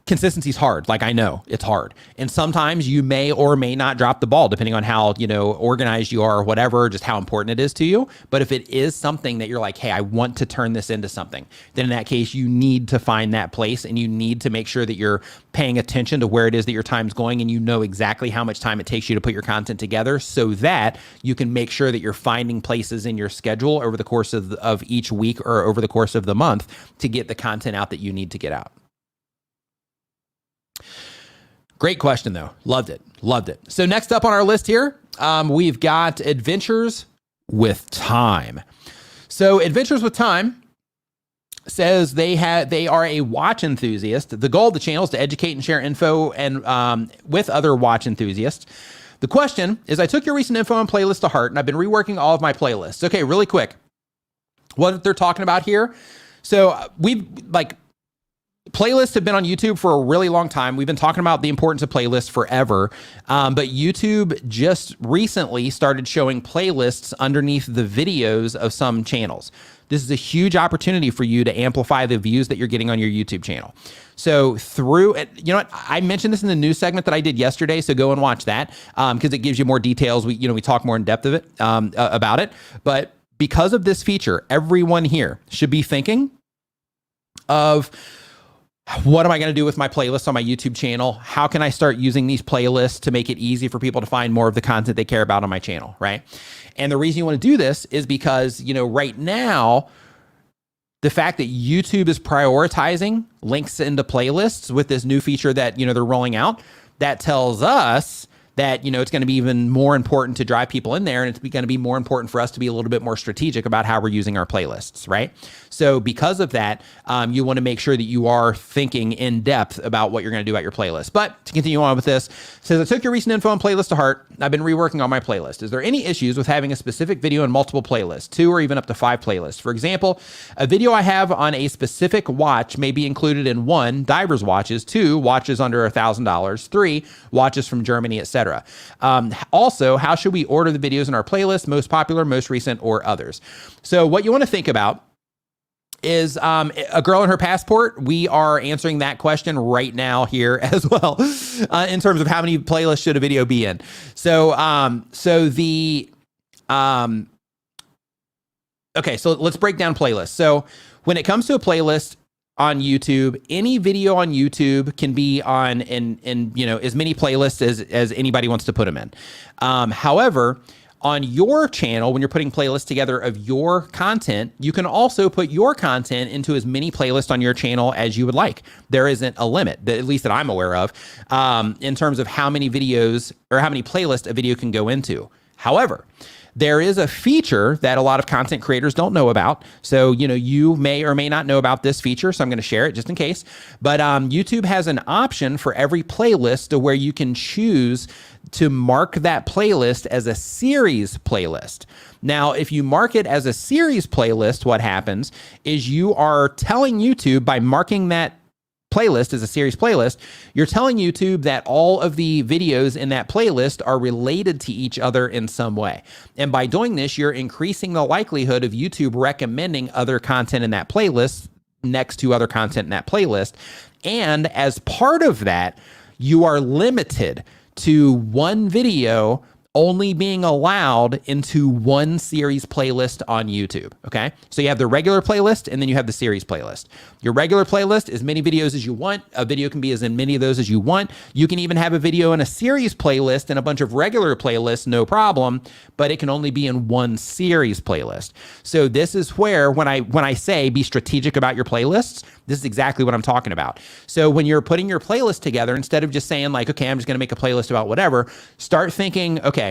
consistency is hard. Like, I know it's hard. And sometimes you may or may not drop the ball depending on how, organized you are or whatever, just how important it is to you. But if it is something that you're like, hey, I want to turn this into something, then in that case, you need to find that place, and you need to make sure that you're paying attention to where it is that your time's going, and you know exactly how much time it takes you to put your content together, so that you can make sure that you're finding places in your schedule over the course of each week or over the course of the month to get the content out that you need to get out. Great question, though. Loved it. So next up on our list here, we've got Adventures with Time. So Adventures with Time says they are a watch enthusiast. The goal of the channel is to educate and share info and with other watch enthusiasts. The question is, I took your recent info and playlist to heart, and I've been reworking all of my playlists. Okay, really quick. What they're talking about here. So playlists have been on YouTube for a really long time. We've been talking about the importance of playlists forever, but YouTube just recently started showing playlists underneath the videos of some channels. This is a huge opportunity for you to amplify the views that you're getting on your YouTube channel. So I mentioned this in the news segment that I did yesterday, so go and watch that because it gives you more details. We talk more in depth of it about it, but because of this feature, everyone here should be thinking of, what am I going to do with my playlists on my YouTube channel? How can I start using these playlists to make it easy for people to find more of the content they care about on my channel, right? And the reason you want to do this is because, right now, the fact that YouTube is prioritizing links into playlists with this new feature that, they're rolling out, that tells us that, it's going to be even more important to drive people in there, and it's going to be more important for us to be a little bit more strategic about how we're using our playlists, right? So because of that, you want to make sure that you are thinking in depth about what you're going to do about your playlist. But to continue on with this, it says, I took your recent info and playlist to heart. I've been reworking on my playlist. Is there any issues with having a specific video in multiple playlists, 2 or even up to 5 playlists? For example, a video I have on a specific watch may be included in 1, divers watches, 2, watches under $1,000, 3, watches from Germany, etc. Also, how should we order the videos in our playlist? Most popular, most recent, or others? So what you want to think about is a girl and her passport. We are answering that question right now here as well, in terms of how many playlists should a video be in. So, okay, so let's break down playlists. So when it comes to a playlist on YouTube, any video on YouTube can be on in as many playlists as anybody wants to put them in. However, on your channel, when you're putting playlists together of your content, you can also put your content into as many playlists on your channel as you would like. There isn't a limit, at least that I'm aware of, in terms of how many videos or how many playlists a video can go into. However, there is a feature that a lot of content creators don't know about. So, you may or may not know about this feature, so I'm going to share it just in case. But YouTube has an option for every playlist to where you can choose to mark that playlist as a series playlist. Now, if you mark it as a series playlist, what happens is you are telling YouTube, by marking that playlist as a series playlist, you're telling YouTube that all of the videos in that playlist are related to each other in some way. And by doing this, you're increasing the likelihood of YouTube recommending other content in that playlist next to other content in that playlist. And as part of that, you are limited to one video only being allowed into one series playlist on YouTube, okay? So you have the regular playlist and then you have the series playlist. Your regular playlist, as many videos as you want. A video can be as many of those as you want. You can even have a video in a series playlist and a bunch of regular playlists, no problem, but it can only be in one series playlist. So this is where, when I say be strategic about your playlists, this is exactly what I'm talking about. So when you're putting your playlist together, instead of just saying like, okay, I'm just gonna make a playlist about whatever, start thinking, okay,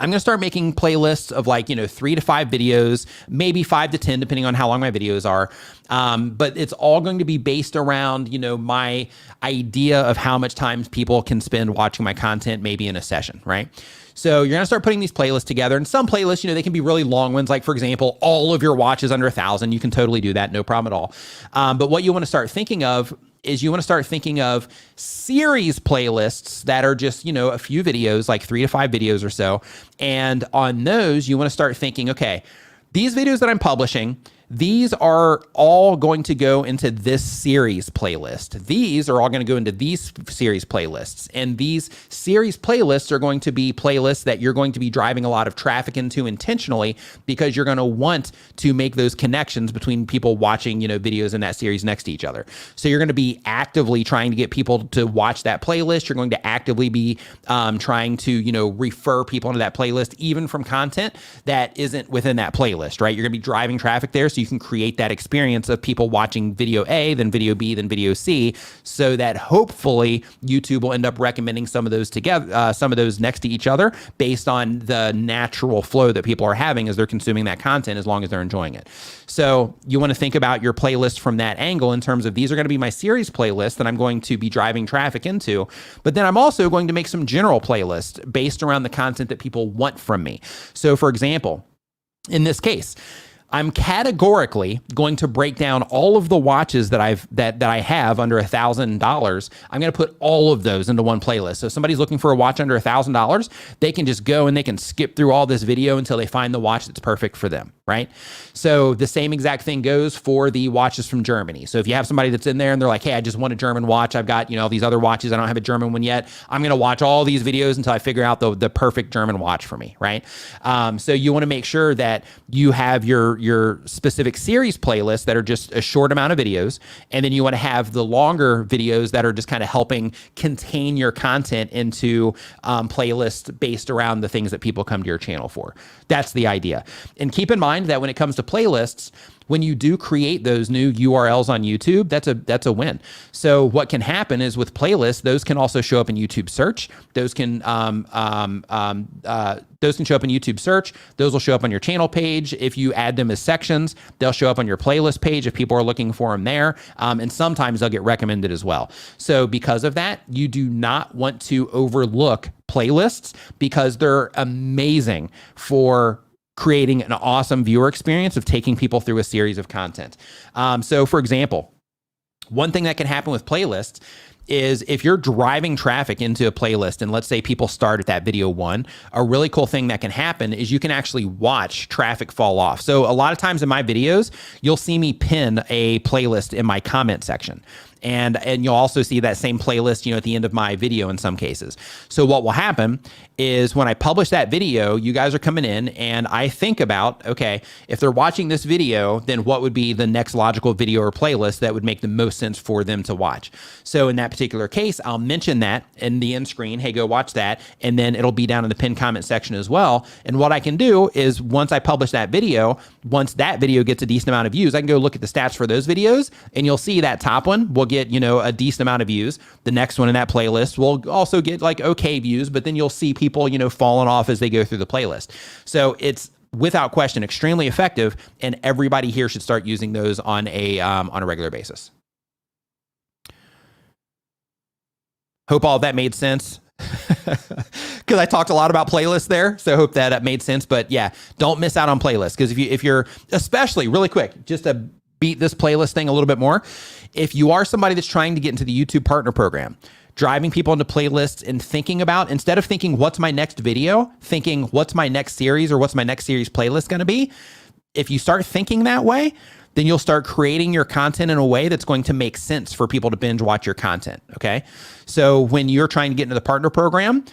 I'm going to start making playlists of 3 to 5 videos, maybe 5 to 10, depending on how long my videos are. But it's all going to be based around, my idea of how much time people can spend watching my content, maybe in a session, right? So you're going to start putting these playlists together, and some playlists, they can be really long ones. Like, for example, all of your watches under 1,000. You can totally do that. No problem at all. But what you want to start thinking of is you want to start thinking of series playlists that are just, a few videos, like 3 to 5 videos or so. And on those, you want to start thinking, okay, these videos that I'm publishing, these are all going to go into this series playlist. These are all going to go into these series playlists. And these series playlists are going to be playlists that you're going to be driving a lot of traffic into intentionally, because you're going to want to make those connections between people watching, videos in that series next to each other. So you're going to be actively trying to get people to watch that playlist. You're going to actively be trying to, refer people into that playlist, even from content that isn't within that playlist, right? You're going to be driving traffic there, so you can create that experience of people watching video A, then video B, then video C, so that hopefully YouTube will end up recommending some of those together, some of those next to each other, based on the natural flow that people are having as they're consuming that content, as long as they're enjoying it. So you want to think about your playlist from that angle, in terms of, these are going to be my series playlists that I'm going to be driving traffic into, but then I'm also going to make some general playlists based around the content that people want from me. So for example, in this case, I'm categorically going to break down all of the watches that I have under $1,000. I'm going to put all of those into one playlist. So if somebody's looking for a watch under $1,000, they can just go and they can skip through all this video until they find the watch that's perfect for them, right? So the same exact thing goes for the watches from Germany. So if you have somebody that's in there and they're like, hey, I just want a German watch. I've got, these other watches. I don't have a German one yet. I'm going to watch all these videos until I figure out the perfect German watch for me, right? So you want to make sure that you have your specific series playlists that are just a short amount of videos. And then you want to have the longer videos that are just kind of helping contain your content into playlists based around the things that people come to your channel for. That's the idea. And keep in mind that when it comes to playlists, when you do create those new URLs on YouTube, that's a win. So what can happen is, with playlists, those can also show up in YouTube search. Those can show up in YouTube search. Those will show up on your channel page. If you add them as sections, they'll show up on your playlist page if people are looking for them there. And sometimes they'll get recommended as well. So because of that, you do not want to overlook playlists, because they're amazing for creating an awesome viewer experience of taking people through a series of content. So for example, one thing that can happen with playlists is if you're driving traffic into a playlist and let's say people start at that video 1, a really cool thing that can happen is you can actually watch traffic fall off. So a lot of times in my videos, you'll see me pin a playlist in my comment section. And you'll also see that same playlist, at the end of my video in some cases. So what will happen is when I publish that video, you guys are coming in and I think about, okay, if they're watching this video, then what would be the next logical video or playlist that would make the most sense for them to watch? So in that particular case, I'll mention that in the end screen, hey, go watch that. And then it'll be down in the pinned comment section as well. And what I can do is once I publish that video, once that video gets a decent amount of views, I can go look at the stats for those videos and you'll see that top one will get, a decent amount of views. The next one in that playlist will also get like okay views, but then you'll see people, falling off as they go through the playlist. So it's without question extremely effective, and everybody here should start using those on a regular basis. Hope all of that made sense. Because I talked a lot about playlists there, so I hope that made sense. But yeah, don't miss out on playlists, because if you're especially really quick, just to beat this playlist thing a little bit more, if you are somebody that's trying to get into the YouTube Partner Program, driving people into playlists and thinking about, instead of thinking what's my next video, thinking what's my next series or what's my next series playlist going to be, if you start thinking that way, then you'll start creating your content in a way that's going to make sense for people to binge watch your content. Okay. So when you're trying to get into the partner program,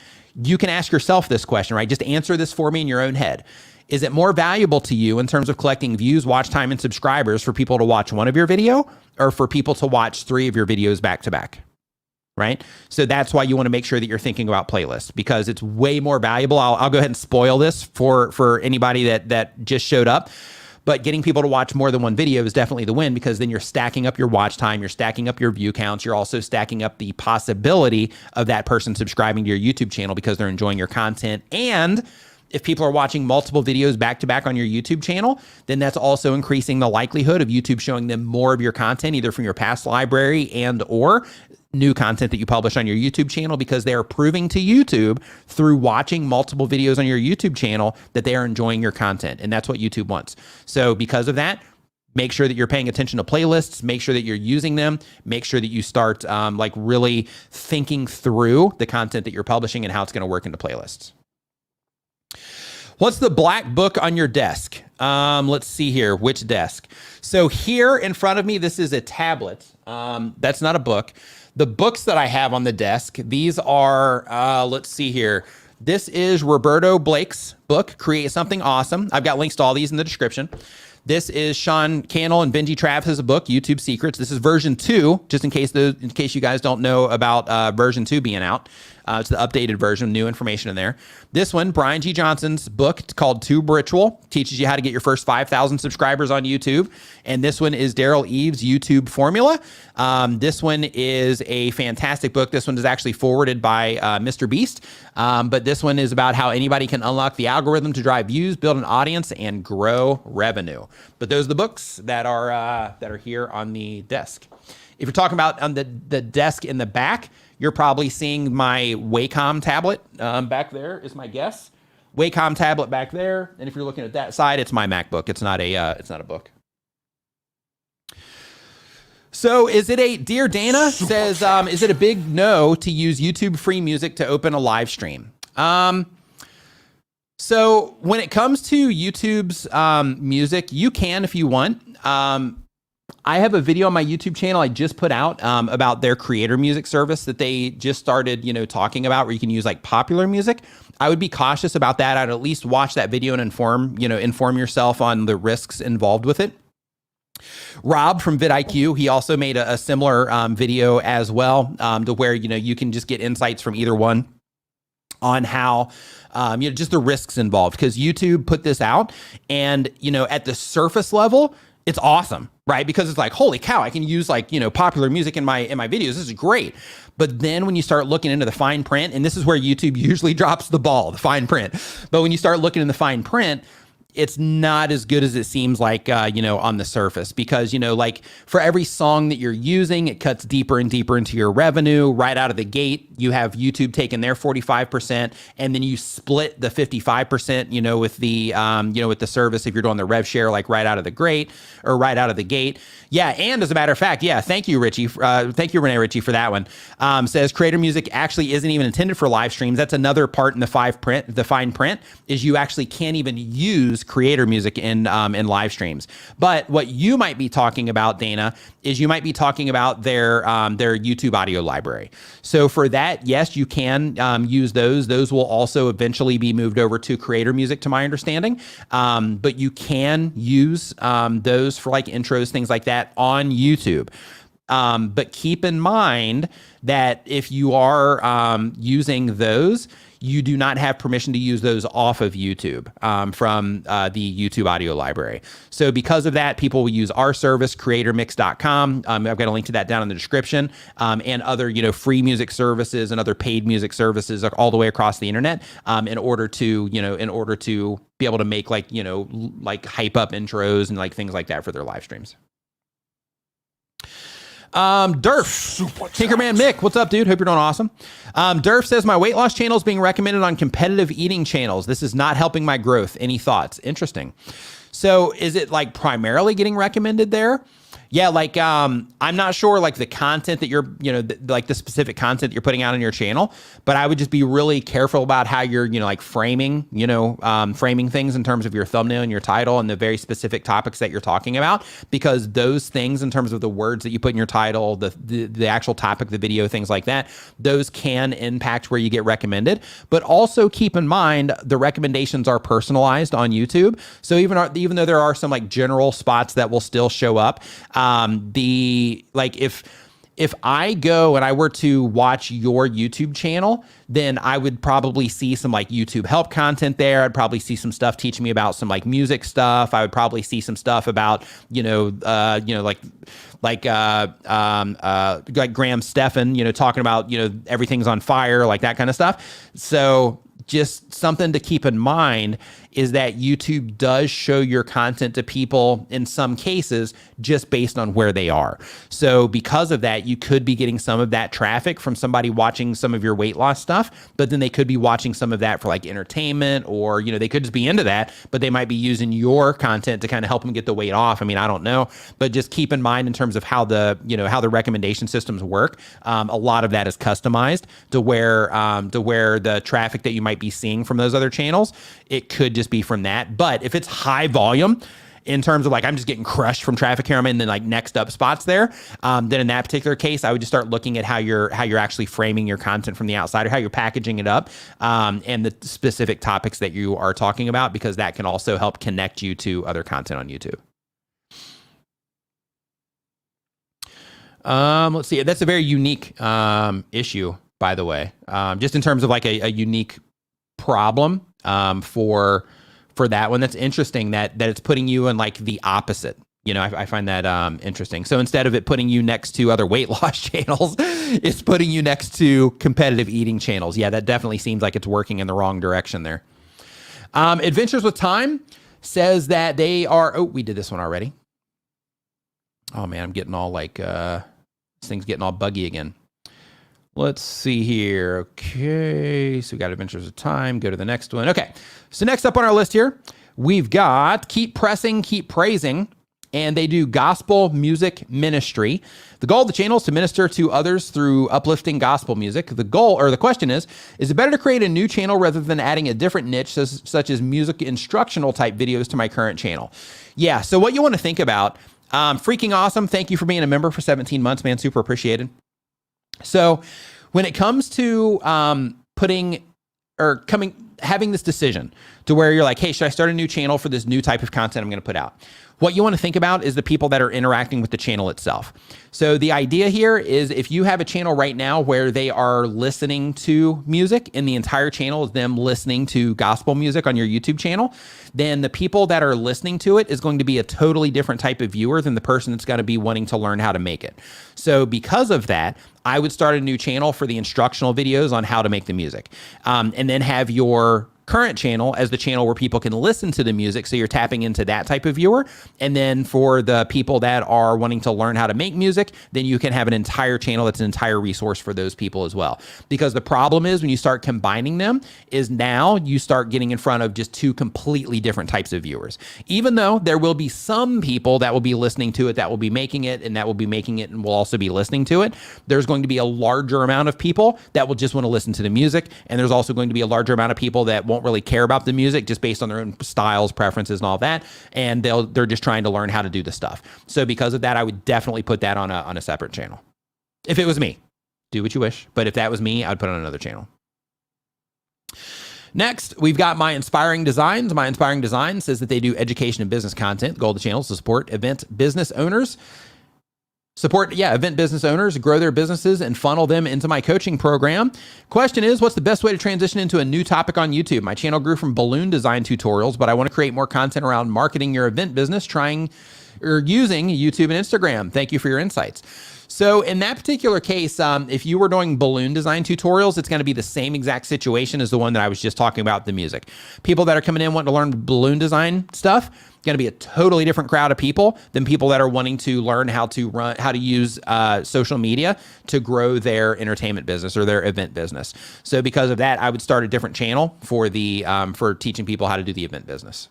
you can ask yourself this question, right? Just answer this for me in your own head. Is it more valuable to you in terms of collecting views, watch time, and subscribers for people to watch one of your video or for people to watch 3 of your videos back to back? Right? So that's why you want to make sure that you're thinking about playlists, because it's way more valuable. I'll go ahead and spoil this for anybody that just showed up. But getting people to watch more than one video is definitely the win, because then you're stacking up your watch time, you're stacking up your view counts, you're also stacking up the possibility of that person subscribing to your YouTube channel because they're enjoying your content. And if people are watching multiple videos back to back on your YouTube channel, then that's also increasing the likelihood of YouTube showing them more of your content, either from your past library and or new content that you publish on your YouTube channel, because they are proving to YouTube through watching multiple videos on your YouTube channel that they are enjoying your content. And that's what YouTube wants. So because of that, make sure that you're paying attention to playlists, make sure that you're using them, make sure that you start really thinking through the content that you're publishing and how it's going to work into playlists. What's the black book on your desk? Let's see here, which desk? So here in front of me, this is a tablet. That's not a book. The books that I have on the desk, these are, let's see here. This is Roberto Blake's book, Create Something Awesome. I've got links to all these in the description. This is Sean Cannell and Benji Travis's book, YouTube Secrets. This is version 2, just in case you guys don't know about version 2 being out. It's the updated version, new information in there. This one, Brian G. Johnson's book called Tube Ritual, teaches you how to get your first 5,000 subscribers on YouTube. And this one is Daryl Eves' YouTube Formula. This one is a fantastic book. This one is actually forwarded by Mr. Beast. But this one is about how anybody can unlock the algorithm to drive views, build an audience, and grow revenue. But those are the books that are here on the desk. If you're talking about on the desk in the back, you're probably seeing my Wacom tablet back there is my guess. Wacom tablet back there. And if you're looking at that side, it's my MacBook. It's not a book. So Dear Dana says, is it a big no to use YouTube free music to open a live stream? So when it comes to YouTube's music, you can if you want. I have a video on my YouTube channel I just put out about their creator music service that they just started, talking about, where you can use like popular music. I would be cautious about that. I'd at least watch that video and inform yourself on the risks involved with it. Rob from vidIQ, he also made a similar video as well, to where, you can just get insights from either one on how, just the risks involved, because YouTube put this out and, at the surface level, it's awesome, right? Because it's like, holy cow, I can use popular music in my videos. This is great. But then when you start looking into the fine print, and this is where YouTube usually drops the ball, the fine print. But when you start looking in the fine print, it's not as good as it seems like, on the surface, because, like for every song that you're using, it cuts deeper and deeper into your revenue right out of the gate. You have YouTube taking their 45%, and then you split the 55%, with the, with the service, if you're doing the rev share, like right out of the gate. Yeah. And as a matter of fact, yeah, thank you, Richie. Thank you, Renee Ritchie, for that one. Says creator music actually isn't even intended for live streams. That's another part in the fine print is you actually can't even use creator music in live streams. But what you might be talking about, Dana, is you might be talking about their YouTube audio library. So for that, yes, you can use those. Those will also eventually be moved over to creator music, to my understanding. But you can use those for like intros, things like that on YouTube. But keep in mind that if you are using those, you do not have permission to use those off of YouTube from the YouTube audio library. So because of that, people will use our service, creatormix.com. I've got a link to that down in the description, and other, free music services and other paid music services all the way across the internet, in order to be able to make like hype up intros and like things like that for their live streams. Durf, Tinkerman Mick, what's up, dude? Hope you're doing awesome. Durf says my weight loss channel is being recommended on competitive eating channels. This is not helping my growth. Any thoughts? Interesting. So is it like primarily getting recommended there? Yeah, like I'm not sure like the content that you're, like the specific content that you're putting out on your channel, but I would just be really careful about how you're, like framing, framing things in terms of your thumbnail and your title and the very specific topics that you're talking about, because those things in terms of the words that you put in your title, the actual topic, the video, things like that, those can impact where you get recommended. But also keep in mind the recommendations are personalized on YouTube. So even though there are some like general spots that will still show up, if I go and I were to watch your YouTube channel, then I would probably see some like YouTube help content there. I'd probably see some stuff teaching me about some like music stuff. I would probably see some stuff about, like Graham Stephan, talking about, everything's on fire, like that kind of stuff. So just something to keep in mind is that YouTube does show your content to people in some cases just based on where they are. So because of that, you could be getting some of that traffic from somebody watching some of your weight loss stuff, but then they could be watching some of that for like entertainment, or, they could just be into that, but they might be using your content to kind of help them get the weight off. I mean, I don't know, but just keep in mind in terms of how the recommendation systems work. A lot of that is customized to where the traffic that you might be seeing from those other channels, it could just be from that. But if it's high volume in terms of like, I'm just getting crushed from traffic here, I'm in the like next up spots there, then in that particular case, I would just start looking at how you're actually framing your content from the outside, or how you're packaging it up, and the specific topics that you are talking about, because that can also help connect you to other content on YouTube. Let's see. That's a very unique issue, by the way, just in terms of like a unique problem for that one. That's interesting that it's putting you in like the opposite. I find that interesting. So instead of it putting you next to other weight loss channels, it's putting you next to competitive eating channels. Yeah, that definitely seems like it's working in the wrong direction there. Adventures with Time says that they are, oh, we did this one already. Oh man, I'm getting all like, this thing's getting all buggy again. Let's see here. Okay, so we got Adventures of Time. Go to the next one. Okay, so next up on our list here, we've got Keep Pressing, Keep Praising, and they do gospel music ministry. The goal of the channel is to minister to others through uplifting gospel music. The goal, or the question is it better to create a new channel rather than adding a different niche, such as music instructional type videos to my current channel? Yeah, so what you want to think about, freaking awesome. Thank you for being a member for 17 months, man. Super appreciated. So when it comes to having this decision to where you're like, hey, should I start a new channel for this new type of content I'm going to put out? What you want to think about is the people that are interacting with the channel itself. So the idea here is if you have a channel right now where they are listening to music and the entire channel is them listening to gospel music on your YouTube channel, then the people that are listening to it is going to be a totally different type of viewer than the person that's going to be wanting to learn how to make it. So because of that, I would start a new channel for the instructional videos on how to make the music, and then have your current channel as the channel where people can listen to the music. So you're tapping into that type of viewer. And then for the people that are wanting to learn how to make music, then you can have an entire channel that's an entire resource for those people as well. Because the problem is when you start combining them is now you start getting in front of just two completely different types of viewers. Even though there will be some people that will be listening to it, that will be making it, and that will be making it and will also be listening to it, there's going to be a larger amount of people that will just want to listen to the music. And there's also going to be a larger amount of people that won't really care about the music just based on their own styles, preferences, and all that. And they're just trying to learn how to do the stuff. So because of that, I would definitely put that on a separate channel. If it was me, do what you wish. But if that was me, I'd put it on another channel. Next, we've got My Inspiring Designs. My Inspiring Design says that they do education and business content. The goal of the channel is to support event business owners. Event business owners, grow their businesses and funnel them into my coaching program. Question is, what's the best way to transition into a new topic on YouTube? My channel grew from balloon design tutorials, but I want to create more content around marketing your event business, using YouTube and Instagram. Thank you for your insights. So in that particular case, if you were doing balloon design tutorials, it's going to be the same exact situation as the one that I was just talking about, the music. People that are coming in wanting to learn balloon design stuff, going to be a totally different crowd of people than people that are wanting to learn how to use social media to grow their entertainment business or their event business. So because of that, I would start a different channel for for teaching people how to do the event business.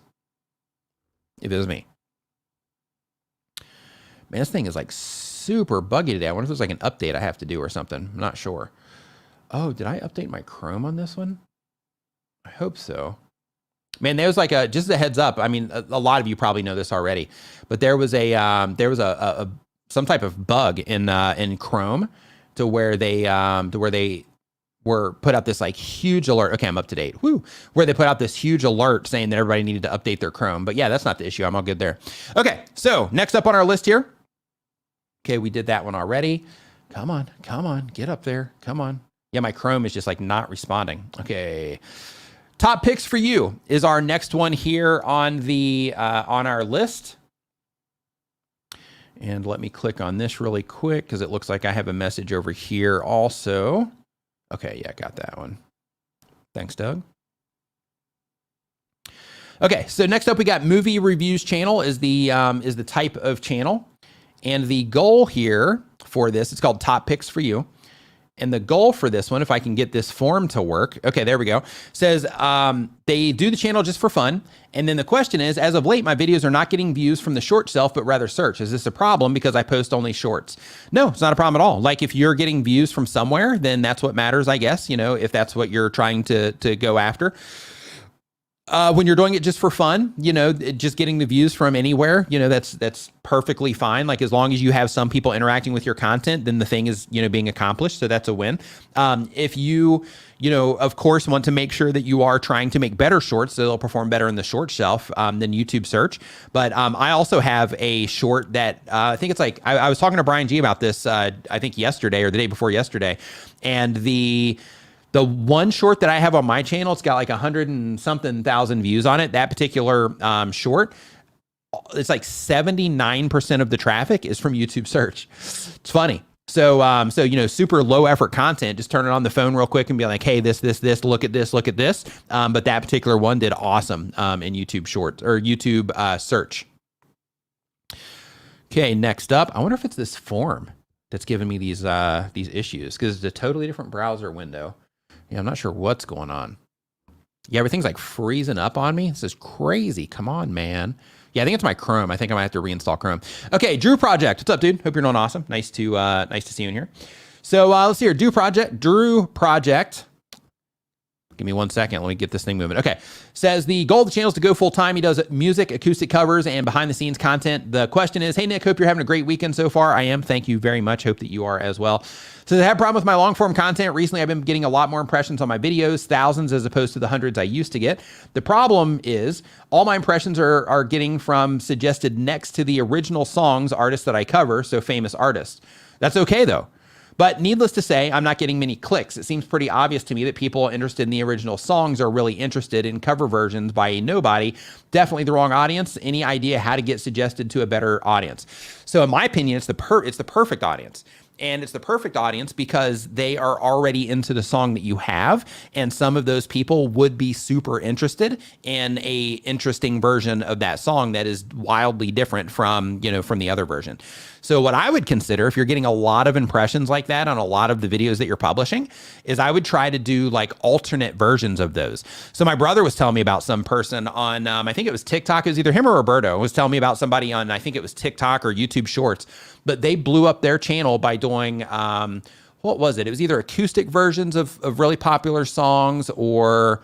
If it was me. Man, this thing is like super buggy today. I wonder if there's like an update I have to do or something. I'm not sure. Oh, did I update my Chrome on this one? I hope so. Man, there's like just a heads up. I mean, a lot of you probably know this already, but there was some type of bug in Chrome to where they were put out this like huge alert. Okay, I'm up to date. Woo! Where they put out this huge alert saying that everybody needed to update their Chrome. But yeah, that's not the issue. I'm all good there. Okay, so next up on our list here. Okay, we did that one already. Come on, get up there. Come on. Yeah, my Chrome is just like not responding. Okay. Top picks for you is our next one here on on our list. And let me click on this really quick because it looks like I have a message over here also. Okay, yeah, got that one. Thanks, Doug. Okay, so next up we got movie reviews channel is the type of channel. And the goal here for this, it's called Top Picks for You. And the goal for this one, if I can get this form to work, okay, there we go, says they do the channel just for fun. And then the question is, as of late, my videos are not getting views from the short shelf, but rather search. Is this a problem because I post only shorts? No, it's not a problem at all. Like if you're getting views from somewhere, then that's what matters, I guess, if that's what you're trying to go after. When you're doing it just for fun, just getting the views from anywhere, that's perfectly fine. Like as long as you have some people interacting with your content, then the thing is, being accomplished. So that's a win. If you, of course, want to make sure that you are trying to make better shorts so they'll perform better in the short shelf than YouTube search. But I also have a short that I think it's like, I was talking to Brian G about this, I think yesterday or the day before yesterday. And the one short that I have on my channel, it's got like 100 and something thousand views on it. That particular short, it's like 79% of the traffic is from YouTube search. It's funny. So super low effort content. Just turn it on the phone real quick and be like, hey, this, look at this. But that particular one did awesome in YouTube short or YouTube search. Okay, next up, I wonder if it's this form that's giving me these issues because it's a totally different browser window. Yeah, I'm not sure what's going on. Yeah, everything's like freezing up on me. This is crazy. Come on, man. Yeah, I think it's my Chrome. I think I might have to reinstall Chrome. Okay, Drew Project. What's up, dude? Hope you're doing awesome. Nice to see you in here. So let's see here. Drew Project. Give me 1 second. Let me get this thing moving. Okay. Says the goal of the channel is to go full time. He does music, acoustic covers, and behind the scenes content. The question is, hey, Nick, hope you're having a great weekend so far. I am. Thank you very much. Hope that you are as well. So I have a problem with my long form content. Recently, I've been getting a lot more impressions on my videos, thousands as opposed to the hundreds I used to get. The problem is all my impressions are getting from suggested next to the original songs, artists that I cover. So famous artists. That's okay though. But needless to say, I'm not getting many clicks. It seems pretty obvious to me that people interested in the original songs are really interested in cover versions by a nobody. Definitely the wrong audience. Any idea how to get suggested to a better audience? So in my opinion, it's the perfect audience. And it's the perfect audience because they are already into the song that you have. And some of those people would be super interested in a interesting version of that song that is wildly different from, from the other version. So what I would consider, if you're getting a lot of impressions like that on a lot of the videos that you're publishing, is I would try to do like alternate versions of those. So my brother was telling me about some person on, I think it was TikTok. It was either him or Roberto was telling me about somebody on, I think it was TikTok or YouTube Shorts, but they blew up their channel by doing, what was it? It was either acoustic versions of really popular songs or...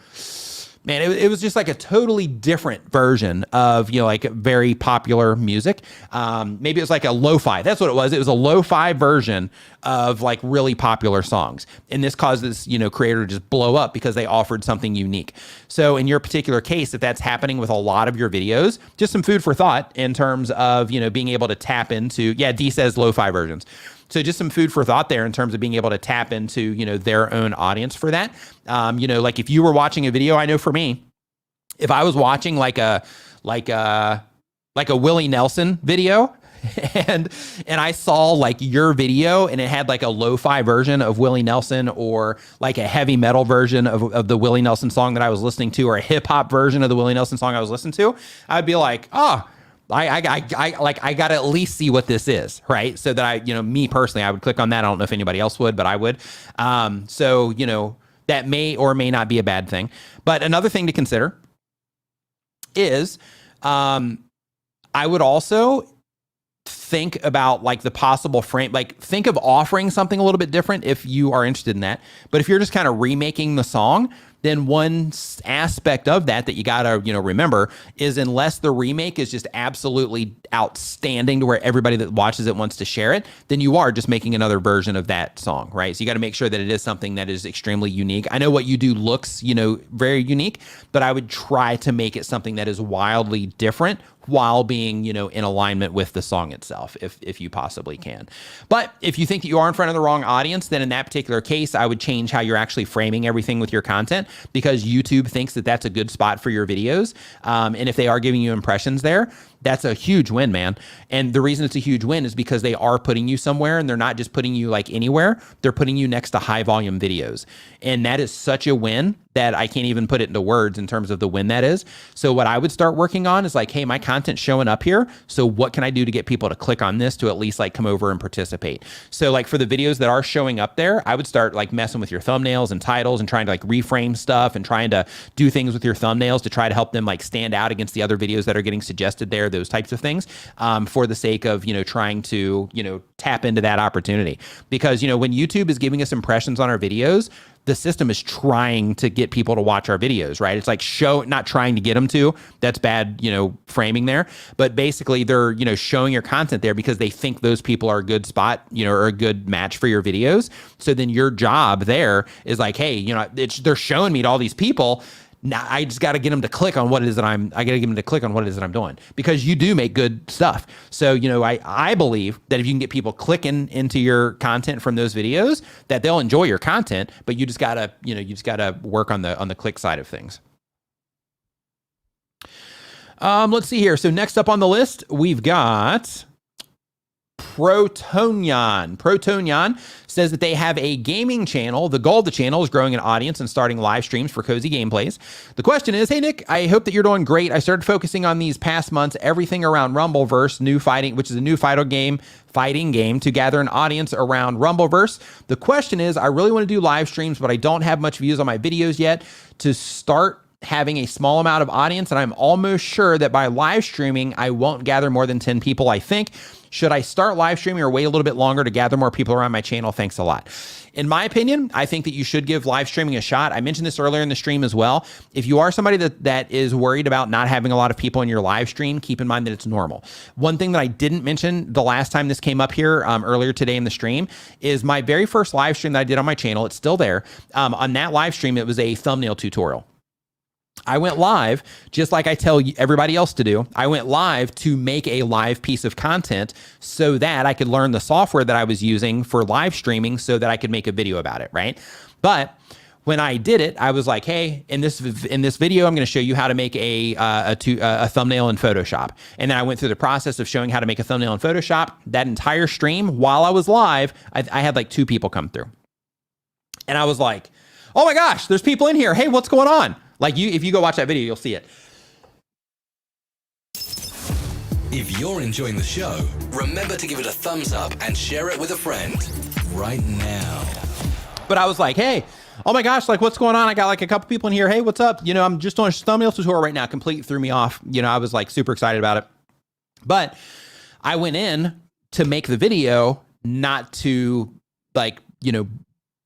Man, it was just like a totally different version of, like very popular music. Maybe it was like a lo-fi. That's what it was. It was a lo-fi version of like really popular songs. And this caused this, creator to just blow up because they offered something unique. So in your particular case, if that's happening with a lot of your videos, just some food for thought in terms of, being able to tap into, D says lo-fi versions. So just some food for thought there in terms of being able to tap into, their own audience for that. Like if you were watching a video, I know for me, if I was watching like a Willie Nelson video and I saw like your video and it had like a lo-fi version of Willie Nelson or like a heavy metal version of the Willie Nelson song that I was listening to or a hip hop version of the Willie Nelson song I was listening to, I'd be like, oh, I got to at least see what this is, right? So that I, me personally, I would click on that. I don't know if anybody else would, but I would. So, that may or may not be a bad thing. But another thing to consider is I would also think about like the possible frame, like think of offering something a little bit different if you are interested in that. But if you're just kind of remaking the song, then one aspect of that you got to, remember is unless the remake is just absolutely outstanding to where everybody that watches it wants to share it, then you are just making another version of that song, right? So you got to make sure that it is something that is extremely unique. I know what you do looks, very unique, but I would try to make it something that is wildly different while being, in alignment with the song itself, if you possibly can. But if you think that you are in front of the wrong audience, then in that particular case, I would change how you're actually framing everything with your content because YouTube thinks that that's a good spot for your videos. And if they are giving you impressions there, that's a huge win, man. And the reason it's a huge win is because they are putting you somewhere and they're not just putting you like anywhere. They're putting you next to high volume videos. And that is such a win that I can't even put it into words in terms of the win that is. So what I would start working on is like, hey, my content's showing up here. So what can I do to get people to click on this to at least like come over and participate? So like for the videos that are showing up there, I would start like messing with your thumbnails and titles and trying to like reframe stuff and trying to do things with your thumbnails to try to help them like stand out against the other videos that are getting suggested there, those types of things, for the sake of, trying to, tap into that opportunity. Because, when YouTube is giving us impressions on our videos, the system is trying to get people to watch our videos, right? It's like not trying to get them to. That's bad, framing there. But basically they're, showing your content there because they think those people are a good spot, or a good match for your videos. So then your job there is like, hey, they're showing me to all these people. Now I just got to get them to click on what it is that I got to get them to click on what it is that I'm doing because you do make good stuff. So, I believe that if you can get people clicking into your content from those videos, that they'll enjoy your content, but you just gotta, work on the click side of things. Let's see here. So next up on the list, we've got Protonion says that they have a gaming channel. The goal of the channel is growing an audience and starting live streams for cozy gameplays. The question is, hey Nick, I hope that you're doing great. I started focusing on these past months, everything around Rumbleverse, which is a new fighting game to gather an audience around Rumbleverse. The question is, I really want to do live streams, but I don't have much views on my videos yet to start having a small amount of audience. And I'm almost sure that by live streaming, I won't gather more than 10 people, I think. Should I start live streaming or wait a little bit longer to gather more people around my channel? Thanks a lot. In my opinion, I think that you should give live streaming a shot. I mentioned this earlier in the stream as well. If you are somebody that is worried about not having a lot of people in your live stream, keep in mind that it's normal. One thing that I didn't mention the last time this came up here earlier today in the stream is my very first live stream that I did on my channel. It's still there. On that live stream, it was a thumbnail tutorial. I went live, just like I tell everybody else to do. I went live to make a live piece of content so that I could learn the software that I was using for live streaming so that I could make a video about it, right? But when I did it, I was like, hey, in this video, I'm going to show you how to make a thumbnail in Photoshop. And then I went through the process of showing how to make a thumbnail in Photoshop. That entire stream, while I was live, I had like 2 people come through. And I was like, oh my gosh, there's people in here. Hey, what's going on? Like if you go watch that video, you'll see it. If you're enjoying the show, remember to give it a thumbs up and share it with a friend right now. But I was like, hey, oh my gosh, like what's going on? I got like a couple people in here. Hey, what's up? I'm just doing a thumbnail tutorial right now. Completely threw me off. I was like super excited about it. But I went in to make the video, not to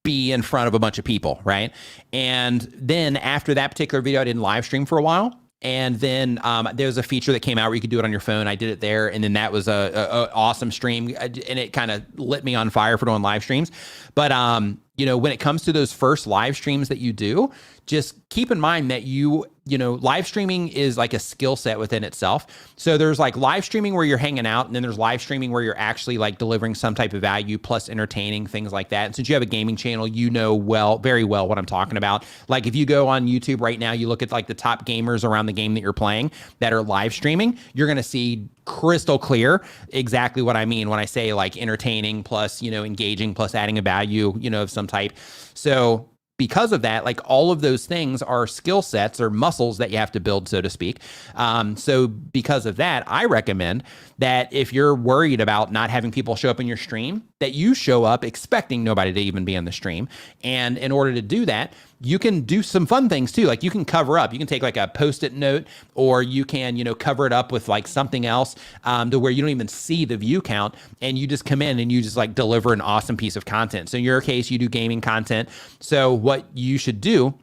be in front of a bunch of people, right? And then after that particular video, I didn't live stream for a while. And then there was a feature that came out where you could do it on your phone. I did it there, and then that was a awesome stream, and it kind of lit me on fire for doing live streams. But when it comes to those first live streams that you do, just keep in mind that live streaming is like a skill set within itself. So there's like live streaming where you're hanging out, and then there's live streaming where you're actually like delivering some type of value plus entertaining, things like that. And since you have a gaming channel, very well what I'm talking about. Like if you go on YouTube right now, you look at like the top gamers around the game that you're playing that are live streaming, you're going to see crystal clear exactly what I mean when I say like entertaining plus, engaging plus adding a value, of some type. So because of that, like all of those things are skill sets or muscles that you have to build, so to speak. So because of that, I recommend that if you're worried about not having people show up in your stream, that you show up expecting nobody to even be in the stream. And in order to do that, you can do some fun things too. Like you can cover up, you can take like a Post-it note, or you can, cover it up with like something else to where you don't even see the view count, and you just come in and you just like deliver an awesome piece of content. So in your case, you do gaming content. So what you should do,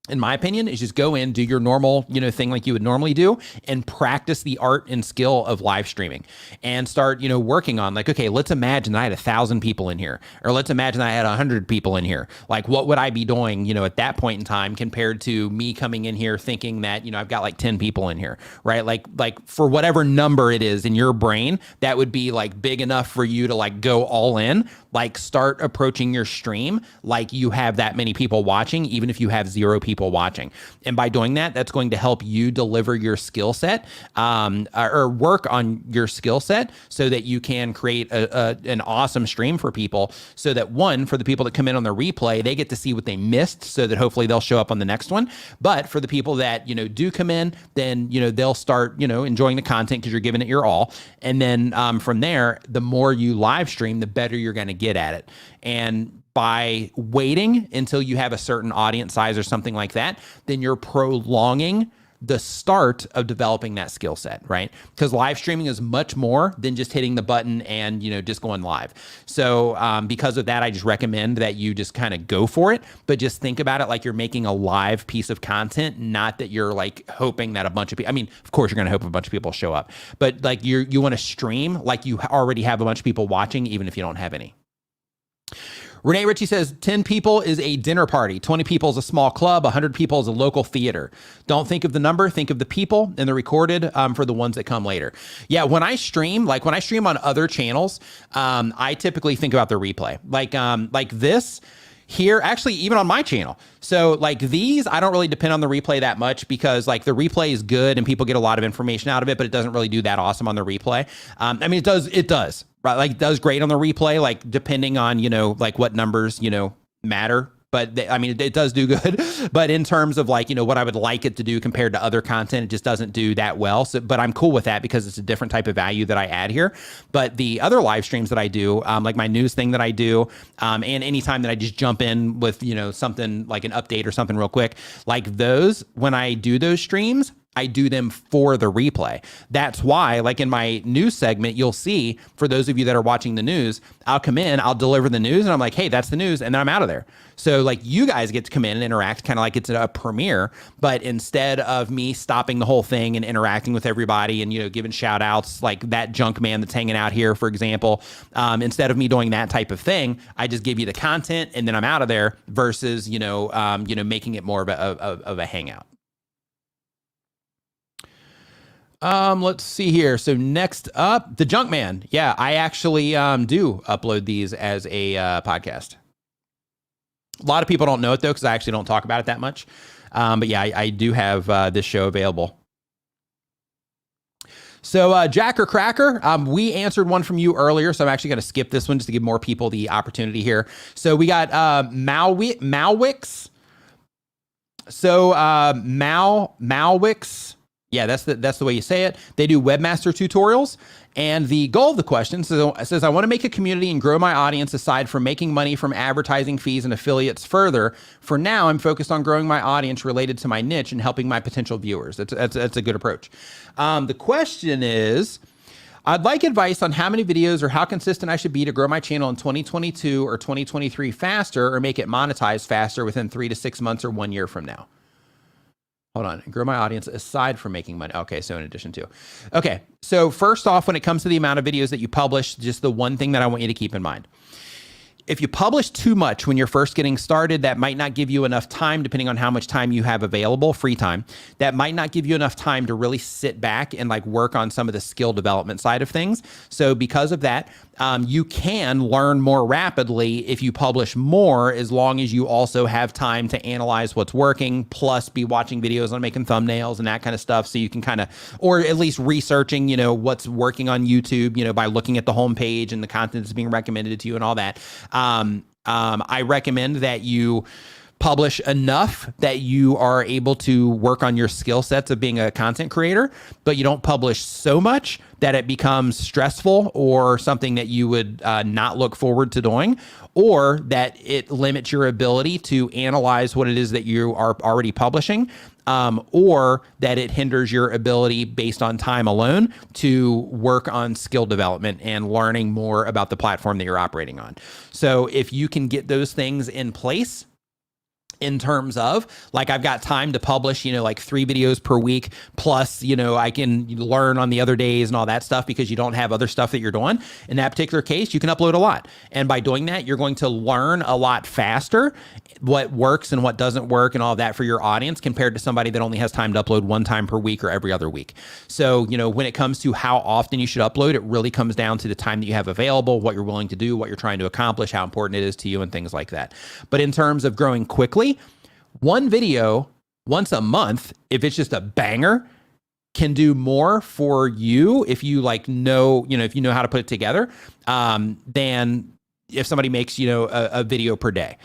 in my opinion, is just go in, do your normal, thing like you would normally do, and practice the art and skill of live streaming, and start, working on like, okay, let's imagine I had 1,000 people in here, or let's imagine I had 100 people in here. Like, what would I be doing, at that point in time compared to me coming in here thinking that, I've got like 10 people in here, right? Like for whatever number it is in your brain, that would be like big enough for you to like go all in. Like start approaching your stream like you have that many people watching, even if you have 0 people watching. And by doing that, that's going to help you deliver your skill set or work on your skill set so that you can create an awesome stream for people, so that one, for the people that come in on the replay, they get to see what they missed, so that hopefully they'll show up on the next one. But for the people that, do come in, then, they'll start, enjoying the content because you're giving it your all. And then from there, the more you live stream, the better you're going to get at it. And by waiting until you have a certain audience size or something like that, then you're prolonging the start of developing that skill set, right? Because live streaming is much more than just hitting the button and, just going live. So because of that, I just recommend that you just kind of go for it, but just think about it like you're making a live piece of content, not that you're like hoping that a bunch of people, I mean, of course you're going to hope a bunch of people show up, but like you want to stream like you already have a bunch of people watching, even if you don't have any. Renee Ritchie says 10 people is a dinner party, 20 people is a small club, 100 people is a local theater. Don't think of the number, think of the people, and the recorded for the ones that come later. Yeah, when I stream on other channels, I typically think about the replay. Like this here, actually, even on my channel. So like these, I don't really depend on the replay that much, because like the replay is good and people get a lot of information out of it, but it doesn't really do that awesome on the replay. I mean, it does. Right, like it does great on the replay, like depending on, like what numbers, matter. But it does do good. But in terms of like, what I would like it to do compared to other content, it just doesn't do that well. So, but I'm cool with that because it's a different type of value that I add here. But the other live streams that I do, like my news thing that I do, and anytime that I just jump in with, something like an update or something real quick, like those, when I do those streams, I do them for the replay. That's why, like in my news segment, you'll see, for those of you that are watching the news, I'll come in, I'll deliver the news, and I'm like, hey, that's the news, and then I'm out of there. So like you guys get to come in and interact kind of like it's a premiere, but instead of me stopping the whole thing and interacting with everybody and, giving shout outs like that junk man that's hanging out here, for example, instead of me doing that type of thing, I just give you the content and then I'm out of there versus, making it more of a hangout. Let's see here. So next up, the Junk Man. Yeah, I actually do upload these as a podcast. A lot of people don't know it though, because I actually don't talk about it that much. But yeah, I do have this show available. So Jack or Cracker, we answered one from you earlier, so I'm actually going to skip this one just to give more people the opportunity here. So we got Malwix. So Malwix. Yeah, that's the way you say it. They do webmaster tutorials. And the goal of the question says, I want to make a community and grow my audience aside from making money from advertising fees and affiliates further. For now, I'm focused on growing my audience related to my niche and helping my potential viewers. That's a good approach. The question is, I'd like advice on how many videos or how consistent I should be to grow my channel in 2022 or 2023 faster or make it monetize faster within 3 to 6 months or 1 year from now. Hold on, grow my audience aside from making money. Okay, so in addition to. Okay, so first off, when it comes to the amount of videos that you publish, just the one thing that I want you to keep in mind. If you publish too much when you're first getting started, that might not give you enough time, depending on how much time you have available, free time. That might not give you enough time to really sit back and like work on some of the skill development side of things. So because of that, you can learn more rapidly if you publish more, as long as you also have time to analyze what's working, plus be watching videos on making thumbnails and that kind of stuff. So you can kind of, or at least researching, what's working on YouTube, by looking at the homepage and the content that's being recommended to you and all that. I recommend that you publish enough that you are able to work on your skill sets of being a content creator, but you don't publish so much that it becomes stressful or something that you would not look forward to doing, or that it limits your ability to analyze what it is that you are already publishing, or that it hinders your ability based on time alone to work on skill development and learning more about the platform that you're operating on. So if you can get those things in place, in terms of like, I've got time to publish, like 3 videos per week, plus, I can learn on the other days and all that stuff, because you don't have other stuff that you're doing. In that particular case, you can upload a lot. And by doing that, you're going to learn a lot faster what works and what doesn't work and all that for your audience, compared to somebody that only has time to upload 1 time per week or every other week. So, when it comes to how often you should upload, it really comes down to the time that you have available, what you're willing to do, what you're trying to accomplish, how important it is to you, and things like that. But in terms of growing quickly, 1 video once a month, if it's just a banger, can do more for you if you if you know how to put it together, than if somebody makes, a video per day.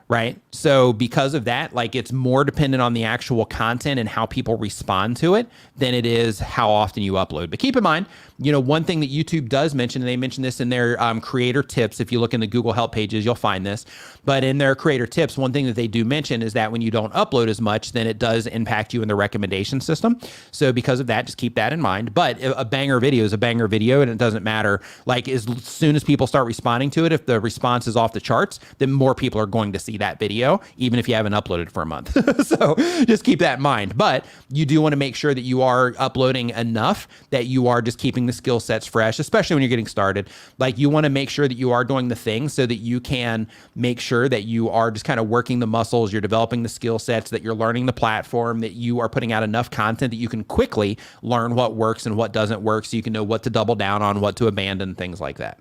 Right. So because of that, it's more dependent on the actual content and how people respond to it than it is how often you upload. But keep in mind, one thing that YouTube does mention, and they mention this in their creator tips. If you look in the Google help pages, you'll find this. But in their creator tips, one thing that they do mention is that when you don't upload as much, then it does impact you in the recommendation system. So because of that, just keep that in mind. But a banger video is a banger video, and it doesn't matter. As soon as people start responding to it, if the response is off the charts, then more people are going to see that video, even if you haven't uploaded for a month. So just keep that in mind. But you do want to make sure that you are uploading enough that you are just keeping the skill sets fresh, especially when you're getting started. You want to make sure that you are doing the things so that you can make sure that you are just kind of working the muscles, you're developing the skill sets, that you're learning the platform, that you are putting out enough content that you can quickly learn what works and what doesn't work, so you can know what to double down on, what to abandon, things like that.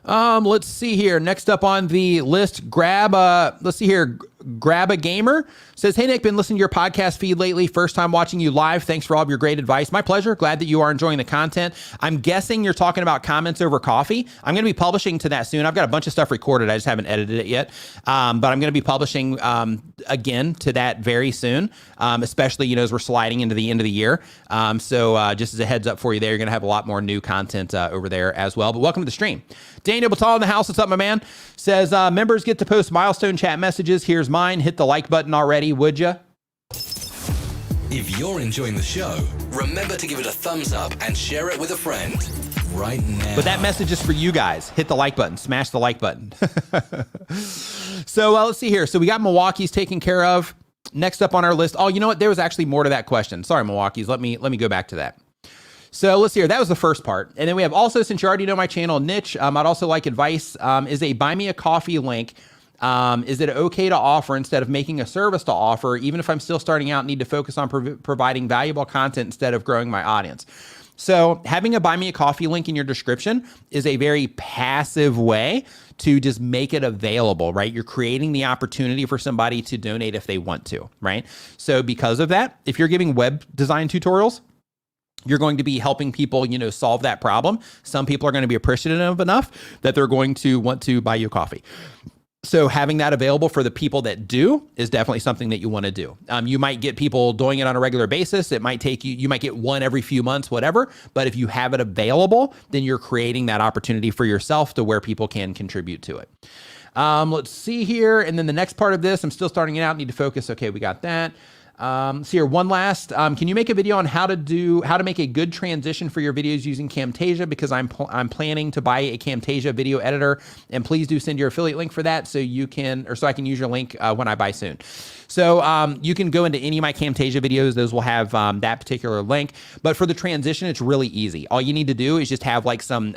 Let's see here. Next up on the list, Grab a Gamer says, hey Nick, been listening to your podcast feed lately. First time watching you live. Thanks for all of your great advice. My pleasure. Glad that you are enjoying the content. I'm guessing you're talking about comments over coffee. I'm going to be publishing to that soon. I've got a bunch of stuff recorded. I just haven't edited it yet. But I'm going to be publishing again to that very soon, especially, as we're sliding into the end of the year. So just as a heads up for you there, you're going to have a lot more new content over there as well. But welcome to the stream. Daniel Batal in the house. What's up, my man? Says, members get to post milestone chat messages. Here's mine. Hit the like button already, would ya? If you're enjoying the show, remember to give it a thumbs up and share it with a friend right now. But that message is for you guys. Hit the like button. Smash the like button. So let's see here. So we got Milwaukee's taken care of. Next up on our list. Oh, you know what? There was actually more to that question. Sorry, Milwaukee's. Let me go back to that. So let's see here. That was the first part. And then we have also, since you already know my channel niche, I'd also like advice. Is a buy me a coffee link, is it okay to offer instead of making a service to offer, even if I'm still starting out and need to focus on providing valuable content instead of growing my audience? So having a buy me a coffee link in your description is a very passive way to just make it available, right? You're creating the opportunity for somebody to donate if they want to, right? So because of that, if you're giving web design tutorials, you're going to be helping people, solve that problem. Some people are going to be appreciative enough that they're going to want to buy you coffee. So having that available for the people that do is definitely something that you want to do. You might get people doing it on a regular basis. It might take you might get one every few months, whatever. But if you have it available, then you're creating that opportunity for yourself to where people can contribute to it. Let's see here. And then the next part of this, I'm still starting it out. Need to focus. Okay, we got that. So here, one last, can you make a video on how to make a good transition for your videos using Camtasia? Because I'm planning to buy a Camtasia video editor, and please do send your affiliate link for that so I can use your link when I buy soon. So you can go into any of my Camtasia videos. Those will have that particular link. But for the transition, it's really easy. All you need to do is just have like some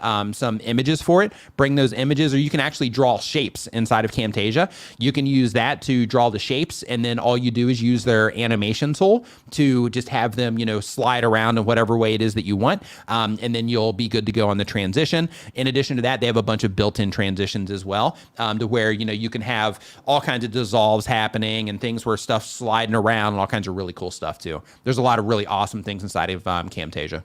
images for it. Bring those images, or you can actually draw shapes inside of Camtasia. You can use that to draw the shapes, and then all you do is use their animation tool to just have them, slide around in whatever way it is that you want. And then you'll be good to go on the transition. In addition to that, they have a bunch of built-in transitions as well, to where, you can have all kinds of dissolves happening and things where stuff's sliding around and all kinds of really cool stuff too. There's a lot of really awesome things inside of Camtasia.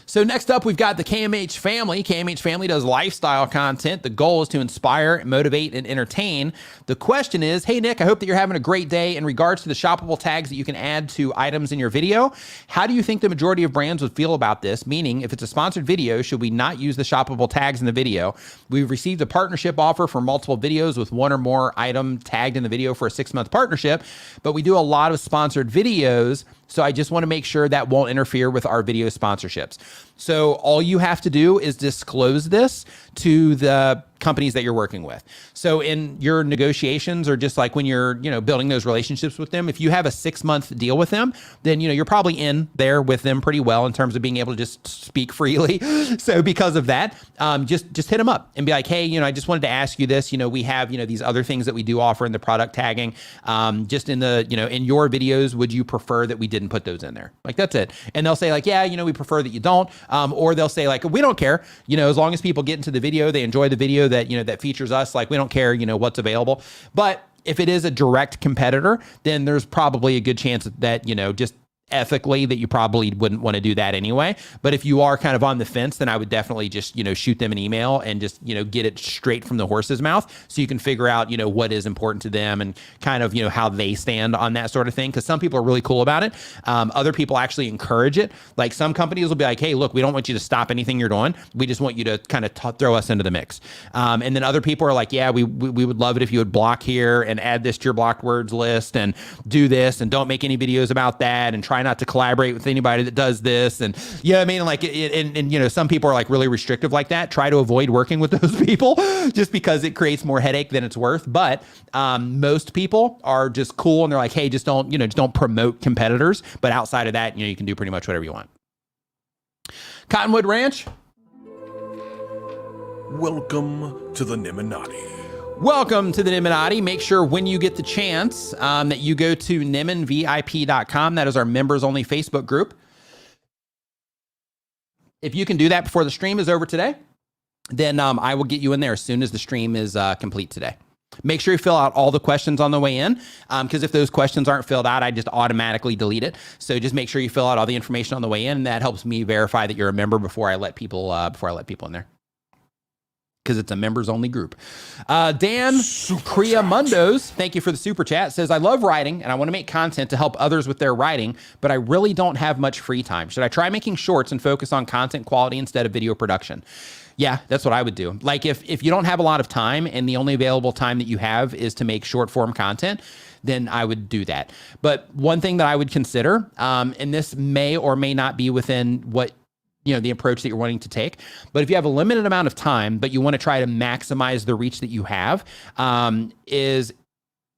So next up, we've got the KMH family. KMH family does lifestyle content. The goal is to inspire, motivate, and entertain. The question is, hey, Nick, I hope that you're having a great day. In regards to the shoppable tags that you can add to items in your video, how do you think the majority of brands would feel about this? Meaning, if it's a sponsored video, should we not use the shoppable tags in the video? We've received a partnership offer for multiple videos with one or more item tagged in the video for a 6-month partnership, but we do a lot of sponsored videos. So I just want to make sure that won't interfere with our video sponsorships. So all you have to do is disclose this to the companies that you're working with. So in your negotiations, or just like when you're, building those relationships with them, if you have a 6-month deal with them, then, you're probably in there with them pretty well in terms of being able to just speak freely. So because of that, just hit them up and be like, hey, I just wanted to ask you this, we have, these other things that we do offer in the product tagging, just in the, in your videos, would you prefer that we didn't put those in there? Like, that's it. And they'll say like, yeah, we prefer that you don't. Or they'll say like, we don't care, as long as people get into the video, they enjoy the video that, that features us, like we don't care, what's available. But if it is a direct competitor, then there's probably a good chance that, just ethically that you probably wouldn't want to do that anyway. But if you are kind of on the fence, then I would definitely just, shoot them an email and just, get it straight from the horse's mouth so you can figure out, what is important to them and kind of, how they stand on that sort of thing. Because some people are really cool about it. Other people actually encourage it. Like some companies will be like, hey, look, we don't want you to stop anything you're doing. We just want you to kind of throw us into the mix. And then other people are like, yeah, we would love it if you would block here and add this to your blocked words list and do this and don't make any videos about that and try not to collaborate with anybody that does this. And like, some people are like really restrictive like that. Try to avoid working with those people just because it creates more headache than it's worth. But most people are just cool and they're like, hey, just don't promote competitors. But outside of that, you can do pretty much whatever you want. Cottonwood Ranch. Welcome to the Nimminati. Welcome to the Nimminati. Make sure when you get the chance that you go to nimminvip.com. That is our members only Facebook group. If you can do that before the stream is over today, then I will get you in there as soon as the stream is complete today. Make sure you fill out all the questions on the way in, because if those questions aren't filled out, I just automatically delete it. So just make sure you fill out all the information on the way in, and that helps me verify that you're a member before I let people in there. Because it's a members only group. Dan Criamundos, thank you for the super chat, says, I love writing and I want to make content to help others with their writing, but I really don't have much free time. Should I try making shorts and focus on content quality instead of video production? Yeah, that's what I would do. Like if you don't have a lot of time and the only available time that you have is to make short form content, then I would do that. But one thing that I would consider, and this may or may not be within what the approach that you're wanting to take. But if you have a limited amount of time, but you want to try to maximize the reach that you have, is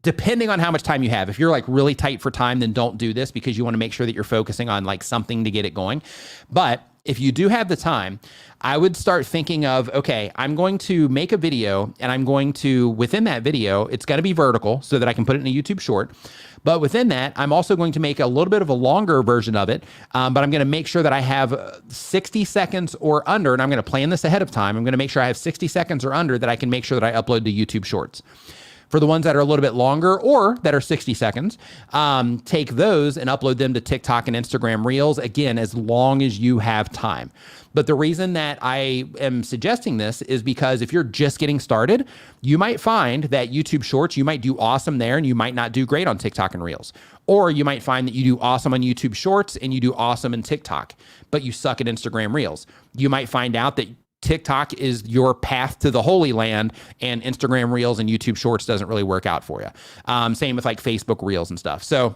depending on how much time you have. If you're like really tight for time, then don't do this because you want to make sure that you're focusing on like something to get it going. But if you do have the time, I would start thinking of, okay, I'm going to make a video and I'm going to, within that video, it's going to be vertical so that I can put it in a YouTube short. But within that, I'm also going to make a little bit of a longer version of it. But I'm going to make sure that I have 60 seconds or under, and I'm going to plan this ahead of time. I'm going to make sure I have 60 seconds or under that I can make sure that I upload to YouTube Shorts. For the ones that are a little bit longer or that are 60 seconds, take those and upload them to TikTok and Instagram Reels, again, as long as you have time. But the reason that I am suggesting this is because if you're just getting started, you might find that YouTube Shorts, you might do awesome there and you might not do great on TikTok and Reels. Or you might find that you do awesome on YouTube Shorts and you do awesome in TikTok, but you suck at Instagram Reels. You might find out that TikTok is your path to the Holy Land and Instagram Reels and YouTube Shorts doesn't really work out for you. Same with like Facebook Reels and stuff. So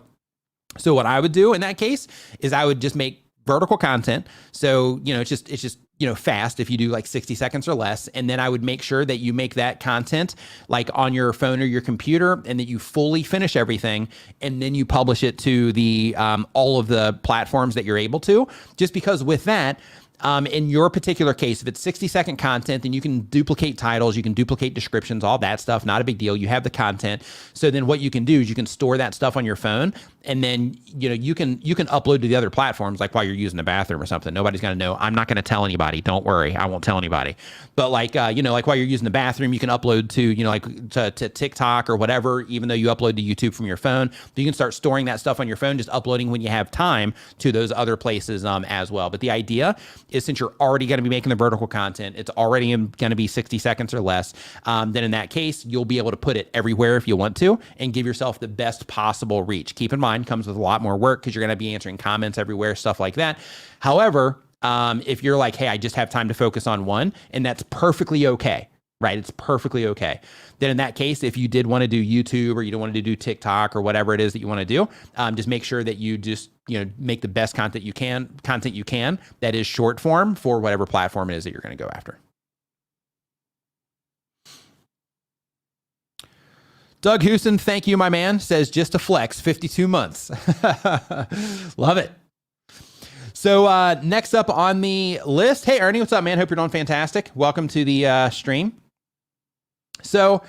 what I would do in that case is I would just make vertical content. So, it's just, fast if you do like 60 seconds or less. And then I would make sure that you make that content like on your phone or your computer and that you fully finish everything. And then you publish it to the, all of the platforms that you're able to, just because with that, in your particular case, if it's 60-second content, then you can duplicate titles, you can duplicate descriptions, all that stuff, not a big deal. You have the content. So then what you can do is you can store that stuff on your phone and then, you can upload to the other platforms, like while you're using the bathroom or something. Nobody's going to know. I'm not going to tell anybody. Don't worry. I won't tell anybody. But like while you're using the bathroom, you can upload to, to TikTok or whatever, even though you upload to YouTube from your phone. You can start storing that stuff on your phone, just uploading when you have time to those other places as well. But the idea is, since you're already going to be making the vertical content, it's already going to be 60 seconds or less, then in that case, you'll be able to put it everywhere if you want to and give yourself the best possible reach. Keep in mind, comes with a lot more work because you're going to be answering comments everywhere, stuff like that. However, if you're like, hey, I just have time to focus on one, and that's perfectly okay. Right? It's perfectly okay. Then in that case, if you did want to do YouTube or you don't want to do TikTok or whatever it is that you want to do, just make sure that you just, make the best content you can that is short form for whatever platform it is that you're going to go after. Doug Houston, thank you, my man, says just a flex, 52 months. Love it. So next up on the list, hey, Ernie, what's up, man? Hope you're doing fantastic. Welcome to the stream. So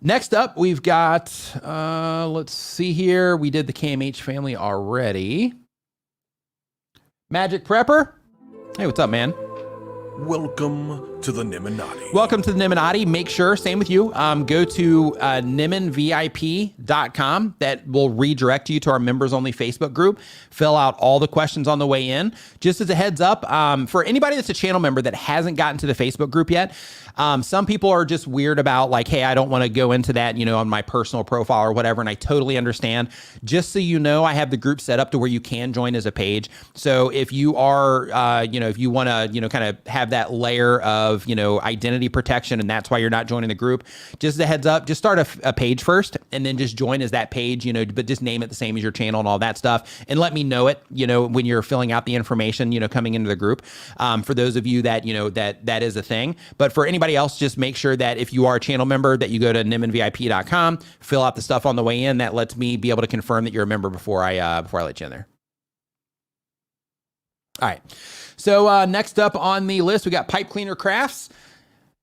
next up, we've got, let's see here. We did the KMH family already. Magic Prepper. Hey, what's up, man? Welcome to the Nimminati. Welcome to the Nimminati. Make sure, same with you, go to nimminvip.com. That will redirect you to our members-only Facebook group. Fill out all the questions on the way in. Just as a heads up, for anybody that's a channel member that hasn't gotten to the Facebook group yet, some people are just weird about like, hey, I don't want to go into that, on my personal profile or whatever, and I totally understand. Just so you know, I have the group set up to where you can join as a page. So if you are, if you want to, kind of have that layer of, identity protection, and that's why you're not joining the group, just as a heads up, just start a page first and then just join as that page, but just name it the same as your channel and all that stuff. And let me know it, when you're filling out the information, coming into the group, for those of you that, that is a thing. But for anybody else, just make sure that if you are a channel member that you go to nimminvip.com, fill out the stuff on the way in. That lets me be able to confirm that you're a member before I let you in there. All right. So next up on the list, we got Pipe Cleaner Crafts.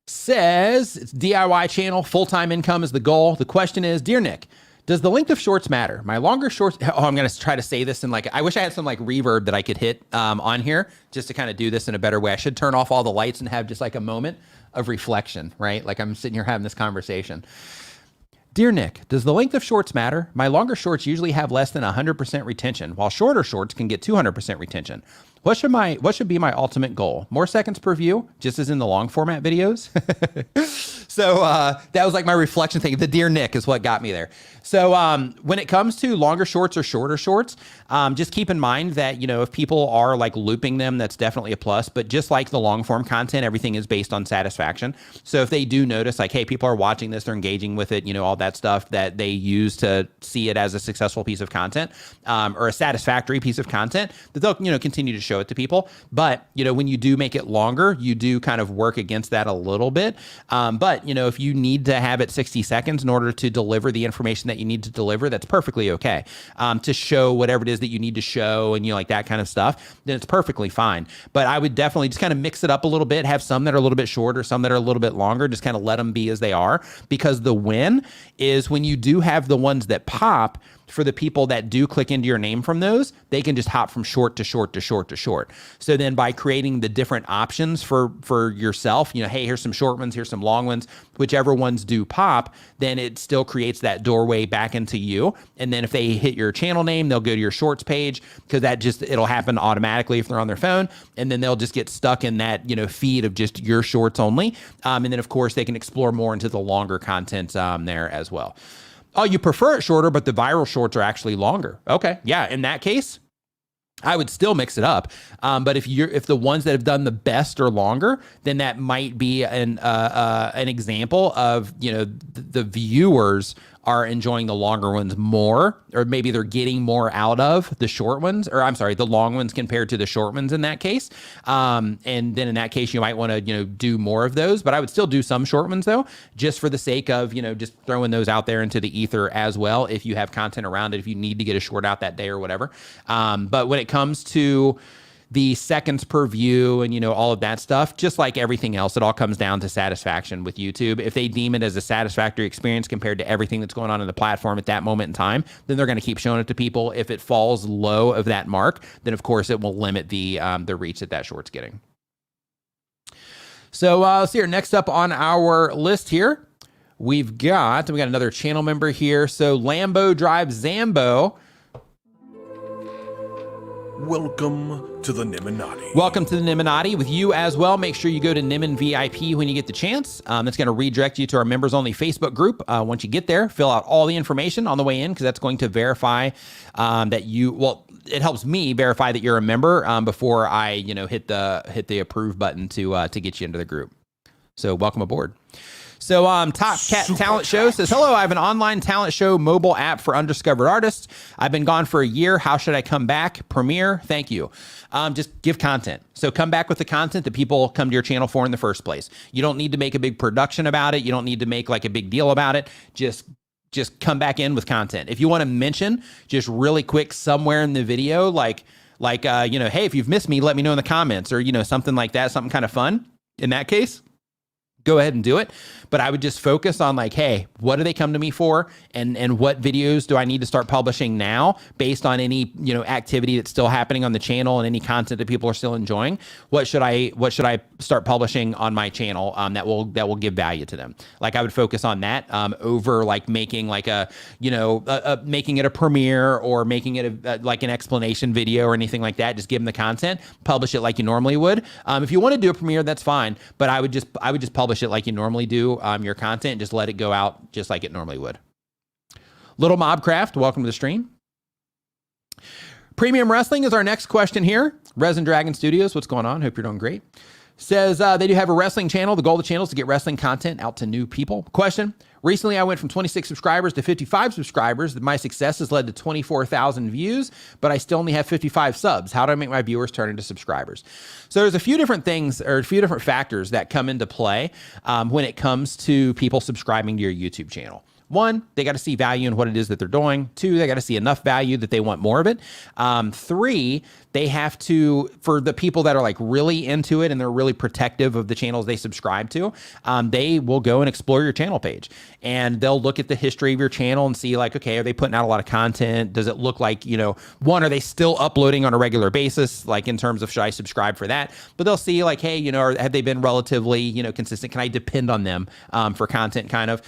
Says it's DIY channel, full-time income is the goal. The question is, dear Nick, does the length of shorts matter? My longer shorts, I'm going to try to say this in I wish I had some reverb that I could hit on here just to kind of do this in a better way. I should turn off all the lights and have just a moment of reflection, right? Like I'm sitting here having this conversation. Dear Nick, does the length of shorts matter? My longer shorts usually have less than 100% retention, while shorter shorts can get 200% retention. What should be my ultimate goal? More seconds per view, just as in the long format videos? So that was my reflection thing. The Dear Nick is what got me there. So when it comes to longer shorts or shorter shorts, just keep in mind that, you know, if people are like looping them, that's definitely a plus. But just like the long form content, everything is based on satisfaction. So if they do notice like, hey, people are watching this, they're engaging with it, you know, all that stuff that they use to see it as a successful piece of content or a satisfactory piece of content, that they'll, you know, continue to show it to people. But, you know, when you do make it longer, you do kind of work against that a little bit. But, you know, if you need to have it 60 seconds in order to deliver the information that you need to deliver, that's perfectly okay. To show whatever it is that you need to show and, you know, like that kind of stuff, then it's perfectly fine. But I would definitely just kind of mix it up a little bit, have some that are a little bit shorter, some that are a little bit longer, just kind of let them be as they are, because the win is when you do have the ones that pop. For the people that do click into your name from those, they can just hop from short to short to short to short. So then by creating the different options for yourself, you know, hey, here's some short ones, here's some long ones, whichever ones do pop, then it still creates that doorway back into you. And then if they hit your channel name, they'll go to your shorts page, because it'll happen automatically if they're on their phone. And then they'll just get stuck in that, you know, feed of just your shorts only. And then of course they can explore more into the longer content there as well. Oh, you prefer it shorter, but the viral shorts are actually longer. Okay, yeah, in that case, I would still mix it up. But if the ones that have done the best are longer, then that might be an example of, you know, the viewers are enjoying the longer ones more, or maybe they're getting more out of the short ones, or I'm sorry, the long ones compared to the short ones in that case. And then in that case, you might want to, you know, do more of those, but I would still do some short ones though, just for the sake of, you know, just throwing those out there into the ether as well. If you have content around it, if you need to get a short out that day or whatever. But when it comes to the seconds per view and, you know, all of that stuff, just like everything else, it all comes down to satisfaction with YouTube. If they deem it as a satisfactory experience compared to everything that's going on in the platform at that moment in time, then they're going to keep showing it to people. If it falls low of that mark, then of course it will limit the reach that short's getting. So let's see here. Next up on our list here, we got another channel member here. So Lambo Drive Zambo. Welcome to the Nimminati. Welcome to the Nimminati with you as well. Make sure you go to Nimmin VIP when you get the chance. That's going to redirect you to our members only Facebook group. Once you get there, fill out all the information on the way in, because that's going to verify that it helps me verify that you're a member before I, you know, hit the approve button to get you into the group. So welcome aboard. So Top Cat Talent Show says, hello, I have an online talent show mobile app for undiscovered artists. I've been gone for a year. How should I come back? Premiere, thank you. Just give content. So come back with the content that people come to your channel for in the first place. You don't need to make a big production about it. You don't need to make like a big deal about it. Just come back in with content. If you want to mention just really quick somewhere in the video, like you know, hey, if you've missed me, let me know in the comments, or, you know, something like that, something kind of fun. In that case, go ahead and do it. But I would just focus on like, hey, what do they come to me for? And what videos do I need to start publishing now based on any, you know, activity that's still happening on the channel and any content that people are still enjoying? What should I start publishing on my channel that will give value to them? Like I would focus on that over like making like a, you know, making it a premiere or making it like an explanation video or anything like that. Just give them the content, publish it like you normally would. If you want to do a premiere, that's fine. But I would just publish it like you normally do your content, just let it go out just like it normally would. Little Mobcraft, welcome to the stream. Premium Wrestling is our next question here. Resin Dragon Studios, what's going on? Hope you're doing great. Says they do have a wrestling channel. The goal of the channel is to get wrestling content out to new people. Question: recently I went from 26 subscribers to 55 subscribers. My success has led to 24,000 views, but I still only have 55 subs. How do I make my viewers turn into subscribers? So there's a few different things, or a few different factors that come into play when it comes to people subscribing to your YouTube channel. One, they got to see value in what it is that they're doing. Two, they got to see enough value that they want more of it. Three, they have to, for the people that are like really into it and they're really protective of the channels they subscribe to, they will go and explore your channel page and they'll look at the history of your channel and see like, okay, are they putting out a lot of content? Does it look like, you know, one, are they still uploading on a regular basis? Like in terms of, should I subscribe for that? But they'll see like, hey, you know, have they been relatively, you know, consistent? Can I depend on them for content kind of?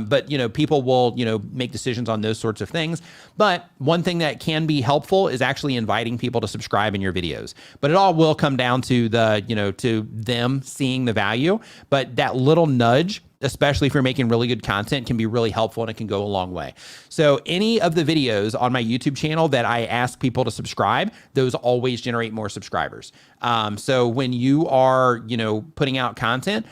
But, you know, people will, you know, make decisions on those sorts of things. But one thing that can be helpful is actually inviting people to subscribe in your videos. But it all will come down to the, you know, to them seeing the value. But that little nudge especially if you're making really good content, can be really helpful and it can go a long way. So any of the videos on my YouTube channel that I ask people to subscribe, those always generate more subscribers. So when you are, putting out content,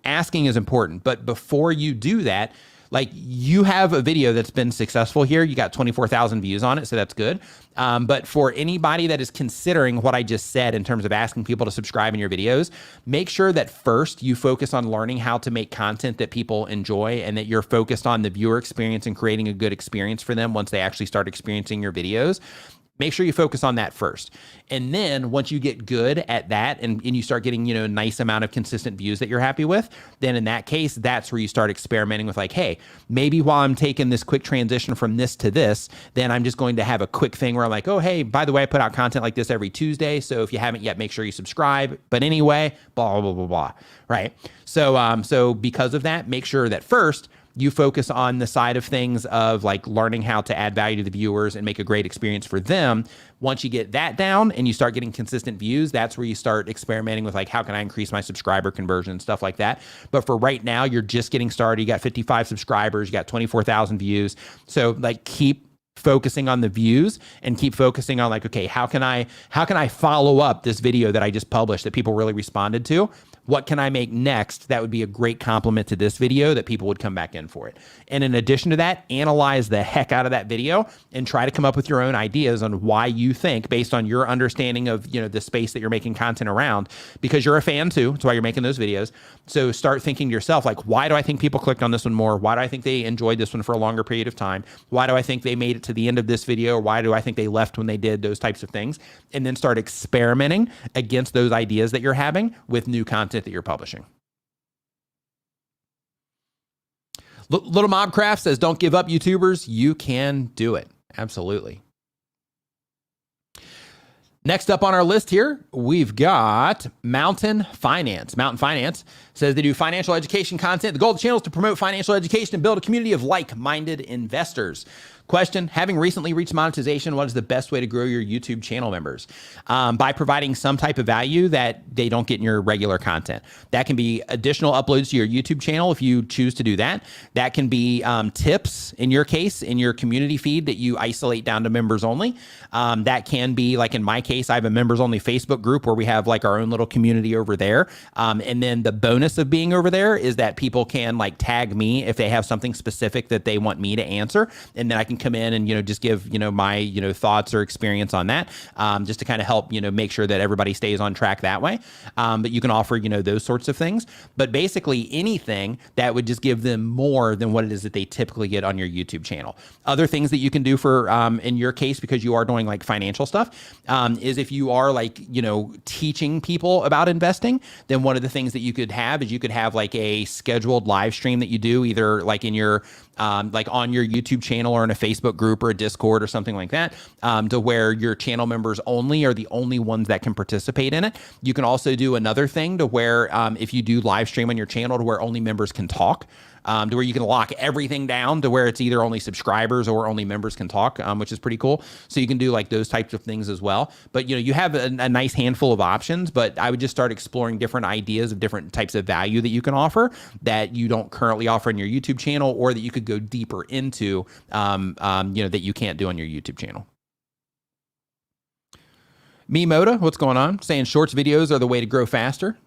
asking is important. But before you do that, like, you have a video that's been successful here. You got 24,000 views on it, so that's good. But for anybody that is considering what I just said in terms of asking people to subscribe in your videos, make sure that first you focus on learning how to make content that people enjoy and that you're focused on the viewer experience and creating a good experience for them once they actually start experiencing your videos. Make sure you focus on that first. And then once you get good at that and you start getting, a nice amount of consistent views that you're happy with, then in that case, that's where you start experimenting with, like, hey, maybe while I'm taking this quick transition from this to this, then I'm just going to have a quick thing where I'm like, oh, hey, by the way, I put out content like this every Tuesday. So if you haven't yet, make sure you subscribe. But anyway, blah, blah, blah, blah, right? So because of that, make sure that first, you focus on the side of things of like learning how to add value to the viewers and make a great experience for them. Once you get that down and you start getting consistent views, that's where you start experimenting with, like, how can I increase my subscriber conversion and stuff like that. But for right now, you're just getting started. You got 55 subscribers, you got 24,000 views. So like, keep focusing on the views and keep focusing on, like, okay, how can I follow up this video that I just published that people really responded to? What can I make next that would be a great compliment to this video that people would come back in for it? And in addition to that, analyze the heck out of that video and try to come up with your own ideas on why you think, based on your understanding of, the space that you're making content around, because you're a fan too. That's why you're making those videos. So start thinking to yourself, like, why do I think people clicked on this one more? Why do I think they enjoyed this one for a longer period of time? Why do I think they made it to the end of this video? Or why do I think they left when they did? Those types of things. And then start experimenting against those ideas that you're having with new content that you're publishing. Little Mobcraft says, don't give up, YouTubers. You can do it. Absolutely. Next up on our list here, we've got Mountain Finance. Mountain Finance says they do financial education content. The goal of the channel is to promote financial education and build a community of like-minded investors. Question, having recently reached monetization, what is the best way to grow your YouTube channel members? By providing some type of value that they don't get in your regular content. That can be additional uploads to your YouTube channel if you choose to do that. That can be tips, in your case, in your community feed that you isolate down to members only. That can be, like in my case, I have a members only Facebook group where we have like our own little community over there. And then the bonus of being over there is that people can like tag me if they have something specific that they want me to answer. And then I can come in and, just give, my, thoughts or experience on that, just to kind of help, make sure that everybody stays on track that way. But you can offer, those sorts of things, but basically anything that would just give them more than what it is that they typically get on your YouTube channel. Other things that you can do for, in your case, because you are doing like financial stuff, is if you are like, teaching people about investing, then one of the things that you could have is you could have like a scheduled live stream that you do either like in your, like on your YouTube channel or in a Facebook group or a Discord or something like that, to where your channel members only are the only ones that can participate in it. You can also do another thing to where if you do live stream on your channel to where only members can talk, to where you can lock everything down to where it's either only subscribers or only members can talk, which is pretty cool. So you can do like those types of things as well. But you have a nice handful of options, but I would just start exploring different ideas of different types of value that you can offer that you don't currently offer in your YouTube channel, or that you could go deeper into, that you can't do on your YouTube channel. Moda, what's going on? Saying shorts videos are the way to grow faster.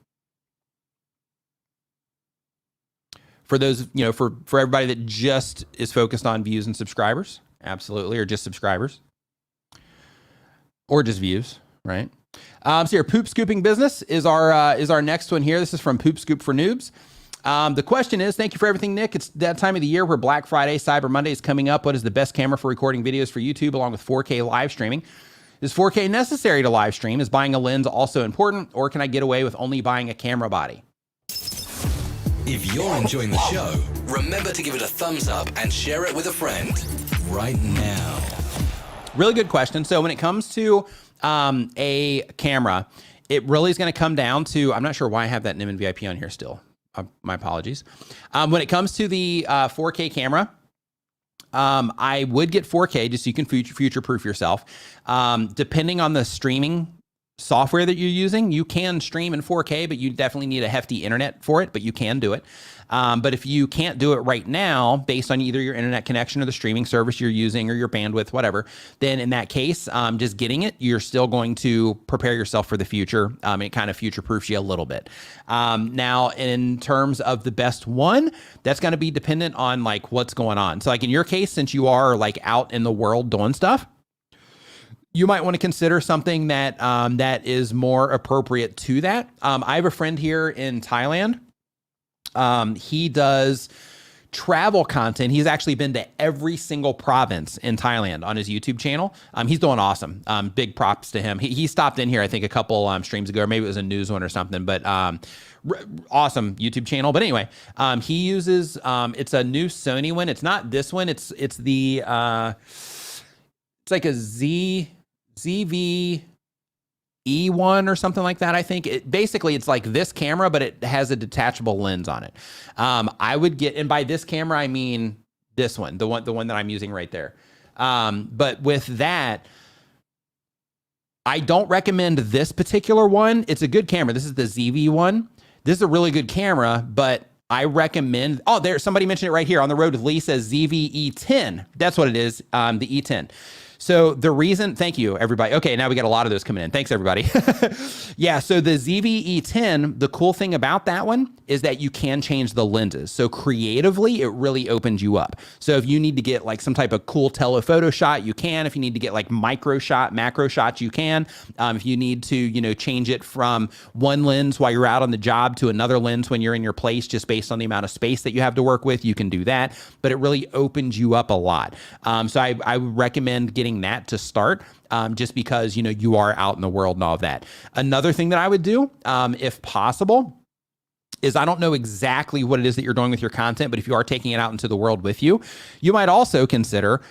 For those, for everybody that just is focused on views and subscribers, absolutely, or just subscribers, or just views, right? So your poop scooping business is our next one here. This is from Poop Scoop for Noobs. The question is, thank you for everything, Nick. It's that time of the year where Black Friday, Cyber Monday is coming up. What is the best camera for recording videos for YouTube along with 4K live streaming? Is 4K necessary to live stream? Is buying a lens also important, or can I get away with only buying a camera body? If you're enjoying the show, remember to give it a thumbs up and share it with a friend right now. Really good question. So when it comes to a camera, it really is going to come down to, I'm not sure why I have that Nimmin VIP on here still. My apologies. When it comes to the 4K camera, I would get 4K just so you can future-proof yourself. Depending on the streaming software that you're using, you can stream in 4K, but you definitely need a hefty internet for it, but you can do it. But if you can't do it right now, based on either your internet connection or the streaming service you're using or your bandwidth, whatever, then in that case, just getting it, you're still going to prepare yourself for the future. It kind of future-proofs you a little bit. Now, in terms of the best one, that's going to be dependent on like what's going on. So like in your case, since you are like out in the world doing stuff, you might want to consider something that that is more appropriate to that. I have a friend here in Thailand. He does travel content. He's actually been to every single province in Thailand on his YouTube channel. He's doing awesome. Big props to him. He stopped in here, I think, a couple streams ago, or maybe it was a news one or something, but awesome YouTube channel. But anyway, he uses, it's a new Sony one. It's not this one. It's the, it's like a ZV E1 or something like that. I think basically it's like this camera, but it has a detachable lens on it. I would get, and by this camera, I mean this one, the one that I'm using right there. But with that, I don't recommend this particular one. It's a good camera. This is the ZV one. This is a really good camera, but I recommend, oh, there, somebody mentioned it right here on the road with Lee, says ZV E10. That's what it is, the E10. So the reason, thank you, everybody. Okay, now we got a lot of those coming in. Thanks, everybody. Yeah, so the ZV-E10, the cool thing about that one is that you can change the lenses. So creatively, it really opens you up. So if you need to get like some type of cool telephoto shot, you can. If you need to get like micro shot, macro shots, you can. If you need to, you know, change it from one lens while you're out on the job to another lens when you're in your place, just based on the amount of space that you have to work with, you can do that. But it really opens you up a lot. So I would recommend getting that to start, just because, you know, you are out in the world and all of that. Another thing that I would do, if possible, is I don't know exactly what it is that you're doing with your content, but if you are taking it out into the world with you, you might also consider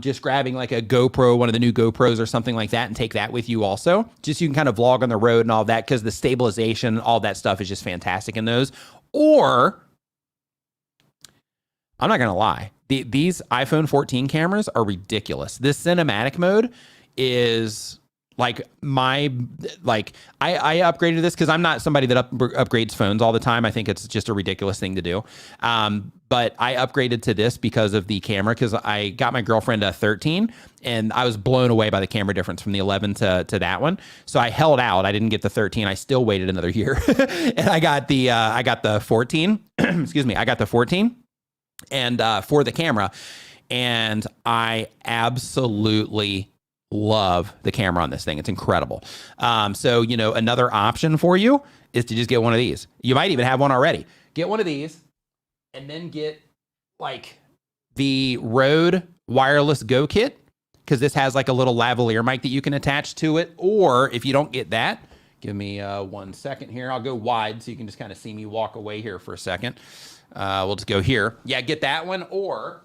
just grabbing like a GoPro, one of the new GoPros or something like that, and take that with you also. Just so you can kind of vlog on the road and all that, because the stabilization, all that stuff is just fantastic in those. Or, I'm not going to lie, these iPhone 14 cameras are ridiculous. This cinematic mode is like I upgraded this because I'm not somebody that upgrades phones all the time. I think it's just a ridiculous thing to do. But I upgraded to this because of the camera, because I got my girlfriend a 13 and I was blown away by the camera difference from the 11 to that one. So I held out. I didn't get the 13. I still waited another year and I got the 14. Excuse me. I got the 14 and for the camera, and I absolutely love the camera on this thing. It's incredible. So, you know, another option for you is to just get one of these. You might even have one already. Get one of these and then get like the Rode wireless Go kit, because this has like a little lavalier mic that you can attach to it. Or if you don't get that, give me 1 second here. I'll go wide so you can just kind of see me walk away here for a second. We'll just go here. Yeah, get that one. Or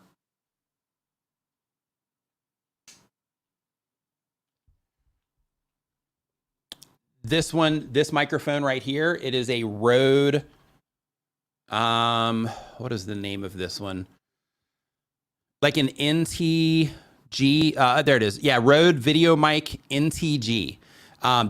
this one, this microphone right here, it is a Rode, what is the name of this one? Like an NTG, there it is. Yeah, Rode Video Mic NTG.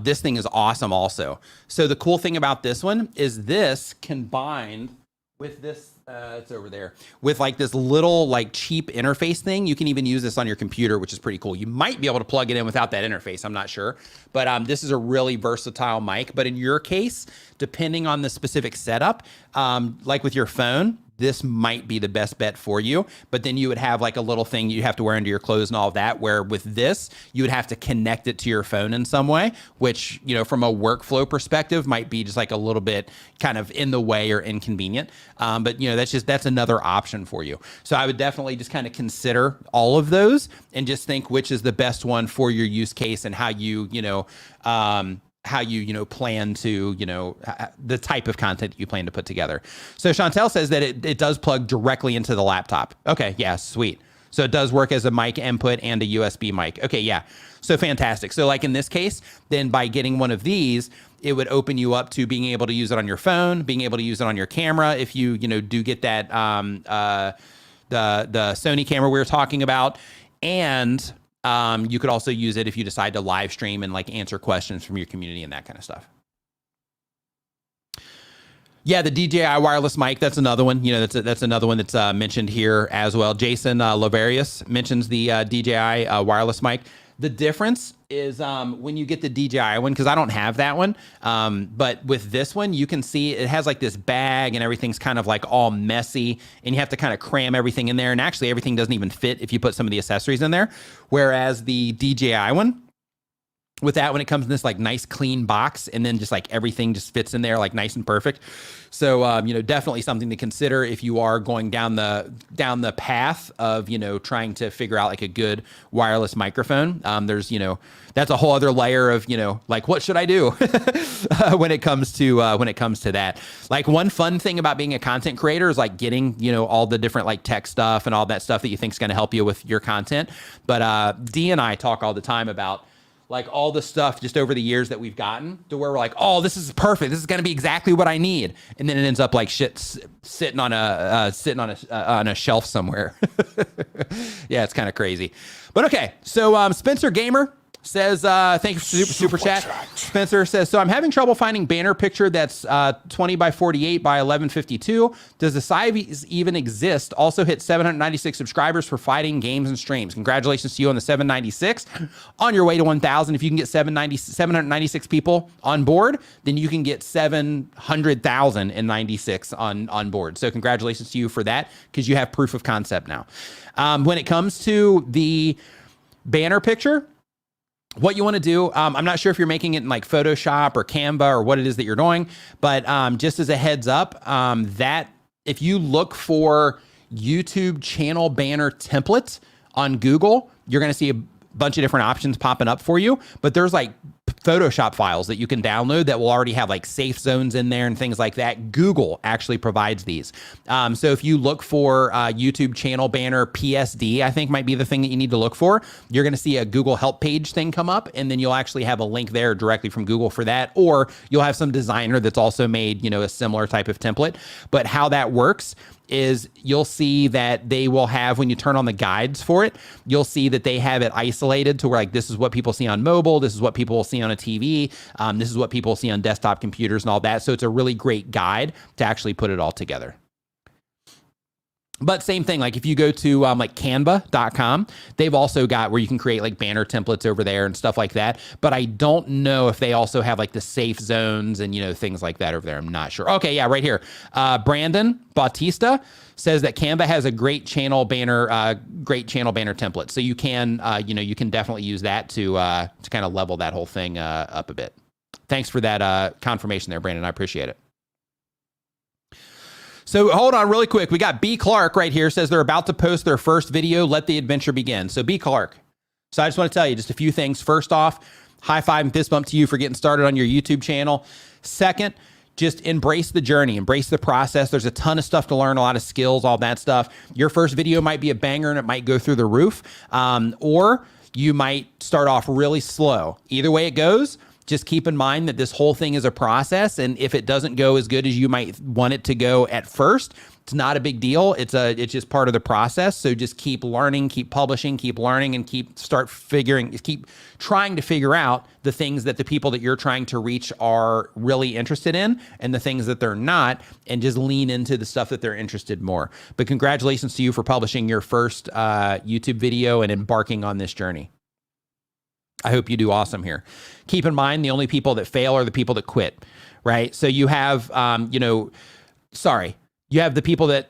This thing is awesome also. So the cool thing about this one is this combined with this, it's over there, with like this little like cheap interface thing. You can even use this on your computer, which is pretty cool. You might be able to plug it in without that interface. I'm not sure, but this is a really versatile mic. But in your case, depending on the specific setup, like with your phone, this might be the best bet for you. But then you would have like a little thing you have to wear under your clothes and all of that, where with this, you would have to connect it to your phone in some way, which, you know, from a workflow perspective might be just like a little bit kind of in the way or inconvenient. But, you know, that's another option for you. So I would definitely just kind of consider all of those and just think which is the best one for your use case and how you plan to, the type of content you plan to put together. So Chantel says that it does plug directly into the laptop. Okay, yeah, sweet. So it does work as a mic input and a USB mic. Okay, yeah, so fantastic. So like in this case, then by getting one of these, it would open you up to being able to use it on your phone, being able to use it on your camera. If you, do get that, the Sony camera we were talking about, and You could also use it if you decide to live stream and like answer questions from your community and that kind of stuff. Yeah, the DJI wireless mic, that's another one. You know, that's another one that's mentioned here as well. Jason Lavarius mentions the DJI wireless mic. The difference is when you get the DJI one, because I don't have that one, but with this one, you can see it has like this bag and everything's kind of like all messy, and you have to kind of cram everything in there. And actually, everything doesn't even fit if you put some of the accessories in there. Whereas the DJI one, with that one, it comes in this like nice clean box, and then just like everything just fits in there like nice and perfect. So, you know, definitely something to consider if you are going down the path of, you know, trying to figure out like a good wireless microphone. There's, you know, that's a whole other layer of, you know, like what should I do when it comes to that. Like one fun thing about being a content creator is like getting, you know, all the different like tech stuff and all that stuff that you think is going to help you with your content. But Dee and I talk all the time about like all the stuff just over the years that we've gotten to where we're like, oh, this is perfect. This is going to be exactly what I need. And then it ends up like shit sitting on a shelf somewhere. Yeah, it's kind of crazy. But okay. So Spencer Gamer says, thank you for super chat. Spencer says, so I'm having trouble finding banner picture that's 20 by 48 by 1152. Does the size even exist? Also hit 796 subscribers for fighting games and streams. Congratulations to you on the 796. On your way to 1,000. If you can get 796 people on board, then you can get 700,096 on board. So congratulations to you for that, because you have proof of concept now. When it comes to the banner picture, what you want to do, I'm not sure if you're making it in like Photoshop or Canva or what it is that you're doing, but just as a heads up, that if you look for YouTube channel banner templates on Google, you're going to see a bunch of different options popping up for you, but there's like Photoshop files that you can download that will already have like safe zones in there and things like that. Google actually provides these. So if you look for YouTube channel banner PSD, I think might be the thing that you need to look for. You're going to see a Google help page thing come up, and then you'll actually have a link there directly from Google for that, or you'll have some designer that's also made, you know, a similar type of template. But how that works is you'll see that they will have, when you turn on the guides for it, you'll see that they have it isolated to where like, this is what people see on mobile. This is what people will see on a TV. This is what people see on desktop computers and all that. So it's a really great guide to actually put it all together. But same thing, like if you go to like canva.com, they've also got where you can create like banner templates over there and stuff like that. But I don't know if they also have like the safe zones and, you know, things like that over there. I'm not sure. Okay, yeah, right here. Brandon Bautista says that Canva has a great channel banner template. So you can, you know, you can definitely use that to kind of level that whole thing up a bit. Thanks for that confirmation there, Brandon. I appreciate it. So hold on really quick. We got B. Clark right here, says they're about to post their first video. Let the adventure begin. So B. Clark. So I just want to tell you just a few things. First off, high five and fist bump to you for getting started on your YouTube channel. Second, just embrace the journey, embrace the process. There's a ton of stuff to learn, a lot of skills, all that stuff. Your first video might be a banger and it might go through the roof, or you might start off really slow. Either way it goes, just keep in mind that this whole thing is a process, and if it doesn't go as good as you might want it to go at first, it's not a big deal. It's just part of the process. So just keep learning, keep publishing, keep learning, and keep trying to figure out the things that the people that you're trying to reach are really interested in, and the things that they're not, and just lean into the stuff that they're interested more. But congratulations to you for publishing your first YouTube video and embarking on this journey. I hope you do awesome here. Keep in mind, the only people that fail are the people that quit, right? So you have, you have the people that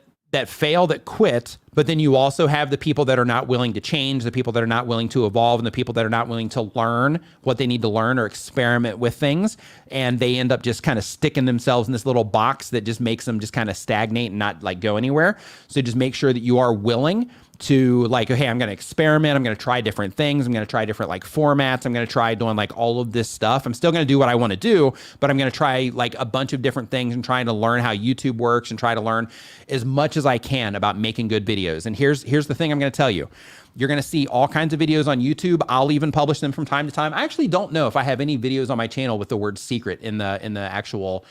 fail, that quit, but then you also have the people that are not willing to change, the people that are not willing to evolve, and the people that are not willing to learn what they need to learn or experiment with things. And they end up just kind of sticking themselves in this little box that just makes them just kind of stagnate and not like go anywhere. So just make sure that you are willing to like, okay, I'm going to experiment. I'm going to try different things. I'm going to try different like formats. I'm going to try doing like all of this stuff. I'm still going to do what I want to do, but I'm going to try like a bunch of different things and trying to learn how YouTube works and try to learn as much as I can about making good videos. And here's the thing I'm going to tell you. You're going to see all kinds of videos on YouTube. I'll even publish them from time to time. I actually don't know if I have any videos on my channel with the word secret in the actual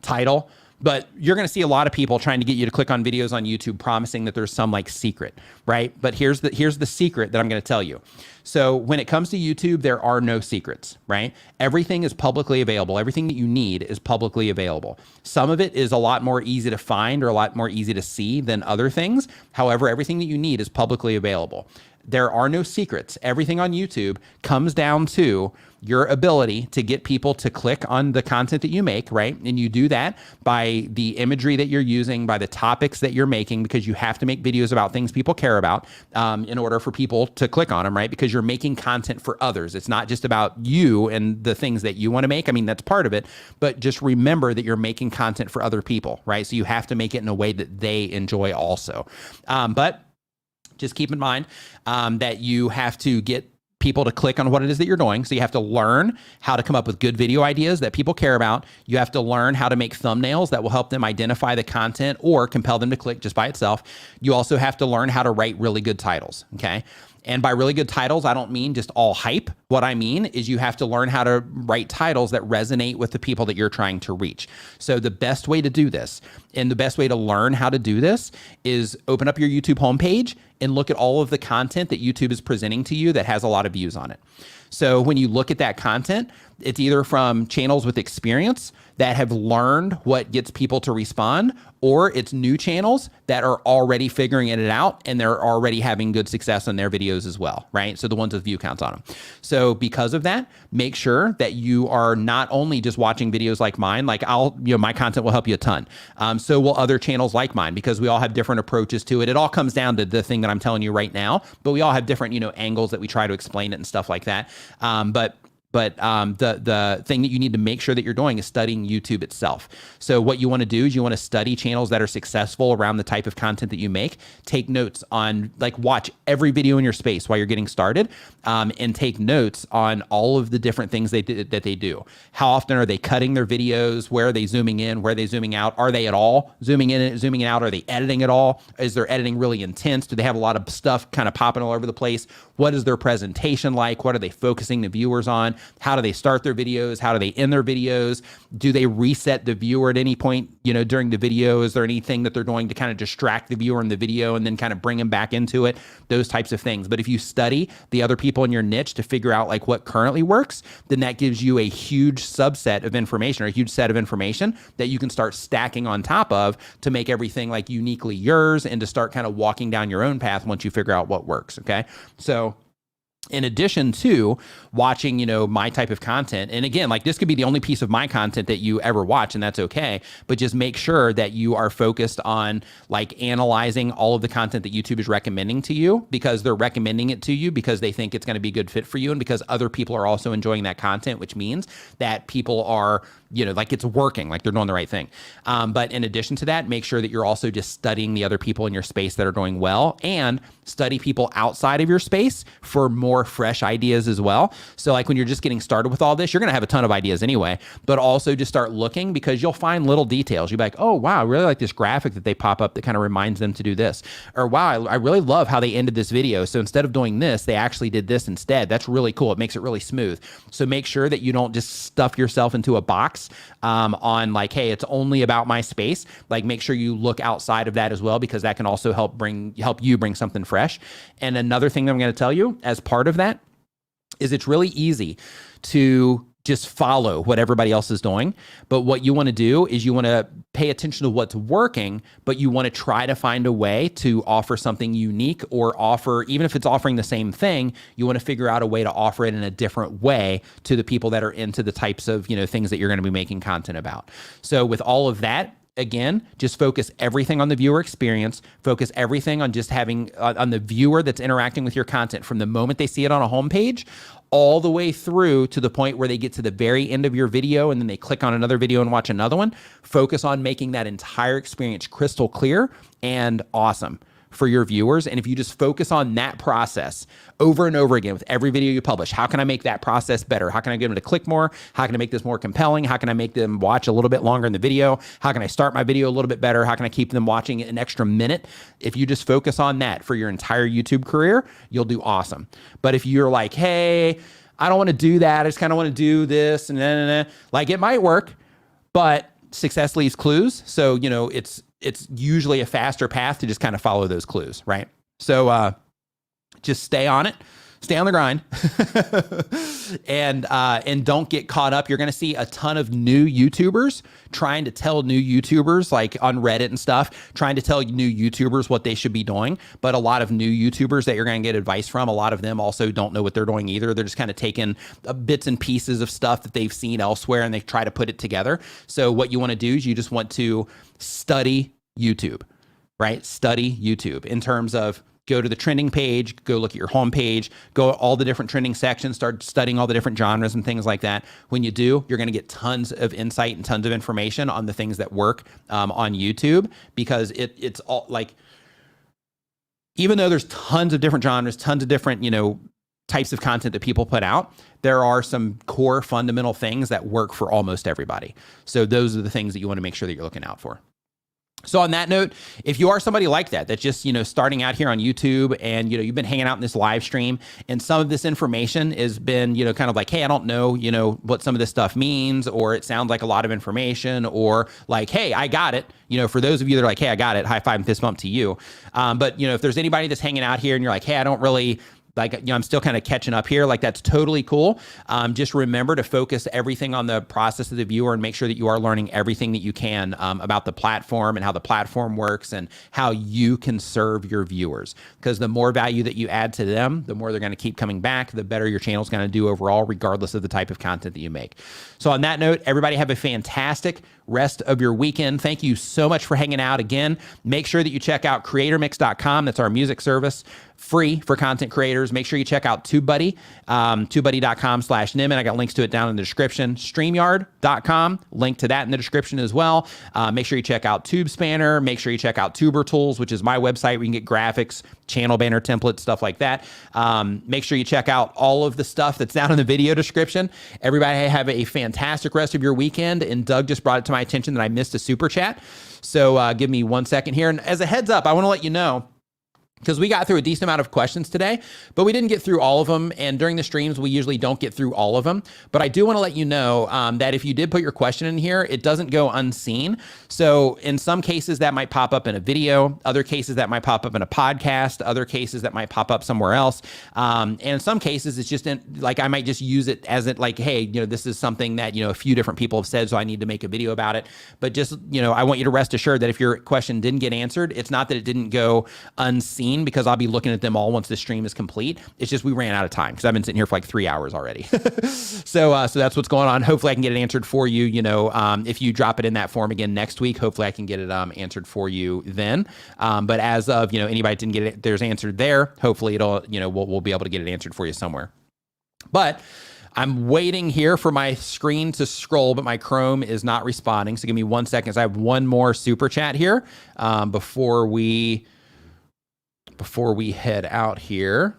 title. But you're going to see a lot of people trying to get you to click on videos on YouTube promising that there's some like secret, right? But here's the secret that I'm going to tell you. So when it comes to YouTube, there are no secrets, right? Everything is publicly available. Everything that you need is publicly available. Some of it is a lot more easy to find or a lot more easy to see than other things. However, everything that you need is publicly available. There are no secrets. Everything on YouTube comes down to your ability to get people to click on the content that you make, right? And you do that by the imagery that you're using, by the topics that you're making, because you have to make videos about things people care about in order for people to click on them, right? Because you're making content for others. It's not just about you and the things that you want to make. I mean, that's part of it, but just remember that you're making content for other people, right? So you have to make it in a way that they enjoy also. But just keep in mind that you have to get people to click on what it is that you're doing. So you have to learn how to come up with good video ideas that people care about. You have to learn how to make thumbnails that will help them identify the content or compel them to click just by itself. You also have to learn how to write really good titles, okay? And by really good titles, I don't mean just all hype. What I mean is you have to learn how to write titles that resonate with the people that you're trying to reach. So the best way to do this and the best way to learn how to do this is open up your YouTube homepage and look at all of the content that YouTube is presenting to you that has a lot of views on it. So when you look at that content, it's either from channels with experience that have learned what gets people to respond, or it's new channels that are already figuring it out and they're already having good success on their videos as well, right? So the ones with view counts on them. So because of that, make sure that you are not only just watching videos like mine, like my content will help you a ton. So will other channels like mine, because we all have different approaches to it. It all comes down to the thing that I'm telling you right now, but we all have different, angles that we try to explain it and stuff like that. But the thing that you need to make sure that you're doing is studying YouTube itself. So what you want to do is you want to study channels that are successful around the type of content that you make. Take notes on, watch every video in your space while you're getting started, and take notes on all of the different things that they do. How often are they cutting their videos? Where are they zooming in? Where are they zooming out? Are they at all zooming in and zooming out? Are they editing at all? Is their editing really intense? Do they have a lot of stuff kind of popping all over the place? What is their presentation like? What are they focusing the viewers on? How do they start their videos? How do they end their videos? Do they reset the viewer at any point, during the video? Is there anything that they're doing to kind of distract the viewer in the video and then kind of bring them back into it? Those types of things. But if you study the other people in your niche to figure out what currently works, then that gives you a huge subset of information, or a huge set of information that you can start stacking on top of to make everything uniquely yours and to start kind of walking down your own path once you figure out what works. Okay. So in addition to watching, my type of content, and again, this could be the only piece of my content that you ever watch, and that's okay, but just make sure that you are focused on analyzing all of the content that YouTube is recommending to you, because they're recommending it to you because they think it's going to be a good fit for you, and because other people are also enjoying that content, which means that people are, it's working, they're doing the right thing. But in addition to that, make sure that you're also just studying the other people in your space that are doing well, and study people outside of your space for more fresh ideas as well. So when you're just getting started with all this, you're going to have a ton of ideas anyway, but also just start looking, because you'll find little details. You'll be like, oh, wow, I really like this graphic that they pop up that kind of reminds them to do this. Or wow, I really love how they ended this video. So instead of doing this, they actually did this instead. That's really cool. It makes it really smooth. So make sure that you don't just stuff yourself into a box on hey, it's only about my space. Make sure you look outside of that as well, because that can also help you bring something fresh. And another thing that I'm going to tell you as part of that is it's really easy to just follow what everybody else is doing. But what you want to do is you want to pay attention to what's working, but you want to try to find a way to offer something unique, or offer, even if it's offering the same thing, you want to figure out a way to offer it in a different way to the people that are into the types of, things that you're going to be making content about. So with all of that, again, just focus everything on the viewer experience, focus everything on just having on the viewer that's interacting with your content from the moment they see it on a homepage all the way through to the point where they get to the very end of your video and then they click on another video and watch another one. Focus on making that entire experience crystal clear and awesome for your viewers. And if you just focus on that process over and over again with every video you publish, how can I make that process better? How can I get them to click more? How can I make this more compelling? How can I make them watch a little bit longer in the video? How can I start my video a little bit better? How can I keep them watching an extra minute? If you just focus on that for your entire YouTube career, you'll do awesome. But if you're like, hey, I don't want to do that, I just kind of want to do this, and it might work, but success leaves clues. So, it's usually a faster path to just kind of follow those clues, right? So just stay on it. Stay on the grind and don't get caught up. You're going to see a ton of new YouTubers trying to tell new YouTubers, like on Reddit and stuff, trying to tell new YouTubers what they should be doing. But a lot of new YouTubers that you're going to get advice from, a lot of them also don't know what they're doing either. They're just kind of taking bits and pieces of stuff that they've seen elsewhere and they try to put it together. So what you want to do is you just want to study YouTube, right? Study YouTube in terms of go to the trending page, go look at your home page, go all the different trending sections, start studying all the different genres and things like that. When you do, you're going to get tons of insight and tons of information on the things that work on YouTube, because it's all like, even though there's tons of different genres, tons of different, types of content that people put out, there are some core fundamental things that work for almost everybody. So those are the things that you want to make sure that you're looking out for. So on that note, if you are somebody like that, that's just, starting out here on YouTube and, you've been hanging out in this live stream and some of this information has been, kind of like, hey, I don't know, what some of this stuff means, or it sounds like a lot of information, or like, hey, I got it. For those of you that are like, hey, I got it, high five and fist bump to you. But, if there's anybody that's hanging out here and you're like, hey, I don't really, I'm still kind of catching up here. Like, that's totally cool. Just remember to focus everything on the process of the viewer and make sure that you are learning everything that you can about the platform and how the platform works and how you can serve your viewers. Because the more value that you add to them, the more they're going to keep coming back, the better your channel is going to do overall, regardless of the type of content that you make. So on that note, everybody have a fantastic rest of your weekend. Thank you so much for hanging out again. Make sure that you check out creatormix.com. That's our music service, free for content creators. Make sure you check out TubeBuddy, tubebuddy.com/Nimmin. I got links to it down in the description. StreamYard.com, link to that in the description as well. Make sure you check out TubeSpanner. Make sure you check out Tuber Tools, which is my website where you can get graphics, channel banner templates, stuff like that. Make sure you check out all of the stuff that's down in the video description. Everybody have a fantastic rest of your weekend. And Doug just brought it to my attention that I missed a super chat. So give me 1 second here. And as a heads up, I want to let you know, because we got through a decent amount of questions today, but we didn't get through all of them. And during the streams, we usually don't get through all of them. But I do want to let you know that if you did put your question in here, it doesn't go unseen. So in some cases, that might pop up in a video. Other cases, that might pop up in a podcast. Other cases, that might pop up somewhere else. And in some cases, it's just I might just use it as hey, this is something that, a few different people have said, so I need to make a video about it. But just, I want you to rest assured that if your question didn't get answered, it's not that it didn't go unseen, because I'll be looking at them all once the stream is complete. It's just we ran out of time because I've been sitting here for like 3 hours already. So that's what's going on. Hopefully I can get it answered for you. If you drop it in that form again next week, hopefully I can get it answered for you then. But as of, anybody didn't get it, there's answered there. Hopefully it'll, we'll be able to get it answered for you somewhere. But I'm waiting here for my screen to scroll, but my Chrome is not responding. So give me 1 second. So I have one more super chat here before we head out here.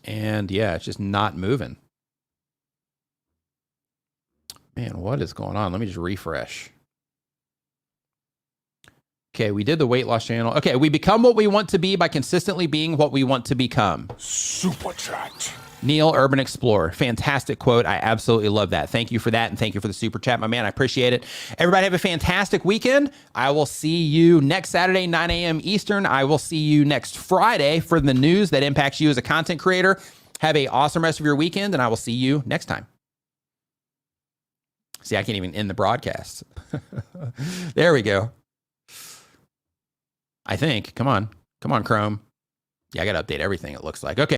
And yeah, it's just not moving. Man, what is going on? Let me just refresh. Okay, we did the weight loss channel. Okay, we become what we want to be by consistently being what we want to become. Super chat. Neil, Urban Explorer. Fantastic quote. I absolutely love that. Thank you for that. And thank you for the super chat, my man. I appreciate it. Everybody have a fantastic weekend. I will see you next Saturday, 9 a.m. Eastern. I will see you next Friday for the news that impacts you as a content creator. Have an awesome rest of your weekend, and I will see you next time. See, I can't even end the broadcast. There we go. I think. Come on. Come on, Chrome. Yeah, I got to update everything, it looks like. Okay.